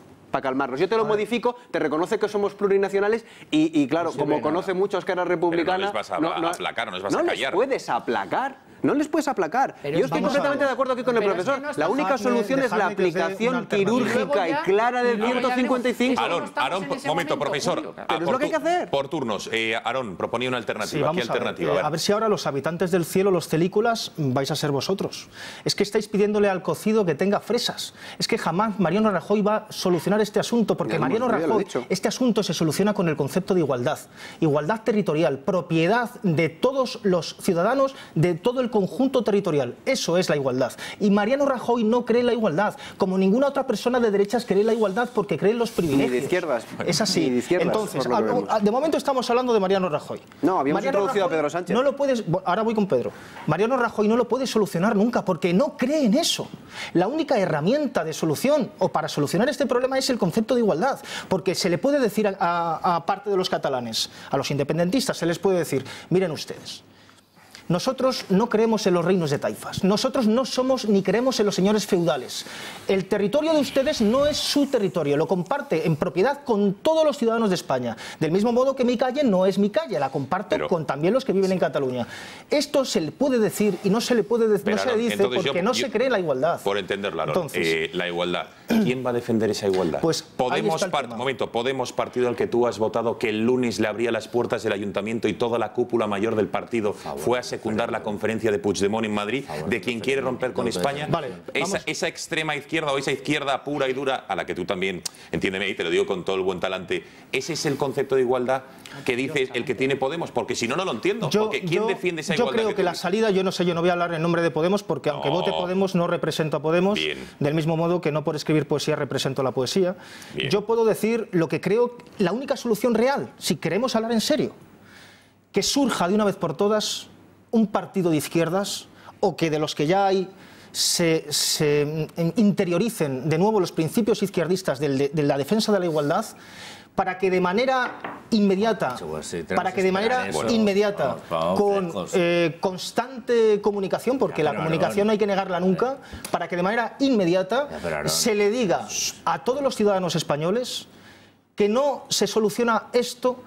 Yo te lo modifico, te reconoce que somos plurinacionales y claro, como conoce mucho a Esquerra Republicana... Pero no les vas a aplacar, no les vas a callar. No les puedes aplacar. No les puedes aplacar. Yo estoy completamente de acuerdo aquí con el profesor. La única solución es la aplicación quirúrgica y clara del 155. Aarón, momento, profesor. Pero es lo que hay que hacer. Por turnos. Aarón proponía una alternativa. ¿Qué alternativa? A ver si ahora los habitantes del cielo, los celícolas, vais a ser vosotros. Es que estáis pidiéndole al cocido que tenga fresas. Es que jamás Mariano Rajoy va a solucionar este asunto, porque Mariano Rajoy, este asunto se soluciona con el concepto de igualdad. Igualdad territorial, propiedad de todos los ciudadanos, de todo el conjunto territorial. Eso es la igualdad. Y Mariano Rajoy no cree en la igualdad, como ninguna otra persona de derechas cree en la igualdad, porque cree en los privilegios. Ni de izquierdas. Es así. Ni de izquierdas, entonces, de momento estamos hablando de Mariano Rajoy. No, habíamos introducido a Pedro Sánchez. No lo puedes, ahora voy con Pedro. Mariano Rajoy no lo puede solucionar nunca, porque no cree en eso. La única herramienta de solución, o para solucionar este problema, es el concepto de igualdad, porque se le puede decir a parte de los catalanes, a los independentistas, se les puede decir, miren ustedes, nosotros no creemos en los reinos de taifas. Nosotros no somos ni creemos en los señores feudales. El territorio de ustedes no es su territorio, lo comparte en propiedad con todos los ciudadanos de España. Del mismo modo que mi calle no es mi calle, la comparto con también los que viven en Cataluña. Esto se le puede decir y no se le puede decir, no se le dice porque no se cree en la igualdad. Por entenderlo, Aarón, la igualdad. ¿Quién va a defender esa igualdad? Pues Podemos, partido al que tú has votado, que el lunes le abría las puertas del ayuntamiento y toda la cúpula mayor del partido fue a secundar la conferencia de Puigdemont en Madrid, de quien quiere romper con España. Esa extrema izquierda o esa izquierda pura y dura, a la que tú también, entiéndeme, y te lo digo con todo el buen talante, ese es el concepto de igualdad que dice el que tiene Podemos, porque si no, no lo entiendo. Porque ¿quién defiende esa igualdad? Yo creo que la salida, yo no sé, yo no voy a hablar en nombre de Podemos, porque aunque vote Podemos, no represento a Podemos, del mismo modo que no por escribir poesía represento la poesía. Yo puedo decir lo que creo, la única solución real, si queremos hablar en serio, que surja de una vez por todas un partido de izquierdas, o que de los que ya hay se interioricen de nuevo los principios izquierdistas de la defensa de la igualdad, para que de manera inmediata, con constante comunicación, porque la comunicación no hay que negarla nunca, para que de manera inmediata se le diga a todos los ciudadanos españoles que no se soluciona esto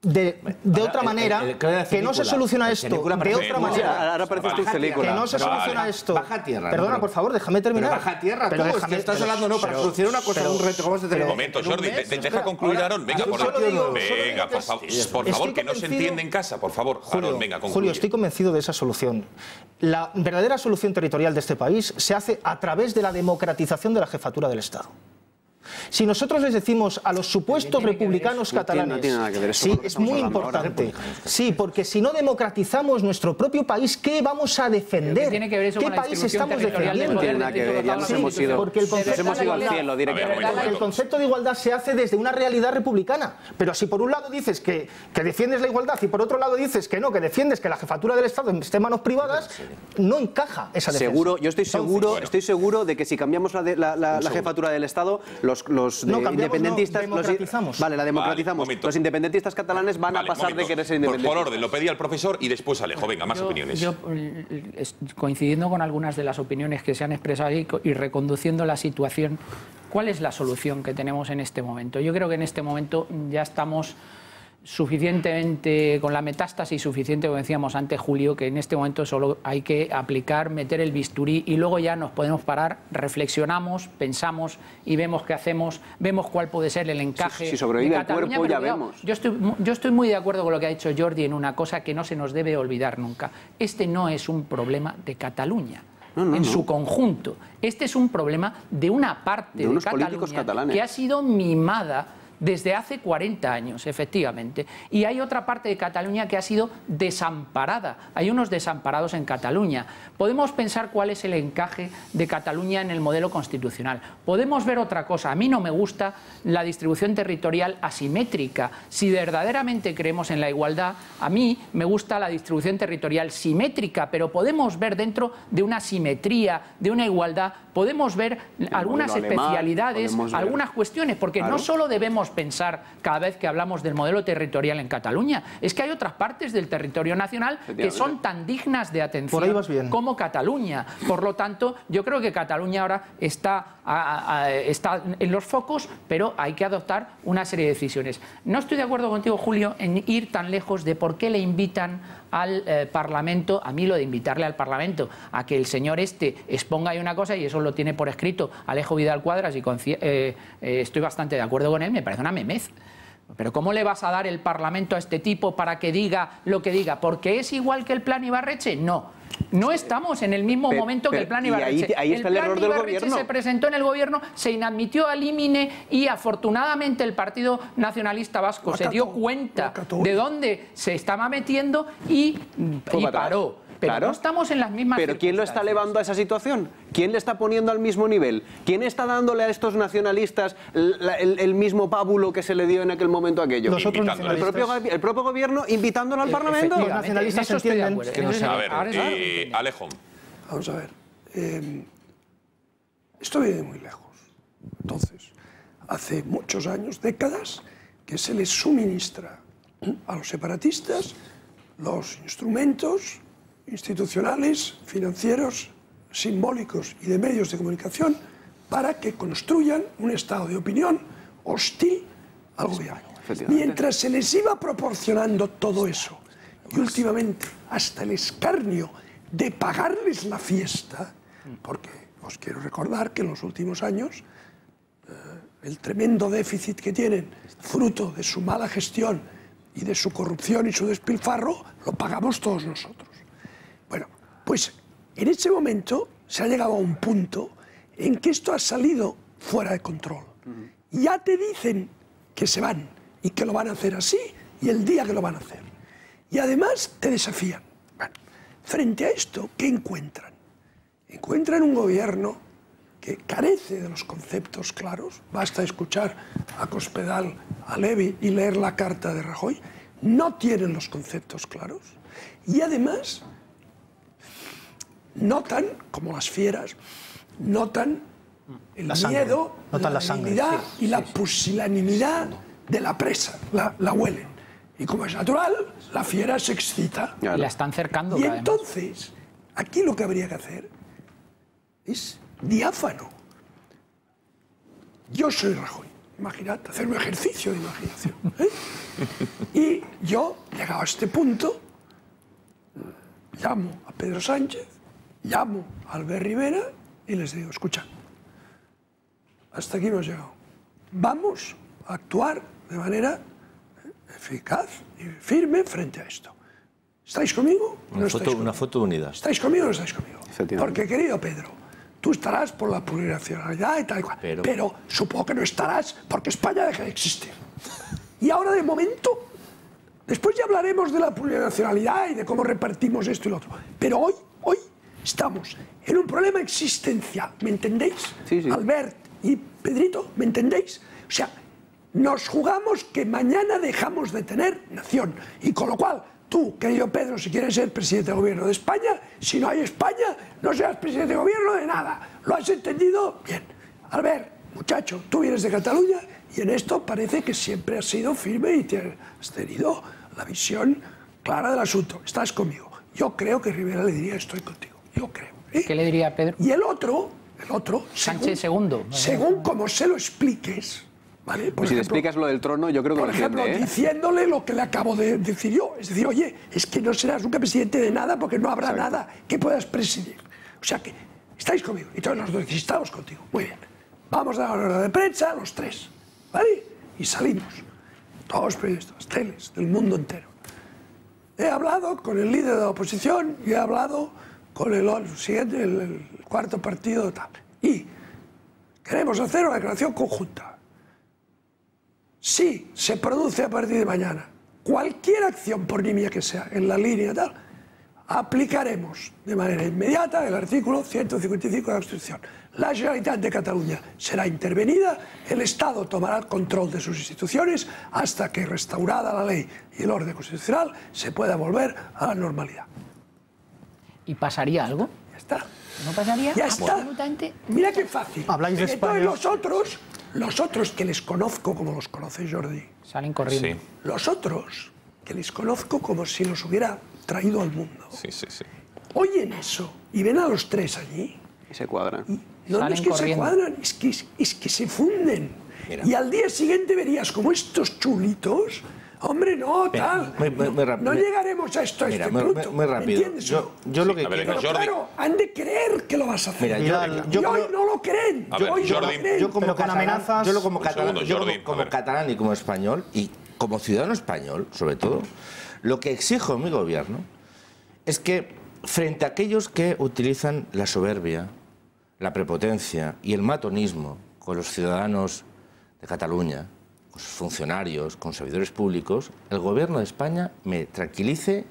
de otra manera, que no se soluciona esto de otra manera. Ahora parece tu película. Que no se soluciona esto. Baja tierra. Perdona, por favor, déjame terminar. Pero baja tierra, pero tú, es que estás hablando, no, para solucionar una cosa, un reto, vamos a tener... Un momento, Jordi, deja concluir, Aaron. Venga, por favor, que no se entiende en casa, por favor. Aaron, venga, concluye. Julio, estoy convencido de esa solución. La verdadera solución territorial de este país se hace a través de la democratización de la jefatura del Estado. Si nosotros les decimos a los supuestos republicanos catalanes, sí, es muy importante, sí, porque si no democratizamos nuestro propio país, ¿qué vamos a defender? ¿Qué país estamos defendiendo? No tiene nada que ver, ya nos hemos ido al cielo directamente. Porque el concepto de igualdad se hace desde una realidad republicana, pero si por un lado dices que defiendes la igualdad y por otro lado dices que no, que defiendes que la jefatura del Estado esté en manos privadas, no encaja esa defensa. Yo estoy seguro de que si cambiamos la jefatura del Estado, los independentistas... democratizamos. Vale, la democratizamos. Los independentistas catalanes van a pasar de querer ser independentistas. Por orden, lo pedía el profesor y después Alejo. Venga, más opiniones. Yo, coincidiendo con algunas de las opiniones que se han expresado ahí y reconduciendo la situación, ¿cuál es la solución que tenemos en este momento? Yo creo que en este momento ya estamos suficientemente con la metástasis, suficiente, como decíamos antes, Julio, que en este momento solo hay que aplicar, meter el bisturí y luego ya nos podemos parar, reflexionamos, pensamos y vemos qué hacemos, vemos cuál puede ser el encaje. Si sobrevive el cuerpo, ya vemos. Yo estoy muy de acuerdo con lo que ha dicho Jordi en una cosa que no se nos debe olvidar nunca. Este no es un problema de Cataluña. En su conjunto. Este es un problema de una parte de Cataluña que ha sido mimada desde hace 40 años, efectivamente. Y hay otra parte de Cataluña que ha sido desamparada. Hay unos desamparados en Cataluña. Podemos pensar cuál es el encaje de Cataluña en el modelo constitucional. Podemos ver otra cosa. A mí no me gusta la distribución territorial asimétrica. Si verdaderamente creemos en la igualdad, a mí me gusta la distribución territorial simétrica, pero podemos ver dentro de una simetría, de una igualdad, podemos ver algunas especialidades, algunas cuestiones, porque no solo debemos pensar cada vez que hablamos del modelo territorial en Cataluña, es que hay otras partes del territorio nacional que son tan dignas de atención como Cataluña. Por lo tanto, yo creo que Cataluña ahora está en los focos, pero hay que adoptar una serie de decisiones. No estoy de acuerdo contigo, Julio, en ir tan lejos de por qué le invitan al Parlamento. A mí lo de invitarle al Parlamento a que el señor exponga ahí una cosa, y eso lo tiene por escrito Alejo Vidal Quadras, y estoy bastante de acuerdo con él, me parece una memez. Pero ¿cómo le vas a dar el Parlamento a este tipo para que diga lo que diga? ¿Porque es igual que el plan Ibarretxe? No. No estamos en el mismo momento que el plan Ibarretxe. Ahí está el error del gobierno. Se presentó en el gobierno, se inadmitió al IMINE y afortunadamente el Partido Nacionalista Vasco se dio cuenta de dónde se estaba metiendo y paró. Pero no estamos en las mismas circunstancias. ¿Pero quién lo está elevando a esa situación? ¿Quién le está poniendo al mismo nivel? ¿Quién está dándole a estos nacionalistas el mismo pábulo que se le dio en aquel momento a aquello? El propio gobierno invitándolo al Parlamento. Los nacionalistas se entienden. A ver, Alejo. Vamos a ver. Esto viene muy lejos. Entonces, hace muchos años, décadas, que se les suministra a los separatistas los instrumentos institucionales, financieros, simbólicos y de medios de comunicación para que construyan un estado de opinión hostil al gobierno. Mientras se les iba proporcionando todo eso, y últimamente hasta el escarnio de pagarles la fiesta, porque os quiero recordar que en los últimos años el tremendo déficit que tienen, fruto de su mala gestión y de su corrupción y su despilfarro, lo pagamos todos nosotros. Bueno, pues en ese momento se ha llegado a un punto en que esto ha salido fuera de control. Ya te dicen que se van y que lo van a hacer así y el día que lo van a hacer. Y además te desafían. Bueno, frente a esto, ¿qué encuentran? Encuentran un gobierno que carece de los conceptos claros. Basta escuchar a Cospedal, a Levy y leer la carta de Rajoy. No tienen los conceptos claros. Y además notan, como las fieras, notan el La sangre, miedo, notan la la sangre, dignidad sí, y la pusilanimidad de la presa, la huelen. Y como es natural, la fiera se excita. Y la están cercando. Y además. entonces, aquí lo que habría que hacer es diáfano. Yo soy Rajoy, imagínate, hacer un ejercicio de imaginación. Y yo, llegado a este punto, llamo a Pedro Sánchez, llamo a Albert Rivera y les digo, escucha, hasta aquí hemos llegado. Vamos a actuar de manera eficaz y firme frente a esto. ¿Estáis conmigo? Una foto unida. ¿Estáis conmigo o no estáis conmigo? Porque, querido Pedro, tú estarás por la plurinacionalidad y tal y cual, pero supongo que no estarás porque España deja de existir. Y ahora, de momento, después ya hablaremos de la plurinacionalidad y de cómo repartimos esto y lo otro. Pero hoy estamos en un problema existencial, ¿me entendéis? Albert y Pedrito, ¿me entendéis? O sea, nos jugamos que mañana dejamos de tener nación. Y con lo cual, tú, querido Pedro, si quieres ser presidente de gobierno de España, si no hay España, no seas presidente de gobierno de nada. ¿Lo has entendido? Bien. Albert, muchacho, tú vienes de Cataluña y en esto parece que siempre has sido firme y has tenido la visión clara del asunto. Estás conmigo. Yo creo que Rivera le diría, estoy contigo. Yo creo. ¿Qué le diría a Pedro? Y el otro, Sánchez segundo. Según como se lo expliques, ¿vale? Pues si le explicas lo del trono, yo creo que por lo ejemplo, entiende, diciéndole lo que le acabo de decir yo. Es decir, oye, es que no serás nunca presidente de nada porque no habrá nada que puedas presidir. O sea que, estáis conmigo. Y todos los dos estamos contigo. Muy bien. Vamos a dar hora de prensa, los tres. ¿Vale? Y salimos. Todos los periodistas, teles, del mundo entero. He hablado con el líder de la oposición y he hablado con el siguiente, el cuarto partido tal. Y queremos hacer una declaración conjunta. Si se produce a partir de mañana cualquier acción, por nimia que sea, en la línea tal, aplicaremos de manera inmediata el artículo 155 de la Constitución. La Generalitat de Cataluña será intervenida, el Estado tomará el control de sus instituciones hasta que, restaurada la ley y el orden constitucional, se pueda volver a la normalidad. ¿Y pasaría algo? Ya está. ¿No pasaría? Ya está. Absolutamente. Mira qué fácil. Habláis de España. Entonces los otros que les conozco como los conoce Jordi. Salen corriendo. Sí. Los otros que les conozco como si los hubiera traído al mundo. Sí, sí, sí. Oyen eso y ven a los tres allí. Y se cuadran. No es que se cuadran, es que se funden. Mira. Y al día siguiente verías como estos chulitos. Hombre, no, tal. No llegaremos a esto a Mira, este punto. muy rápido. ¿Entiendes? Yo lo que ver, quiero... Jordi. Claro, han de creer que lo vas a hacer. Mira, y hoy no lo creen. A ver, Hoy no lo Jordi, creen. Yo como Pero con catalán, amenazas- yo como Un catalán, segundo, yo Jordi, como a ver. catalán y como español, y como ciudadano español, sobre todo, lo que exijo en mi gobierno es que frente a aquellos que utilizan la soberbia, la prepotencia y el matonismo con los ciudadanos de Cataluña, con sus funcionarios, con servidores públicos, el gobierno de España me tranquilice,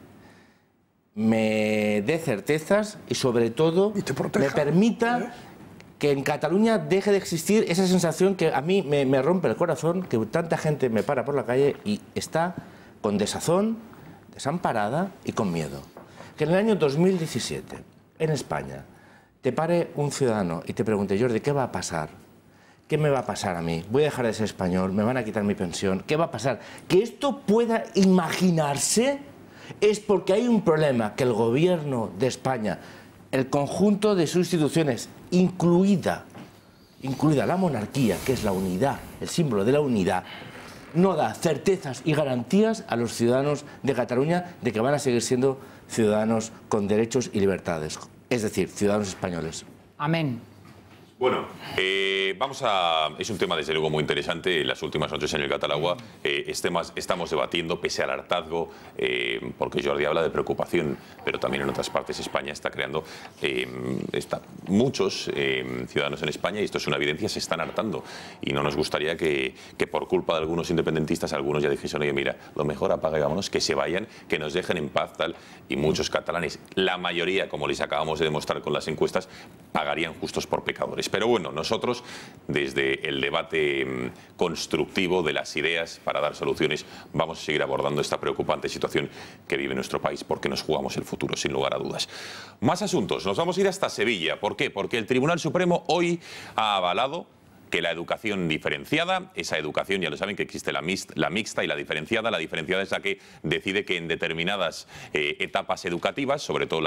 me dé certezas y sobre todo Y te proteja. me permita que en Cataluña deje de existir esa sensación que a mí me rompe el corazón, que tanta gente me para por la calle y está con desazón, desamparada y con miedo. Que en el año 2017, en España, te pare un ciudadano y te pregunte, Jordi, ¿qué va a pasar? ¿Qué me va a pasar a mí? ¿Voy a dejar de ser español? ¿Me van a quitar mi pensión? ¿Qué va a pasar? Que esto pueda imaginarse es porque hay un problema que el gobierno de España, el conjunto de sus instituciones, incluida la monarquía, que es la unidad, el símbolo de la unidad, no da certezas y garantías a los ciudadanos de Cataluña de que van a seguir siendo ciudadanos con derechos y libertades, es decir, ciudadanos españoles. Amén. Bueno, es un tema desde luego muy interesante. En las últimas noches en el Catalagua estamos debatiendo, pese al hartazgo, porque Jordi habla de preocupación, pero también en otras partes España está creando muchos ciudadanos en España, y esto es una evidencia, se están hartando. Y no nos gustaría que por culpa de algunos independentistas, algunos ya dijesen, oye, mira, lo mejor apaga y vámonos, que se vayan, que nos dejen en paz, tal. Y muchos catalanes, la mayoría, como les acabamos de demostrar con las encuestas, pagarían justos por pecadores. Pero bueno, nosotros, desde el debate constructivo de las ideas para dar soluciones, vamos a seguir abordando esta preocupante situación que vive nuestro país, porque nos jugamos el futuro, sin lugar a dudas. Más asuntos. Nos vamos a ir hasta Sevilla. ¿Por qué? Porque el Tribunal Supremo hoy ha avalado que la educación diferenciada, esa educación, ya lo saben que existe la mixta y la diferenciada es la que decide que en determinadas etapas educativas, sobre todo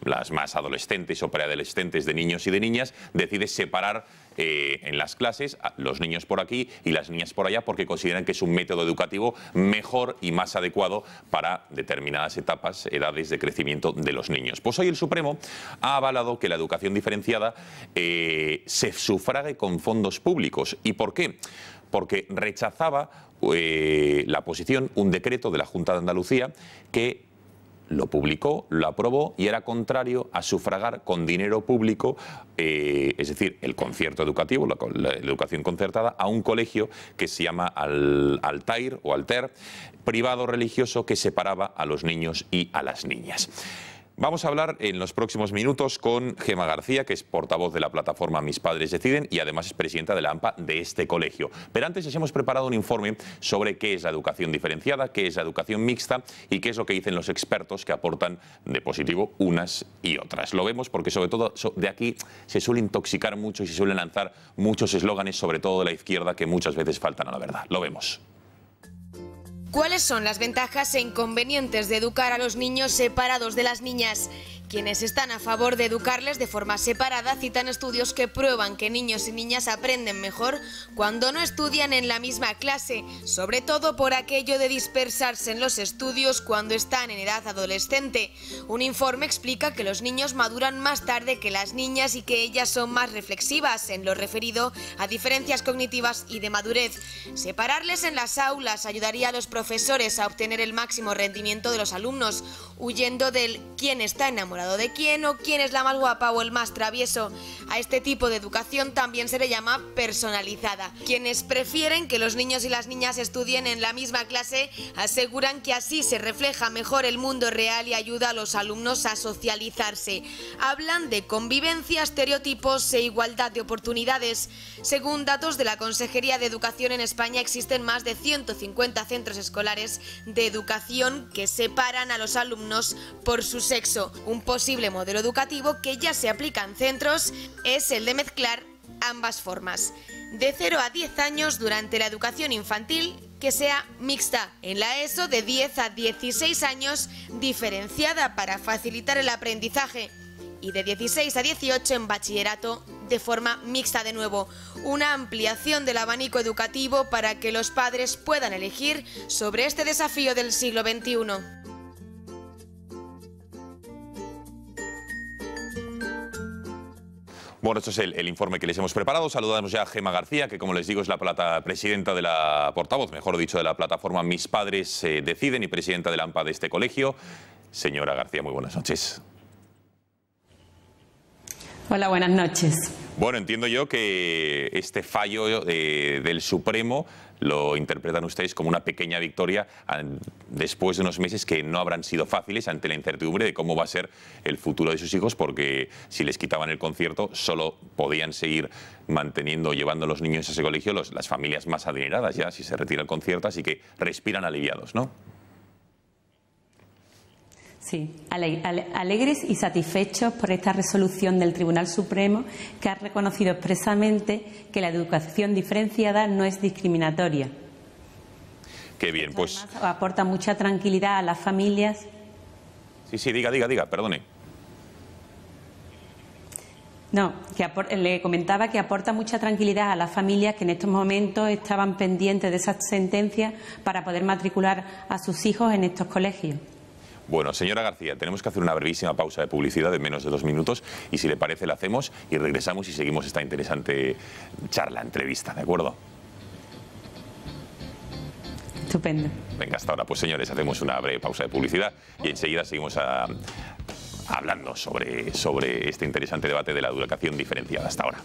las más adolescentes o preadolescentes de niños y de niñas, decide separar en las clases a los niños por aquí y las niñas por allá, porque consideran que es un método educativo mejor y más adecuado para determinadas etapas, edades de crecimiento de los niños. Pues hoy el Supremo ha avalado que la educación diferenciada se sufrague con fondos públicos. ¿Y por qué? Porque rechazaba la posición, un decreto de la Junta de Andalucía que lo publicó, lo aprobó y era contrario a sufragar con dinero público, es decir, el concierto educativo, la educación concertada, a un colegio que se llama Altair o Alter, privado religioso que separaba a los niños y a las niñas. Vamos a hablar en los próximos minutos con Gemma García, que es portavoz de la plataforma Mis Padres Deciden y además es presidenta de la AMPA de este colegio. Pero antes les hemos preparado un informe sobre qué es la educación diferenciada, qué es la educación mixta y qué es lo que dicen los expertos que aportan de positivo unas y otras. Lo vemos porque sobre todo de aquí se suele intoxicar mucho y se suelen lanzar muchos eslóganes, sobre todo de la izquierda, que muchas veces faltan a la verdad. Lo vemos. ¿Cuáles son las ventajas e inconvenientes de educar a los niños separados de las niñas? Quienes están a favor de educarles de forma separada citan estudios que prueban que niños y niñas aprenden mejor cuando no estudian en la misma clase, sobre todo por aquello de dispersarse en los estudios cuando están en edad adolescente. Un informe explica que los niños maduran más tarde que las niñas y que ellas son más reflexivas en lo referido a diferencias cognitivas y de madurez. Separarles en las aulas ayudaría a los profesores a obtener el máximo rendimiento de los alumnos, huyendo del quién está enamorado de quién o quién es la más guapa o el más travieso. A este tipo de educación también se le llama personalizada. Quienes prefieren que los niños y las niñas estudien en la misma clase aseguran que así se refleja mejor el mundo real y ayuda a los alumnos a socializarse. Hablan de convivencia, estereotipos e igualdad de oportunidades. Según datos de la Consejería de Educación en España, existen más de 150 centros escolares de educación que separan a los alumnos por su sexo. Un posible modelo educativo que ya se aplica en centros es el de mezclar ambas formas. De 0 a 10 años durante la educación infantil que sea mixta. En la ESO de 10 a 16 años diferenciada para facilitar el aprendizaje. Y de 16 a 18 en bachillerato de forma mixta de nuevo. Una ampliación del abanico educativo para que los padres puedan elegir sobre este desafío del siglo XXI. Bueno, esto es el informe que les hemos preparado. Saludamos ya a Gemma García, que como les digo es la presidenta de la portavoz, mejor dicho, de la plataforma Mis Padres Deciden y presidenta de la AMPA de este colegio. Señora García, muy buenas noches. Hola, buenas noches. Bueno, entiendo yo que este fallo del Supremo lo interpretan ustedes como una pequeña victoria después de unos meses que no habrán sido fáciles ante la incertidumbre de cómo va a ser el futuro de sus hijos, porque si les quitaban el concierto solo podían seguir manteniendo o llevando a los niños a ese colegio las familias más adineradas, ya si se retira el concierto, así que respiran aliviados, ¿no? Sí, alegres y satisfechos por esta resolución del Tribunal Supremo, que ha reconocido expresamente que la educación diferenciada no es discriminatoria. Qué bien, pues... Además, aporta mucha tranquilidad a las familias. Sí, diga, perdone. No, que le comentaba que aporta mucha tranquilidad a las familias que en estos momentos estaban pendientes de esas sentencias para poder matricular a sus hijos en estos colegios. Bueno, señora García, tenemos que hacer una brevísima pausa de publicidad de menos de 2 minutos y si le parece la hacemos y regresamos y seguimos esta interesante charla, entrevista, ¿de acuerdo? Estupendo. Venga, hasta ahora. Pues señores, hacemos una breve pausa de publicidad y enseguida seguimos hablando sobre este interesante debate de la educación diferenciada. Hasta ahora.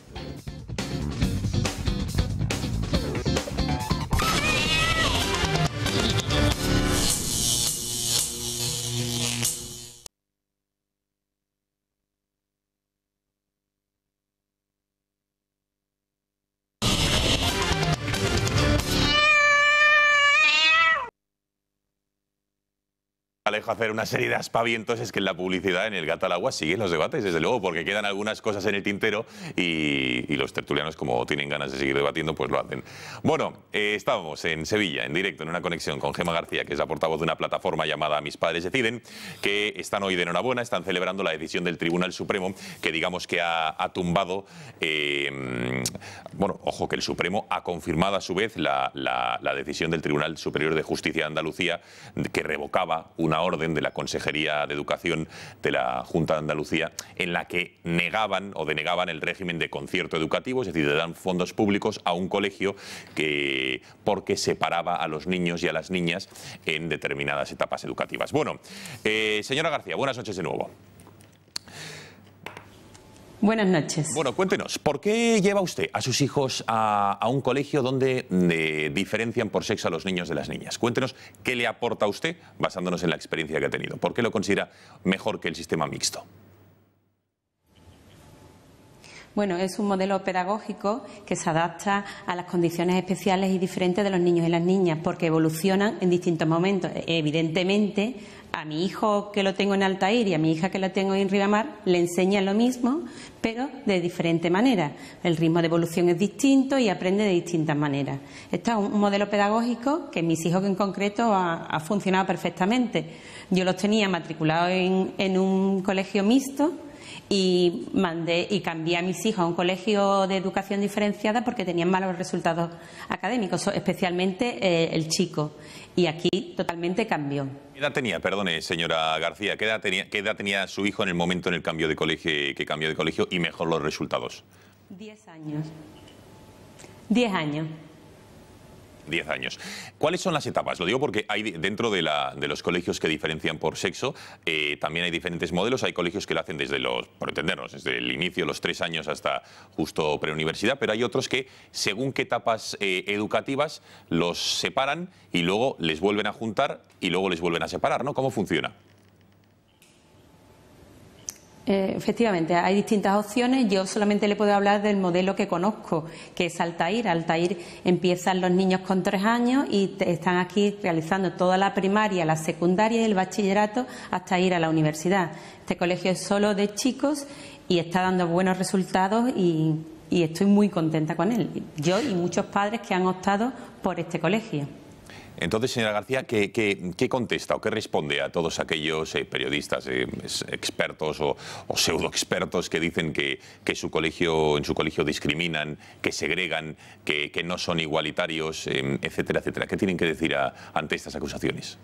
Alejo, hacer una serie de aspavientos. Es que en la publicidad, en el Gato al Agua, siguen los debates, desde luego, porque quedan algunas cosas en el tintero y los tertulianos, como tienen ganas de seguir debatiendo, pues lo hacen. Bueno, estábamos en Sevilla, en directo, en una conexión con Gemma García, que es la portavoz de una plataforma llamada Mis Padres Deciden, que están hoy de enhorabuena, están celebrando la decisión del Tribunal Supremo, que digamos que ha tumbado, bueno, ojo, que el Supremo ha confirmado a su vez la decisión del Tribunal Superior de Justicia de Andalucía, que revocaba una orden de la Consejería de Educación de la Junta de Andalucía en la que negaban o denegaban el régimen de concierto educativo, es decir, de dar fondos públicos a un colegio porque separaba a los niños y a las niñas en determinadas etapas educativas. Bueno, señora García, buenas noches de nuevo. Buenas noches. Bueno, cuéntenos, ¿por qué lleva usted a sus hijos a un colegio donde diferencian por sexo a los niños de las niñas? Cuéntenos qué le aporta a usted basándonos en la experiencia que ha tenido. ¿Por qué lo considera mejor que el sistema mixto? Bueno, es un modelo pedagógico que se adapta a las condiciones especiales y diferentes de los niños y las niñas, porque evolucionan en distintos momentos. Evidentemente, a mi hijo que lo tengo en Altair y a mi hija que la tengo en Ribamar le enseñan lo mismo, pero de diferente manera. El ritmo de evolución es distinto y aprende de distintas maneras. Esto es un modelo pedagógico que en mis hijos en concreto ha funcionado perfectamente. Yo los tenía matriculados en un colegio mixto y cambié a mis hijos a un colegio de educación diferenciada porque tenían malos resultados académicos, especialmente el chico. Y aquí totalmente cambió. ¿Qué edad tenía, perdone, señora García, qué edad tenía su hijo en el momento en el cambio de colegio, que cambió de colegio y mejor los resultados? 10 años. 10 años. 10 años. ¿Cuáles son las etapas? Lo digo porque hay dentro de los colegios que diferencian por sexo, también hay diferentes modelos. Hay colegios que lo hacen desde por entendernos, desde el inicio, los 3 años hasta justo preuniversidad, pero hay otros que, según qué etapas educativas, los separan y luego les vuelven a juntar y luego les vuelven a separar, ¿no? ¿Cómo funciona? Efectivamente, hay distintas opciones. Yo solamente le puedo hablar del modelo que conozco, que es Altair. Altair empiezan los niños con 3 años y están aquí realizando toda la primaria, la secundaria y el bachillerato hasta ir a la universidad. Este colegio es solo de chicos y está dando buenos resultados y estoy muy contenta con él. Yo y muchos padres que han optado por este colegio. Entonces, señora García, ¿qué contesta o qué responde a todos aquellos periodistas, expertos o pseudoexpertos que dicen que en su colegio discriminan, que segregan, que no son igualitarios, etcétera, etcétera? ¿Qué tienen que decir ante estas acusaciones?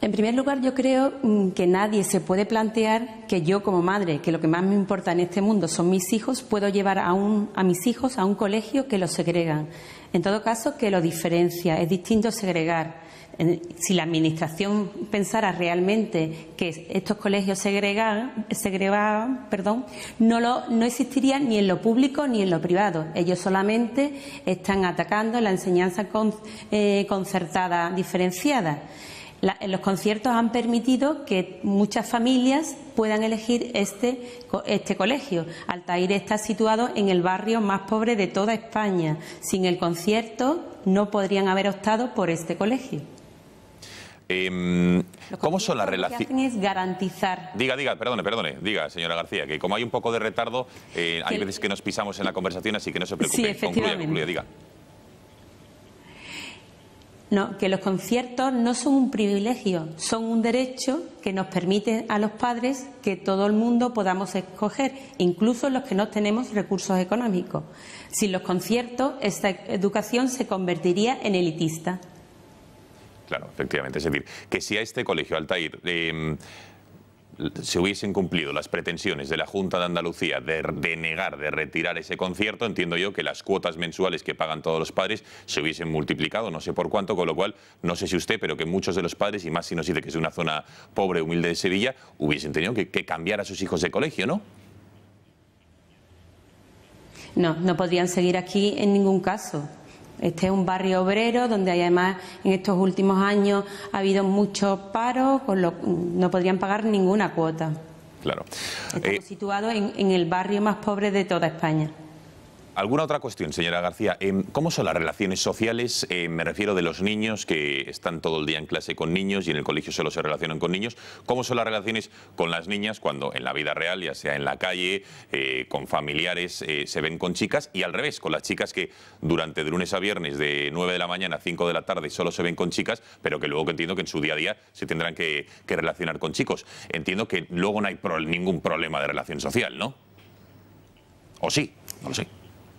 En primer lugar, yo creo que nadie se puede plantear que yo como madre, que lo que más me importa en este mundo son mis hijos, puedo llevar a mis hijos a un colegio que los segregan. En todo caso, que lo diferencia. Es distinto segregar. Si la Administración pensara realmente que estos colegios segregaban, no existirían ni en lo público ni en lo privado. Ellos solamente están atacando la enseñanza concertada diferenciada. Los conciertos han permitido que muchas familias puedan elegir este colegio. Altair está situado en el barrio más pobre de toda España. Sin el concierto no podrían haber optado por este colegio. ¿Cómo son las relaciones? Lo que hacen es garantizar. Diga, señora García, que como hay un poco de retardo, hay veces que nos pisamos en la conversación, así que no se preocupe. Sí, efectivamente. Concluya, diga. No, que los conciertos no son un privilegio, son un derecho que nos permite a los padres que todo el mundo podamos escoger, incluso los que no tenemos recursos económicos. Sin los conciertos, esta educación se convertiría en elitista. Claro, efectivamente. Es decir, que si a este colegio, Altair, se hubiesen cumplido las pretensiones de la Junta de Andalucía de retirar ese concierto, entiendo yo que las cuotas mensuales que pagan todos los padres se hubiesen multiplicado, no sé por cuánto, con lo cual, no sé si usted, pero que muchos de los padres, y más si nos dice que es una zona pobre, humilde de Sevilla, hubiesen tenido que cambiar a sus hijos de colegio, ¿no? No podrían seguir aquí en ningún caso. Este es un barrio obrero donde además en estos últimos años ha habido muchos paros, no podrían pagar ninguna cuota. Claro. Estamos situados en el barrio más pobre de toda España. ¿Alguna otra cuestión, señora García? ¿Cómo son las relaciones sociales? Me refiero de los niños que están todo el día en clase con niños y en el colegio solo se relacionan con niños. ¿Cómo son las relaciones con las niñas cuando en la vida real, ya sea en la calle, con familiares, se ven con chicas? Y al revés, con las chicas que durante de lunes a viernes de 9 de la mañana a 5 de la tarde solo se ven con chicas, pero que luego que entiendo que en su día a día se tendrán que relacionar con chicos. Entiendo que luego no hay ningún problema de relación social, ¿no? ¿O sí? No lo sé.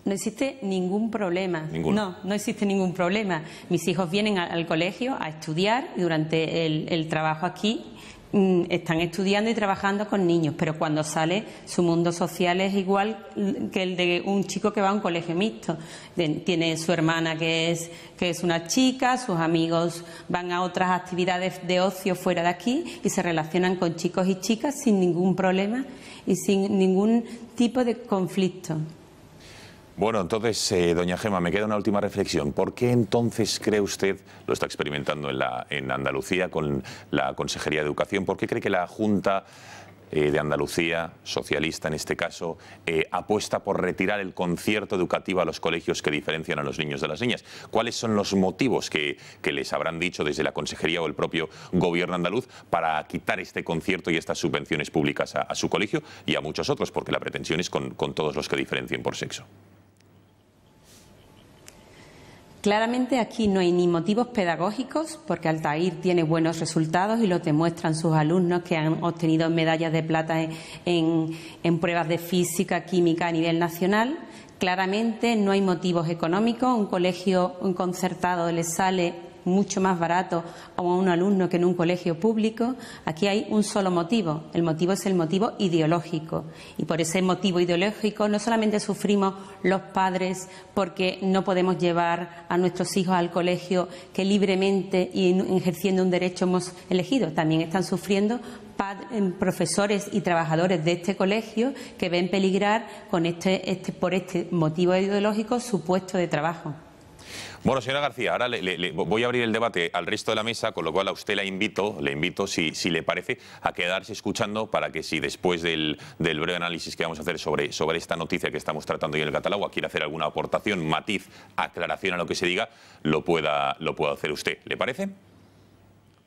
No existe ningún problema. ¿Ninguno? No existe ningún problema. Mis hijos vienen al colegio a estudiar y durante el trabajo aquí están estudiando y trabajando con niños, pero cuando sale su mundo social es igual que el de un chico que va a un colegio mixto. Tiene su hermana que es una chica, sus amigos van a otras actividades de ocio fuera de aquí y se relacionan con chicos y chicas sin ningún problema y sin ningún tipo de conflicto. Bueno, entonces, doña Gemma, me queda una última reflexión. ¿Por qué entonces cree usted, lo está experimentando en Andalucía con la Consejería de Educación, por qué cree que la Junta de Andalucía, socialista en este caso, apuesta por retirar el concierto educativo a los colegios que diferencian a los niños de las niñas? ¿Cuáles son los motivos que les habrán dicho desde la Consejería o el propio Gobierno andaluz para quitar este concierto y estas subvenciones públicas a su colegio y a muchos otros? Porque la pretensión es con todos los que diferencien por sexo. Claramente aquí no hay ni motivos pedagógicos, porque Altair tiene buenos resultados y los demuestran sus alumnos que han obtenido medallas de plata en pruebas de física, química a nivel nacional. Claramente no hay motivos económicos. Un colegio concertado le sale mucho más barato a un alumno que en un colegio público. Aquí hay un solo motivo. El motivo es el motivo ideológico. Y por ese motivo ideológico no solamente sufrimos los padres porque no podemos llevar a nuestros hijos al colegio que libremente y ejerciendo un derecho hemos elegido. También están sufriendo profesores y trabajadores de este colegio que ven peligrar con por este motivo ideológico su puesto de trabajo. Bueno, señora García, ahora voy a abrir el debate al resto de la mesa, con lo cual a usted le invito, si le parece, a quedarse escuchando para que si después del breve análisis que vamos a hacer sobre esta noticia que estamos tratando hoy en el catálogo, quiere hacer alguna aportación, matiz, aclaración a lo que se diga, lo pueda hacer usted. ¿Le parece?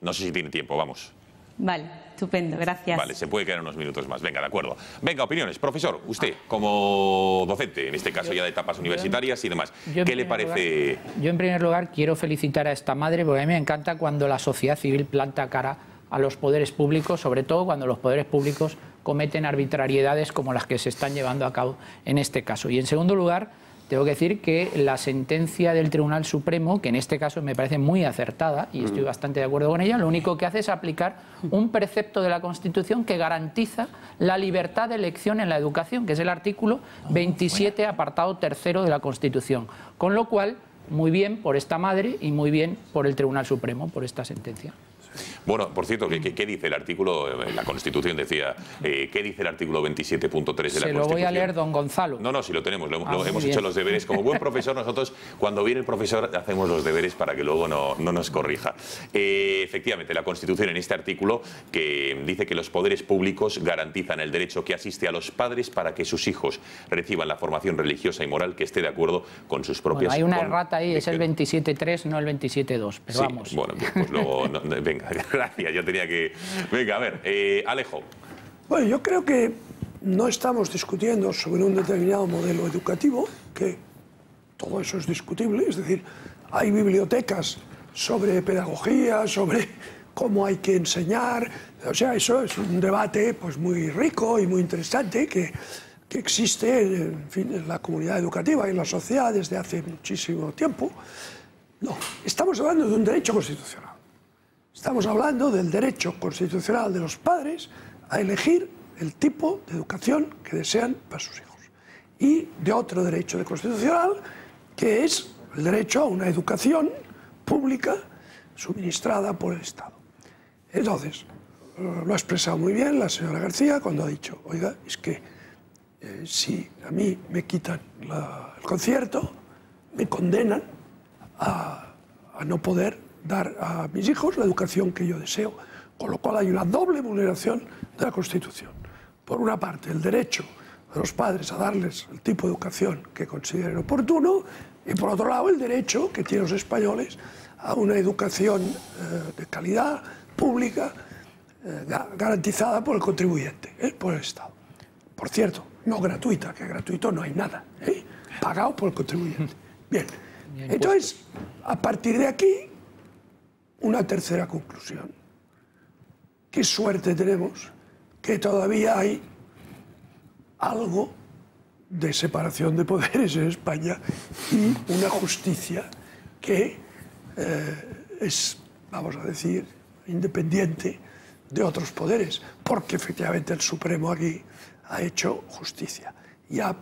No sé si tiene tiempo, vamos. Vale, estupendo, gracias. Vale, se puede quedar unos minutos más. Venga, de acuerdo. Venga, opiniones. Profesor, usted, como docente, en este caso ya de etapas universitarias y demás, ¿qué le parece? Yo, en primer lugar, quiero felicitar a esta madre, porque a mí me encanta cuando la sociedad civil planta cara a los poderes públicos, sobre todo cuando los poderes públicos cometen arbitrariedades como las que se están llevando a cabo en este caso. Y en segundo lugar, tengo que decir que la sentencia del Tribunal Supremo, que en este caso me parece muy acertada, y estoy bastante de acuerdo con ella, lo único que hace es aplicar un precepto de la Constitución que garantiza la libertad de elección en la educación, que es el artículo 27, apartado 3º de la Constitución. Con lo cual, muy bien por esta madre y muy bien por el Tribunal Supremo, por esta sentencia. Bueno, por cierto, ¿qué dice el artículo? La Constitución decía, ¿qué dice el artículo 27.3 de la Constitución? Se lo voy a leer, don Gonzalo. No, si lo tenemos, hemos hecho los deberes. Como buen profesor, nosotros, cuando viene el profesor, hacemos los deberes para que luego no nos corrija. Efectivamente, la Constitución en este artículo que dice que los poderes públicos garantizan el derecho que asiste a los padres para que sus hijos reciban la formación religiosa y moral que esté de acuerdo con sus propias... Bueno, hay una errata ahí, es el 27.3, no el 27.2, pero sí, vamos. Bueno, pues luego... venga, gracias, yo tenía que... Venga, a ver, Alejo. Bueno, yo creo que no estamos discutiendo sobre un determinado modelo educativo, que todo eso es discutible, es decir, hay bibliotecas sobre pedagogía, sobre cómo hay que enseñar, o sea, eso es un debate pues muy rico y muy interesante que existe en fin, en la comunidad educativa y en la sociedad desde hace muchísimo tiempo. No, estamos hablando de un derecho constitucional. Estamos hablando del derecho constitucional de los padres a elegir el tipo de educación que desean para sus hijos. Y de otro derecho constitucional, que es el derecho a una educación pública suministrada por el Estado. Entonces, lo ha expresado muy bien la señora García cuando ha dicho, oiga, es que si a mí me quitan el concierto, me condenan a no poder dar a mis hijos la educación que yo deseo, con lo cual hay una doble vulneración de la Constitución. Por una parte, el derecho a los padres a darles el tipo de educación que consideren oportuno, y por otro lado el derecho que tienen los españoles a una educación de calidad pública garantizada por el contribuyente, por el Estado. Por cierto, no gratuita, que gratuito no hay nada, pagado por el contribuyente. Bien, entonces, a partir de aquí, una tercera conclusión. Qué suerte tenemos que todavía hay algo de separación de poderes en España y una justicia que es, vamos a decir, independiente de otros poderes, porque efectivamente el Supremo aquí ha hecho justicia y ha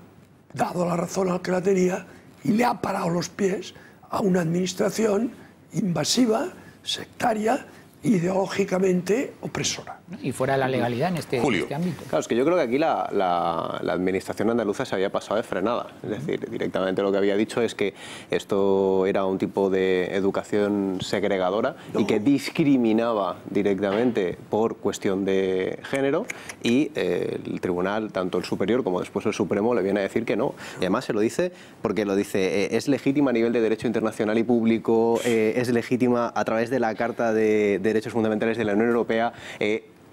dado la razón al que la tenía y le ha parado los pies a una administración invasiva, sectaria, ideológicamente opresora. Y fuera de la legalidad en este ámbito. Claro, es que yo creo que aquí la administración andaluza se había pasado de frenada. Es decir, directamente lo que había dicho es que esto era un tipo de educación segregadora y que discriminaba directamente por cuestión de género, y el tribunal, tanto el superior como después el Supremo, le viene a decir que no. Y además se lo dice porque lo dice, es legítima a nivel de derecho internacional y público, es legítima a través de la Carta de Derechos Fundamentales de la Unión Europea,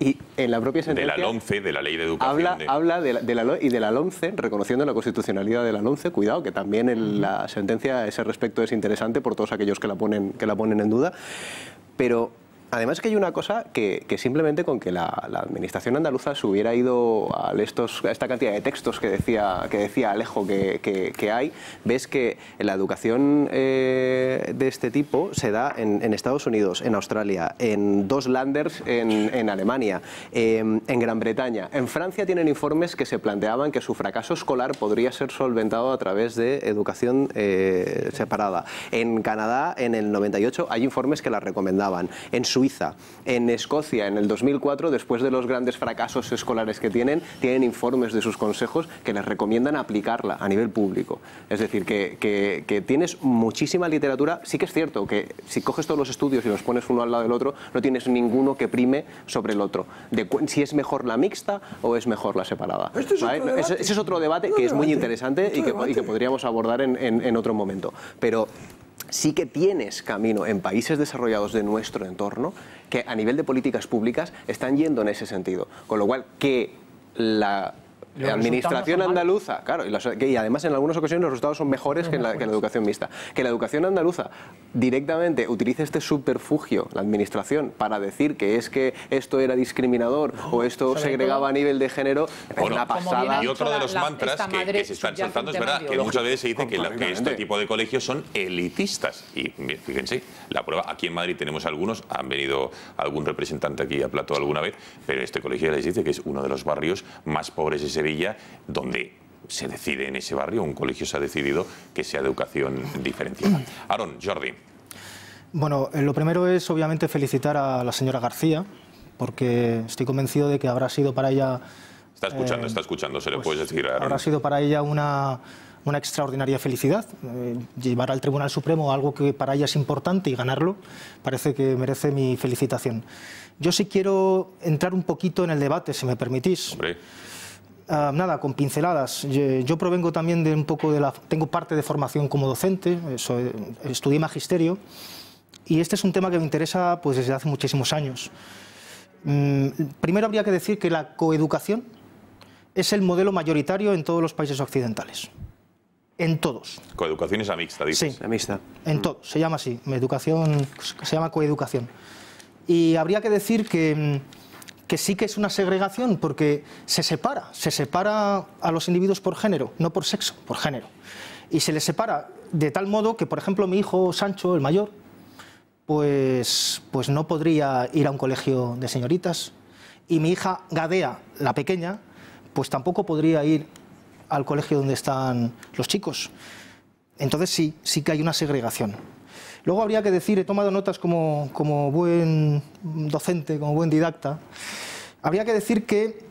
y en la propia sentencia... De la LOMCE, de la Ley de Educación. Habla de la LOMCE, reconociendo la constitucionalidad de la LOMCE. Cuidado, que también en la sentencia a ese respecto es interesante por todos aquellos que la ponen en duda. Pero además que hay una cosa que simplemente con que la administración andaluza se hubiera ido a esta cantidad de textos que decía Alejo que hay, ves que la educación de este tipo se da en Estados Unidos, en Australia, en 2 Länders en Alemania, en Gran Bretaña. En Francia tienen informes que se planteaban que su fracaso escolar podría ser solventado a través de educación separada. En Canadá, en el 98, hay informes que la recomendaban. En Suiza, en Escocia, en el 2004, después de los grandes fracasos escolares que tienen informes de sus consejos que les recomiendan aplicarla a nivel público. Es decir, que tienes muchísima literatura. Sí que es cierto que si coges todos los estudios y los pones uno al lado del otro, no tienes ninguno que prime sobre el otro. De si es mejor la mixta o es mejor la separada. Ese es otro debate que es muy interesante y que podríamos abordar en otro momento. Pero sí que tienes camino en países desarrollados de nuestro entorno que a nivel de políticas públicas están yendo en ese sentido. Con lo cual, que la administración andaluza, claro, y además en algunas ocasiones los resultados son mejores que la educación mixta. Que la educación andaluza directamente utilice este subterfugio, la administración, para decir que es que esto era discriminador o esto segregaba a nivel de género, es una pasada. Y otro de los mantras que se están soltando es verdad, que muchas veces se dice que este tipo de colegios son elitistas. Y fíjense, la prueba, aquí en Madrid tenemos algunos, han venido algún representante aquí a Plató alguna vez, pero este colegio les dice que es uno de los barrios más pobres de Sevilla, donde se decide en ese barrio, un colegio se ha decidido que sea de educación diferenciada. Aaron, Jordi. Bueno, lo primero es obviamente felicitar a la señora García, porque estoy convencido de que habrá sido para ella... Está escuchando, se le puede decir a Aaron. Habrá sido para ella una extraordinaria felicidad. Llevar al Tribunal Supremo algo que para ella es importante y ganarlo, parece que merece mi felicitación. Yo sí quiero entrar un poquito en el debate, si me permitís. Hombre. Nada, con pinceladas. Yo provengo también de un poco de tengo parte de formación como docente, estudié magisterio, y este es un tema que me interesa pues desde hace muchísimos años. Primero habría que decir que la coeducación es el modelo mayoritario en todos los países occidentales. En todos. Coeducación es la mixta, dices. Sí, la mixta. En todos, se llama así, se llama coeducación. Y habría que decir que sí que es una segregación porque se separa a los individuos por género, no por sexo, por género. Y se les separa de tal modo que, por ejemplo, mi hijo Sancho, el mayor, pues no podría ir a un colegio de señoritas, y mi hija Gadea, la pequeña, pues tampoco podría ir al colegio donde están los chicos. Entonces sí que hay una segregación. Luego habría que decir, he tomado notas como buen docente, como buen didacta, habría que decir que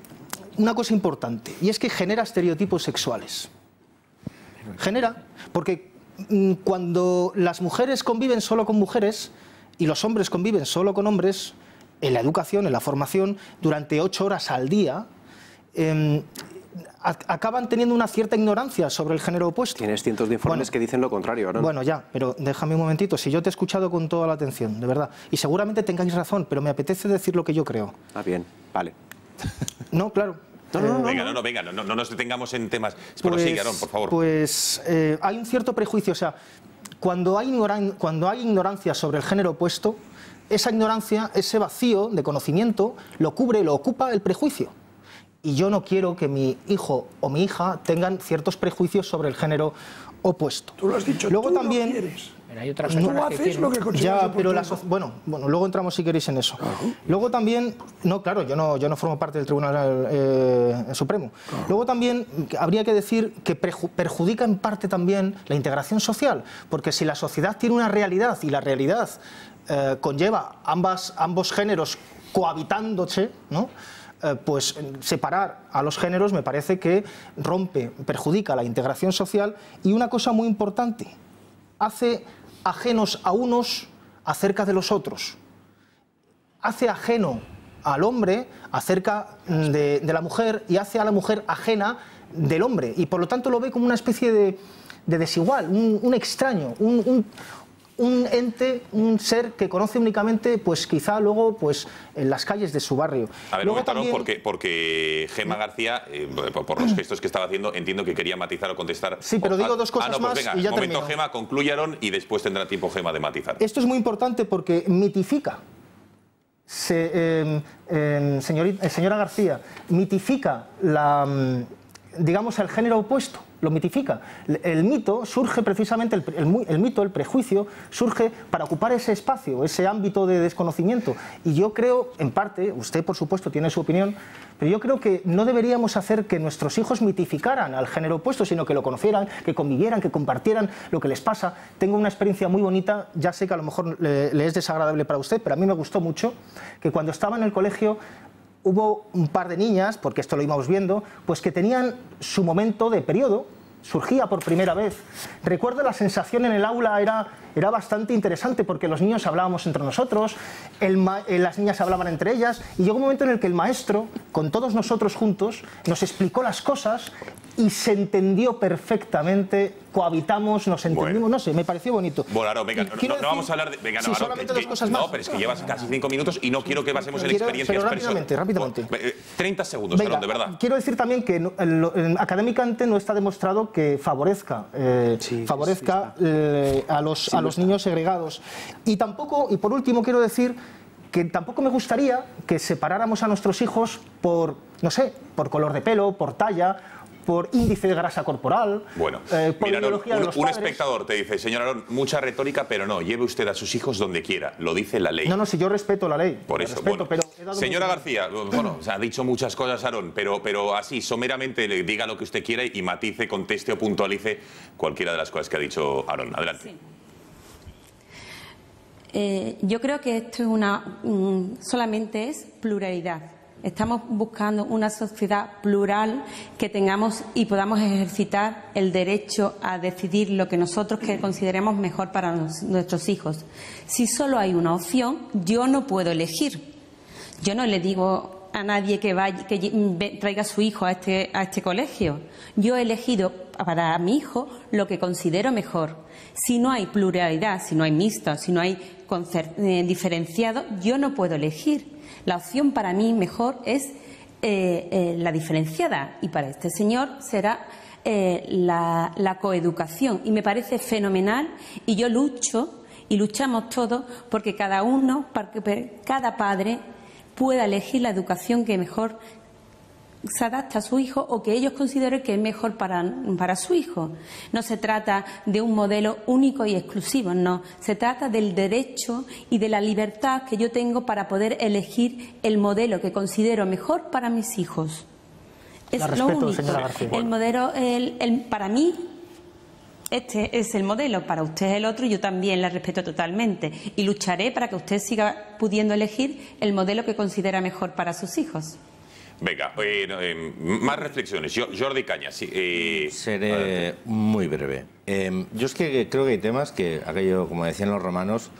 una cosa importante, y es que genera estereotipos sexuales. Genera, porque cuando las mujeres conviven solo con mujeres y los hombres conviven solo con hombres, en la educación, en la formación, durante 8 horas al día, acaban teniendo una cierta ignorancia sobre el género opuesto. Tienes cientos de informes que dicen lo contrario, Aarón. Bueno, ya, pero déjame un momentito. Si yo te he escuchado con toda la atención, de verdad, y seguramente tengáis razón, pero me apetece decir lo que yo creo. Ah, bien, vale. No, claro. Venga, no nos detengamos en temas. Pero sigue, Aarón, por favor. Pues hay un cierto prejuicio, o sea, cuando hay ignorancia sobre el género opuesto, esa ignorancia, ese vacío de conocimiento, lo ocupa el prejuicio. Y yo no quiero que mi hijo o mi hija tengan ciertos prejuicios sobre el género opuesto. Tú lo has dicho, luego tú también, no quieres. Pero hay otras no haces lo que consideras ya, pero oportuno. bueno, luego entramos si queréis en eso. Luego también, no, claro, yo no formo parte del Tribunal Supremo. Luego también habría que decir que perjudica en parte también la integración social, porque si la sociedad tiene una realidad y la realidad conlleva ambos géneros cohabitándose, ¿no? Pues separar a los géneros me parece que perjudica la integración social y una cosa muy importante, hace ajenos a unos acerca de los otros, hace ajeno al hombre acerca de la mujer y hace a la mujer ajena del hombre y por lo tanto lo ve como una especie de desigual, un extraño, un ente, un ser que conoce únicamente, pues quizá luego, pues en las calles de su barrio. A ver, luego también... porque Gemma García, por los gestos que estaba haciendo, entiendo que quería matizar o contestar. Sí, pero digo dos cosas pues más venga, y ya momento, termino. Gemma, concluyaron y después tendrá tiempo Gemma de matizar. Esto es muy importante porque mitifica, señora García, mitifica digamos, el género opuesto. Lo mitifica. El mito surge precisamente, el prejuicio, surge para ocupar ese espacio, ese ámbito de desconocimiento. Y yo creo, en parte, usted por supuesto tiene su opinión, pero yo creo que no deberíamos hacer que nuestros hijos mitificaran al género opuesto, sino que lo conocieran, que convivieran, que compartieran lo que les pasa. Tengo una experiencia muy bonita, ya sé que a lo mejor le es desagradable para usted, pero a mí me gustó mucho, que cuando estaba en el colegio hubo un par de niñas, porque esto lo íbamos viendo, pues que tenían su momento de periodo, surgía por primera vez. Recuerdo la sensación en el aula era bastante interesante porque los niños hablábamos entre nosotros, las niñas hablaban entre ellas y llegó un momento en el que el maestro, con todos nosotros juntos, nos explicó las cosas y se entendió perfectamente, cohabitamos, nos entendimos, no sé, me pareció bonito. Bueno, Aarón, venga, no vamos a hablar de... Venga, sí, solamente dos cosas más. No, pero es que llevas casi 5 minutos y no quiero que basemos en experiencias personales. Rápidamente. 30 segundos, venga, Aarón, de verdad. Quiero decir también que académicamente no está demostrado que favorezca a los niños segregados. Y por último, quiero decir que tampoco me gustaría que separáramos a nuestros hijos por, no sé, por color de pelo, por talla, por índice de grasa corporal, bueno, por mira, ideología de los un padres. espectador te dice, señor Aarón, mucha retórica, pero no, lleve usted a sus hijos donde quiera, lo dice la ley. No, si yo respeto la ley. Por eso, respeto, bueno. pero señora García, bueno, se ha dicho muchas cosas, Aarón, pero así, someramente, diga lo que usted quiera y matice, conteste o puntualice cualquiera de las cosas que ha dicho Aarón. Adelante. Sí. Yo creo que esto es solamente es pluralidad. Estamos buscando una sociedad plural que tengamos y podamos ejercitar el derecho a decidir lo que nosotros consideremos mejor para nuestros hijos. Si solo hay una opción, yo no puedo elegir. Yo no le digo a nadie que traiga a su hijo a este colegio. Yo he elegido para mi hijo lo que considero mejor. Si no hay pluralidad, si no hay mixto, si no hay diferenciado, yo no puedo elegir. La opción para mí mejor es la diferenciada y para este señor será la coeducación y me parece fenomenal y yo lucho y luchamos todos porque cada padre pueda elegir la educación que mejor se adapta a su hijo o que ellos consideren que es mejor para su hijo. No se trata de un modelo único y exclusivo, no. Se trata del derecho y de la libertad que yo tengo para poder elegir el modelo que considero mejor para mis hijos. Es lo único. El modelo, para mí, este es el modelo, para usted es el otro y yo también la respeto totalmente. Y lucharé para que usted siga pudiendo elegir el modelo que considera mejor para sus hijos. Venga, más reflexiones. Jordi Cañas. Seré muy breve. Yo es que creo que hay temas que, aquello, como decían los romanos,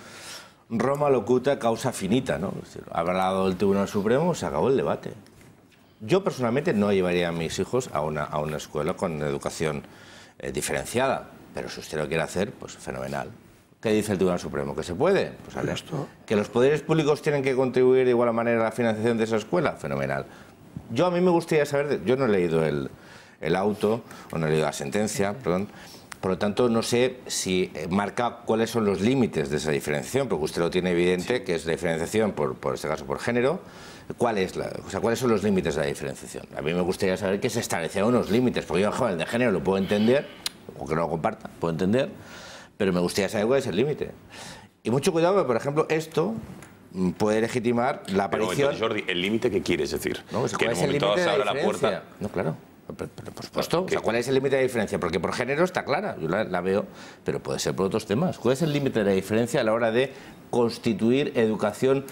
Roma locuta causa finita, ¿no? Ha hablado el Tribunal Supremo, se acabó el debate. Yo personalmente no llevaría a mis hijos a una escuela con educación diferenciada, pero si usted lo quiere hacer, pues fenomenal. ¿Qué dice el Tribunal Supremo? ¿Que se puede? Pues a ver. ¿Que los poderes públicos tienen que contribuir de igual manera a la financiación de esa escuela? Fenomenal. A mí me gustaría saber, yo no he leído el auto, o no he leído la sentencia, perdón, por lo tanto no sé si marca cuáles son los límites de esa diferenciación, porque usted lo tiene evidente, que es la diferenciación, por este caso, por género. ¿Cuáles son los límites de la diferenciación? A mí me gustaría saber que se establecieran unos límites, porque yo, joven, de género lo puedo entender, aunque no lo comparta, puedo entender, pero me gustaría saber cuál es el límite. Y mucho cuidado, porque, por ejemplo, esto puede legitimar la aparición... Pero, Jordi, ¿el límite qué quieres decir? No, que en un momento dado se abra la puerta... No, claro. Pero, por supuesto, ¿cuál es el límite de la diferencia? Porque por género está clara, yo la veo, pero puede ser por otros temas. ¿Cuál es el límite de la diferencia a la hora de constituir educación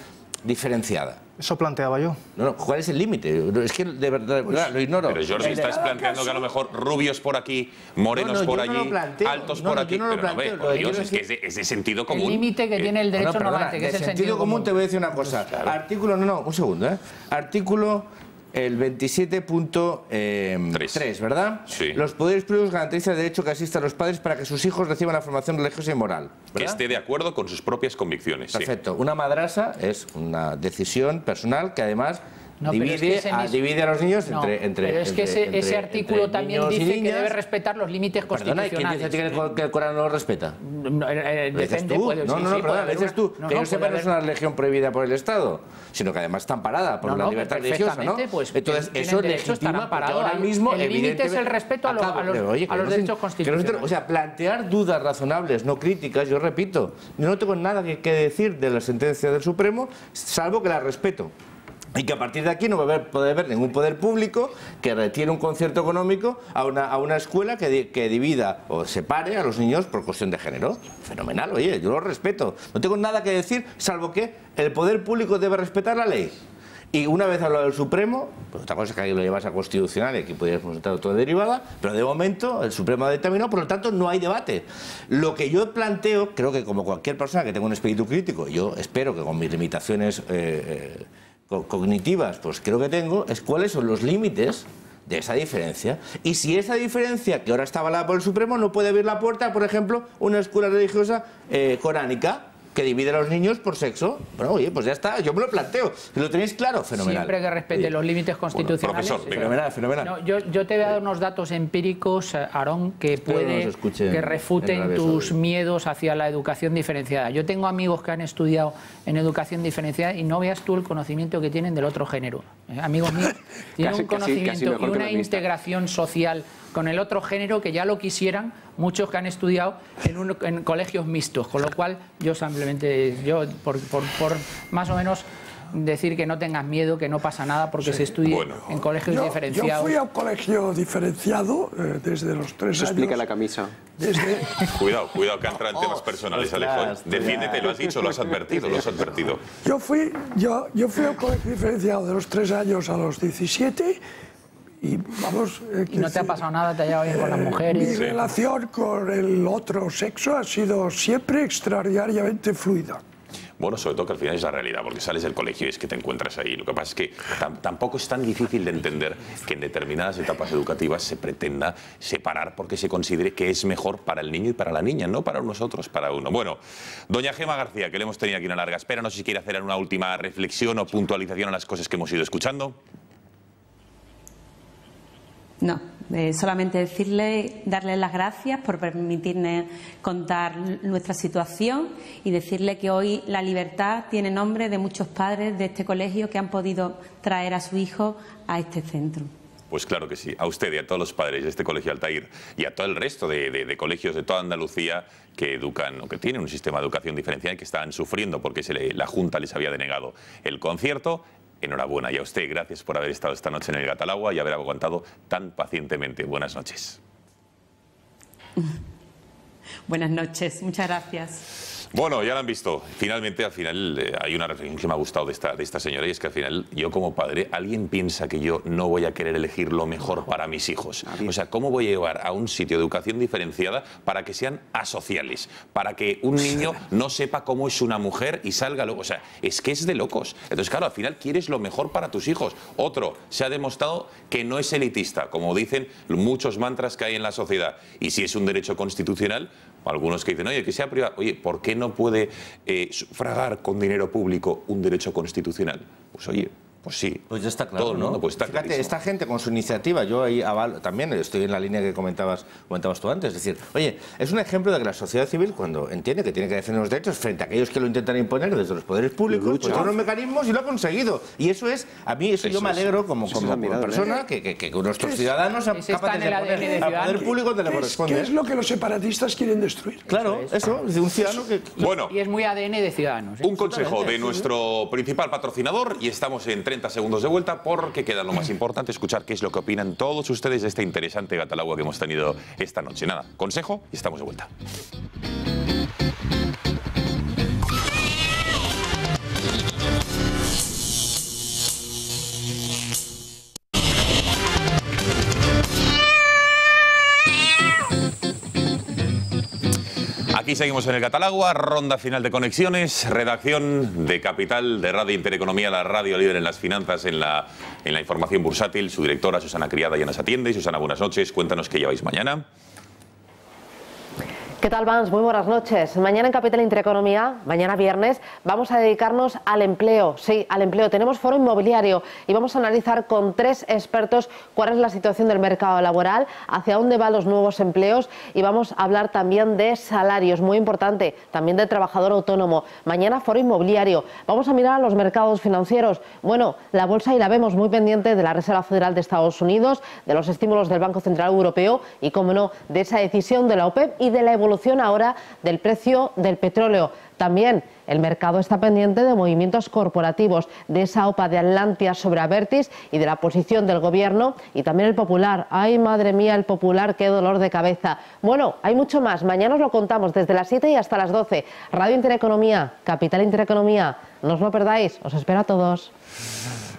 diferenciada? Eso planteaba yo. No, ¿cuál es el límite? Es que de verdad lo ignoro. Pero Jordi, estás planteando que a lo mejor rubios por aquí, morenos por allí, altos por aquí. Pero no ve, por Dios, es que es de sentido común. El límite que tiene el derecho normante, que es el sentido común. Te voy a decir una cosa. Claro. Artículo, un segundo, Artículo el 27.3, ¿verdad? Sí. Los poderes públicos garantizan el derecho que asistan los padres para que sus hijos reciban la formación religiosa y moral, ¿verdad? Que esté de acuerdo con sus propias convicciones. Perfecto. Sí. Una madrasa es una decisión personal que además divide a los niños entre pero es que ese artículo también dice que debe respetar los límites constitucionales. ¿Quién dice que el Corán no lo respeta? Depende. Perdón, dices tú. Que no sepa, no es una religión prohibida por el Estado, sino que además está amparada por la libertad religiosa, ¿no? Pues, entonces, eso legitima ahora mismo el límite es el respeto a los derechos constitucionales. O sea, plantear dudas razonables, no críticas, yo repito, yo no tengo nada que decir de la sentencia del Supremo, salvo que la respeto. Y que a partir de aquí no va a poder haber ningún poder público que retire un concierto económico a una escuela que divida o separe a los niños por cuestión de género. Fenomenal, oye, yo lo respeto. No tengo nada que decir, salvo que el poder público debe respetar la ley. Y una vez hablado del Supremo, pues otra cosa es que ahí lo llevas a Constitucional y aquí podríamos estar todo derivada, pero de momento el Supremo ha determinado, por lo tanto no hay debate. Lo que yo planteo, creo que como cualquier persona que tenga un espíritu crítico, yo espero que con mis limitaciones cognitivas, pues creo que tengo, es cuáles son los límites de esa diferencia. Y si esa diferencia, que ahora está avalada por el Supremo, no puede abrir la puerta, por ejemplo, una escuela religiosa coránica que divide a los niños por sexo. Bueno, oye, pues ya está, yo me lo planteo. Si lo tenéis claro, fenomenal. Siempre que respete los límites constitucionales. Bueno, profesor, fenomenal. No, yo te voy a dar unos datos empíricos, Aarón, que refuten tus miedos hacia la educación diferenciada. Yo tengo amigos que han estudiado en educación diferenciada y no veas tú el conocimiento que tienen del otro género. Amigos míos, tienen un conocimiento y una integración social con el otro género que ya lo quisieran muchos que han estudiado en colegios mixtos, con lo cual yo simplemente, por más o menos decir que no tengas miedo, que no pasa nada porque se estudia en colegios diferenciados. Yo fui a un colegio diferenciado desde los 3 años. Explica la camisa. Cuidado, que entra en temas personales, Alejo. Defiéndete, lo has dicho, lo has advertido, Yo fui a un colegio diferenciado de los 3 años a los 17 y vamos... ¿Y no te ha pasado nada? ¿Te ha llevado bien con las mujeres? Mi relación con el otro sexo ha sido siempre extraordinariamente fluida. Bueno, sobre todo que al final es la realidad, porque sales del colegio y es que te encuentras ahí. Lo que pasa es que tampoco es tan difícil de entender que en determinadas etapas educativas se pretenda separar porque se considere que es mejor para el niño y para la niña, no para nosotros, para uno. Bueno, doña Gemma García, que le hemos tenido aquí una larga espera, no sé si quiere hacer una última reflexión o puntualización a las cosas que hemos ido escuchando. No, solamente darle las gracias por permitirnos contar nuestra situación y decirle que hoy la libertad tiene nombre de muchos padres de este colegio que han podido traer a su hijo a este centro. Pues claro que sí, a usted y a todos los padres de este colegio Altair y a todo el resto de colegios de toda Andalucía que educan o que tienen un sistema de educación diferencial y que estaban sufriendo porque la Junta les había denegado el concierto. Enhorabuena, y a usted, gracias por haber estado esta noche en el Gatalagua y haber aguantado tan pacientemente. Buenas noches. Buenas noches, muchas gracias. Bueno, ya lo han visto. Finalmente, al final, hay una reflexión que me ha gustado de esta señora, y es que al final, yo como padre, ¿alguien piensa que yo no voy a querer elegir lo mejor para mis hijos? O sea, ¿cómo voy a llevar a un sitio de educación diferenciada para que sean asociales? Para que un niño no sepa cómo es una mujer y salga luego. O sea, es que es de locos. Entonces, claro, al final quieres lo mejor para tus hijos. Otro, se ha demostrado que no es elitista, como dicen muchos mantras que hay en la sociedad. Y si es un derecho constitucional, algunos que dicen, oye, que sea privado. Oye, ¿por qué no puede sufragar con dinero público un derecho constitucional? Pues oye, pues sí. Pues ya está claro, todo el mundo, ¿no? pues está Fíjate, clarísimo. esta gente con su iniciativa, yo ahí también estoy en la línea que comentabas tú antes. Es decir, oye, es un ejemplo de que la sociedad civil, cuando entiende que tiene que defender los derechos frente a aquellos que lo intentan imponer desde los poderes públicos, pues tiene unos mecanismos y lo ha conseguido. Y eso es, a mí eso yo me alegro como persona que nuestros ciudadanos sean capaces de poner al poder público donde le corresponde. ¿Qué es lo que los separatistas quieren destruir? Claro, eso, es de un ciudadano que... Bueno, y es muy ADN de Ciudadanos. Un consejo de nuestro principal patrocinador, y estamos en 30 segundos de vuelta porque queda lo más importante, escuchar qué es lo que opinan todos ustedes de este interesante Gatalagua que hemos tenido esta noche. Nada, consejo y estamos de vuelta. Aquí seguimos en el Gatalagua, ronda final de conexiones, redacción de Capital, de Radio Intereconomía, la radio líder en las finanzas, en la información bursátil. Su directora, Susana Criada, ya nos atiende. Susana, buenas noches. Cuéntanos qué lleváis mañana. ¿Qué tal, Vans? Muy buenas noches. Mañana en Capital Intereconomía, mañana viernes, vamos a dedicarnos al empleo. Sí, al empleo. Tenemos foro inmobiliario y vamos a analizar con 3 expertos cuál es la situación del mercado laboral, hacia dónde van los nuevos empleos, y vamos a hablar también de salarios, muy importante, también de trabajador autónomo. Mañana foro inmobiliario. Vamos a mirar a los mercados financieros. Bueno, la bolsa y la vemos muy pendiente de la Reserva Federal de Estados Unidos, de los estímulos del Banco Central Europeo y, como no, de esa decisión de la OPEP y de la evolución ahora del precio del petróleo. También el mercado está pendiente de movimientos corporativos, de esa OPA de Atlantia sobre Abertis y de la posición del gobierno, y también el Popular. ¡Ay, madre mía, el Popular, qué dolor de cabeza! Bueno, hay mucho más. Mañana os lo contamos desde las 7 y hasta las 12. Radio Intereconomía, Capital Intereconomía. No os lo perdáis. Os espero a todos.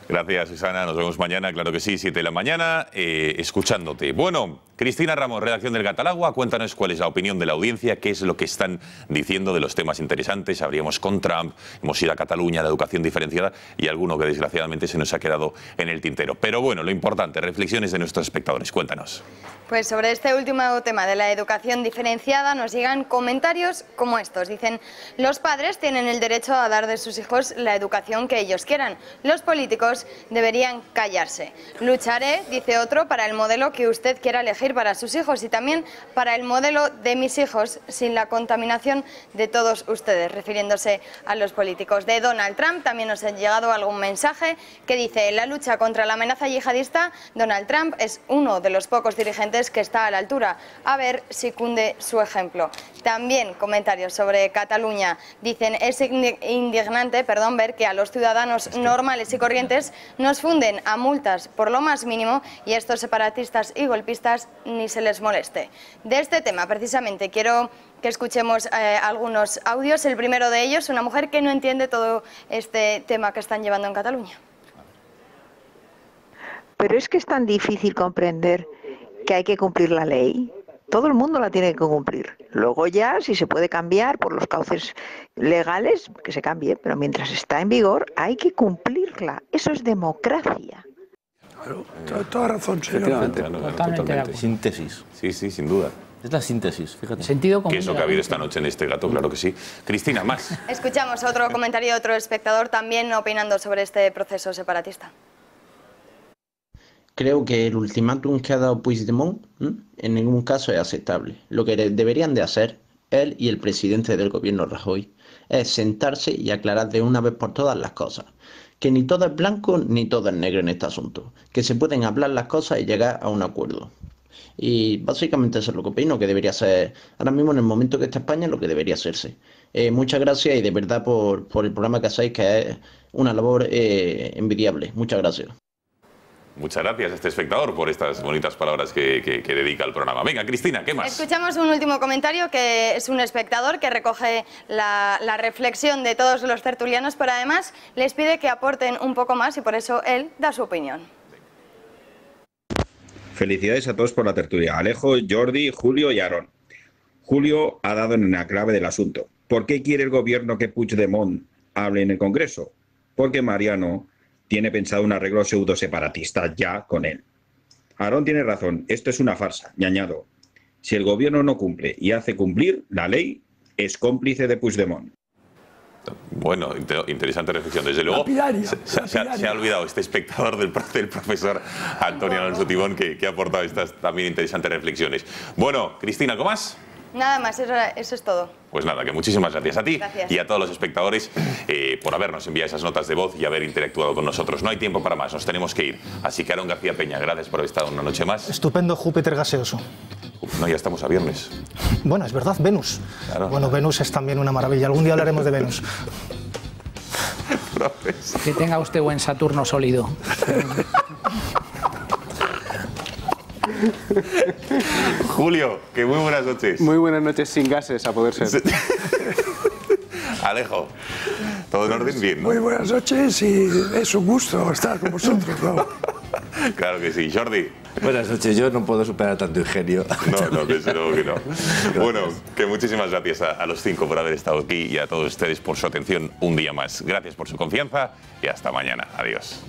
Gracias, Susana. Nos vemos mañana, claro que sí, 7 de la mañana, escuchándote. Bueno, Cristina Ramos, redacción del Gatalagua, cuéntanos cuál es la opinión de la audiencia, qué es lo que están diciendo de los temas interesantes. Habríamos con Trump, hemos ido a Cataluña, la educación diferenciada y alguno que desgraciadamente se nos ha quedado en el tintero. Pero bueno, lo importante, reflexiones de nuestros espectadores. Cuéntanos. Pues sobre este último tema de la educación diferenciada nos llegan comentarios como estos. Dicen, los padres tienen el derecho a dar de sus hijos la educación que ellos quieran. Los políticos deberían callarse. Lucharé, dice otro, para el modelo que usted quiera elegir para sus hijos y también para el modelo de mis hijos sin la contaminación de todos ustedes, refiriéndose a los políticos. De Donald Trump también nos ha llegado algún mensaje que dice, en la lucha contra la amenaza yihadista, Donald Trump es uno de los pocos dirigentes que está a la altura. A ver si cunde su ejemplo. También comentarios sobre Cataluña. Dicen, es indignante, ver que a los ciudadanos normales y corrientes nos funden a multas por lo más mínimo y a estos separatistas y golpistas ni se les moleste. De este tema, precisamente, quiero que escuchemos algunos audios. El primero de ellos, una mujer que no entiende todo este tema que están llevando en Cataluña. Pero es que es tan difícil comprender que hay que cumplir la ley. Todo el mundo la tiene que cumplir. Luego ya, si se puede cambiar por los cauces legales, que se cambie, pero mientras está en vigor hay que cumplirla. Eso es democracia. Claro, toda razón, señor. Totalmente. Síntesis. Sí, sí, sin duda. Es la síntesis, fíjate. Sentido común. ¿Qué es lo que ha habido esta noche en este gato? Claro que sí. Cristina, más. Escuchamos otro comentario de otro espectador también opinando sobre este proceso separatista. Creo que el ultimátum que ha dado Puigdemont en ningún caso es aceptable. Lo que deberían de hacer él y el presidente del gobierno, Rajoy, es sentarse y aclarar de una vez por todas las cosas. Que ni todo es blanco ni todo es negro en este asunto. Que se pueden hablar las cosas y llegar a un acuerdo. Y básicamente eso es lo que opino, que debería ser ahora mismo en el momento que está España lo que debería hacerse. Muchas gracias y de verdad por el programa que hacéis, que es una labor envidiable. Muchas gracias. Muchas gracias a este espectador por estas bonitas palabras que dedica al programa. Venga, Cristina, ¿qué más? Escuchamos un último comentario que es un espectador que recoge la reflexión de todos los tertulianos, pero además les pide que aporten un poco más y por eso él da su opinión. Felicidades a todos por la tertulia. Alejo, Jordi, Julio y Aarón. Julio ha dado en la clave del asunto. ¿Por qué quiere el gobierno que Puigdemont hable en el Congreso? Porque Mariano tiene pensado un arreglo pseudo-separatista ya con él. Aarón tiene razón, esto es una farsa. Y añado, si el gobierno no cumple y hace cumplir la ley, es cómplice de Puigdemont. Bueno, interesante reflexión. Desde luego, se ha olvidado este espectador del profesor Antonio Alonso Tibón que ha aportado estas también interesantes reflexiones. Bueno, Cristina, ¿cómo más? Nada más, eso es todo. Pues nada, que muchísimas gracias a ti Gracias. y a todos los espectadores por habernos enviado esas notas de voz y haber interactuado con nosotros. No hay tiempo para más, nos tenemos que ir. Así que Aarón García Peña, gracias por haber estado una noche más. Estupendo Júpiter gaseoso. No, ya estamos a viernes. Bueno, es verdad, Venus. Claro. Bueno, Venus es también una maravilla. Algún día hablaremos de Venus. Que tenga usted buen Saturno sólido. Julio, que muy buenas noches. Muy buenas noches sin gases, a poder ser. Alejo, ¿todo en orden? Bien, ¿no? Muy buenas noches y es un gusto estar con vosotros, ¿no? Claro que sí. Jordi. Buenas noches, yo no puedo superar tanto ingenio. No, desde luego que no. Bueno, que muchísimas gracias a los 5 por haber estado aquí y a todos ustedes por su atención un día más. Gracias por su confianza y hasta mañana. Adiós.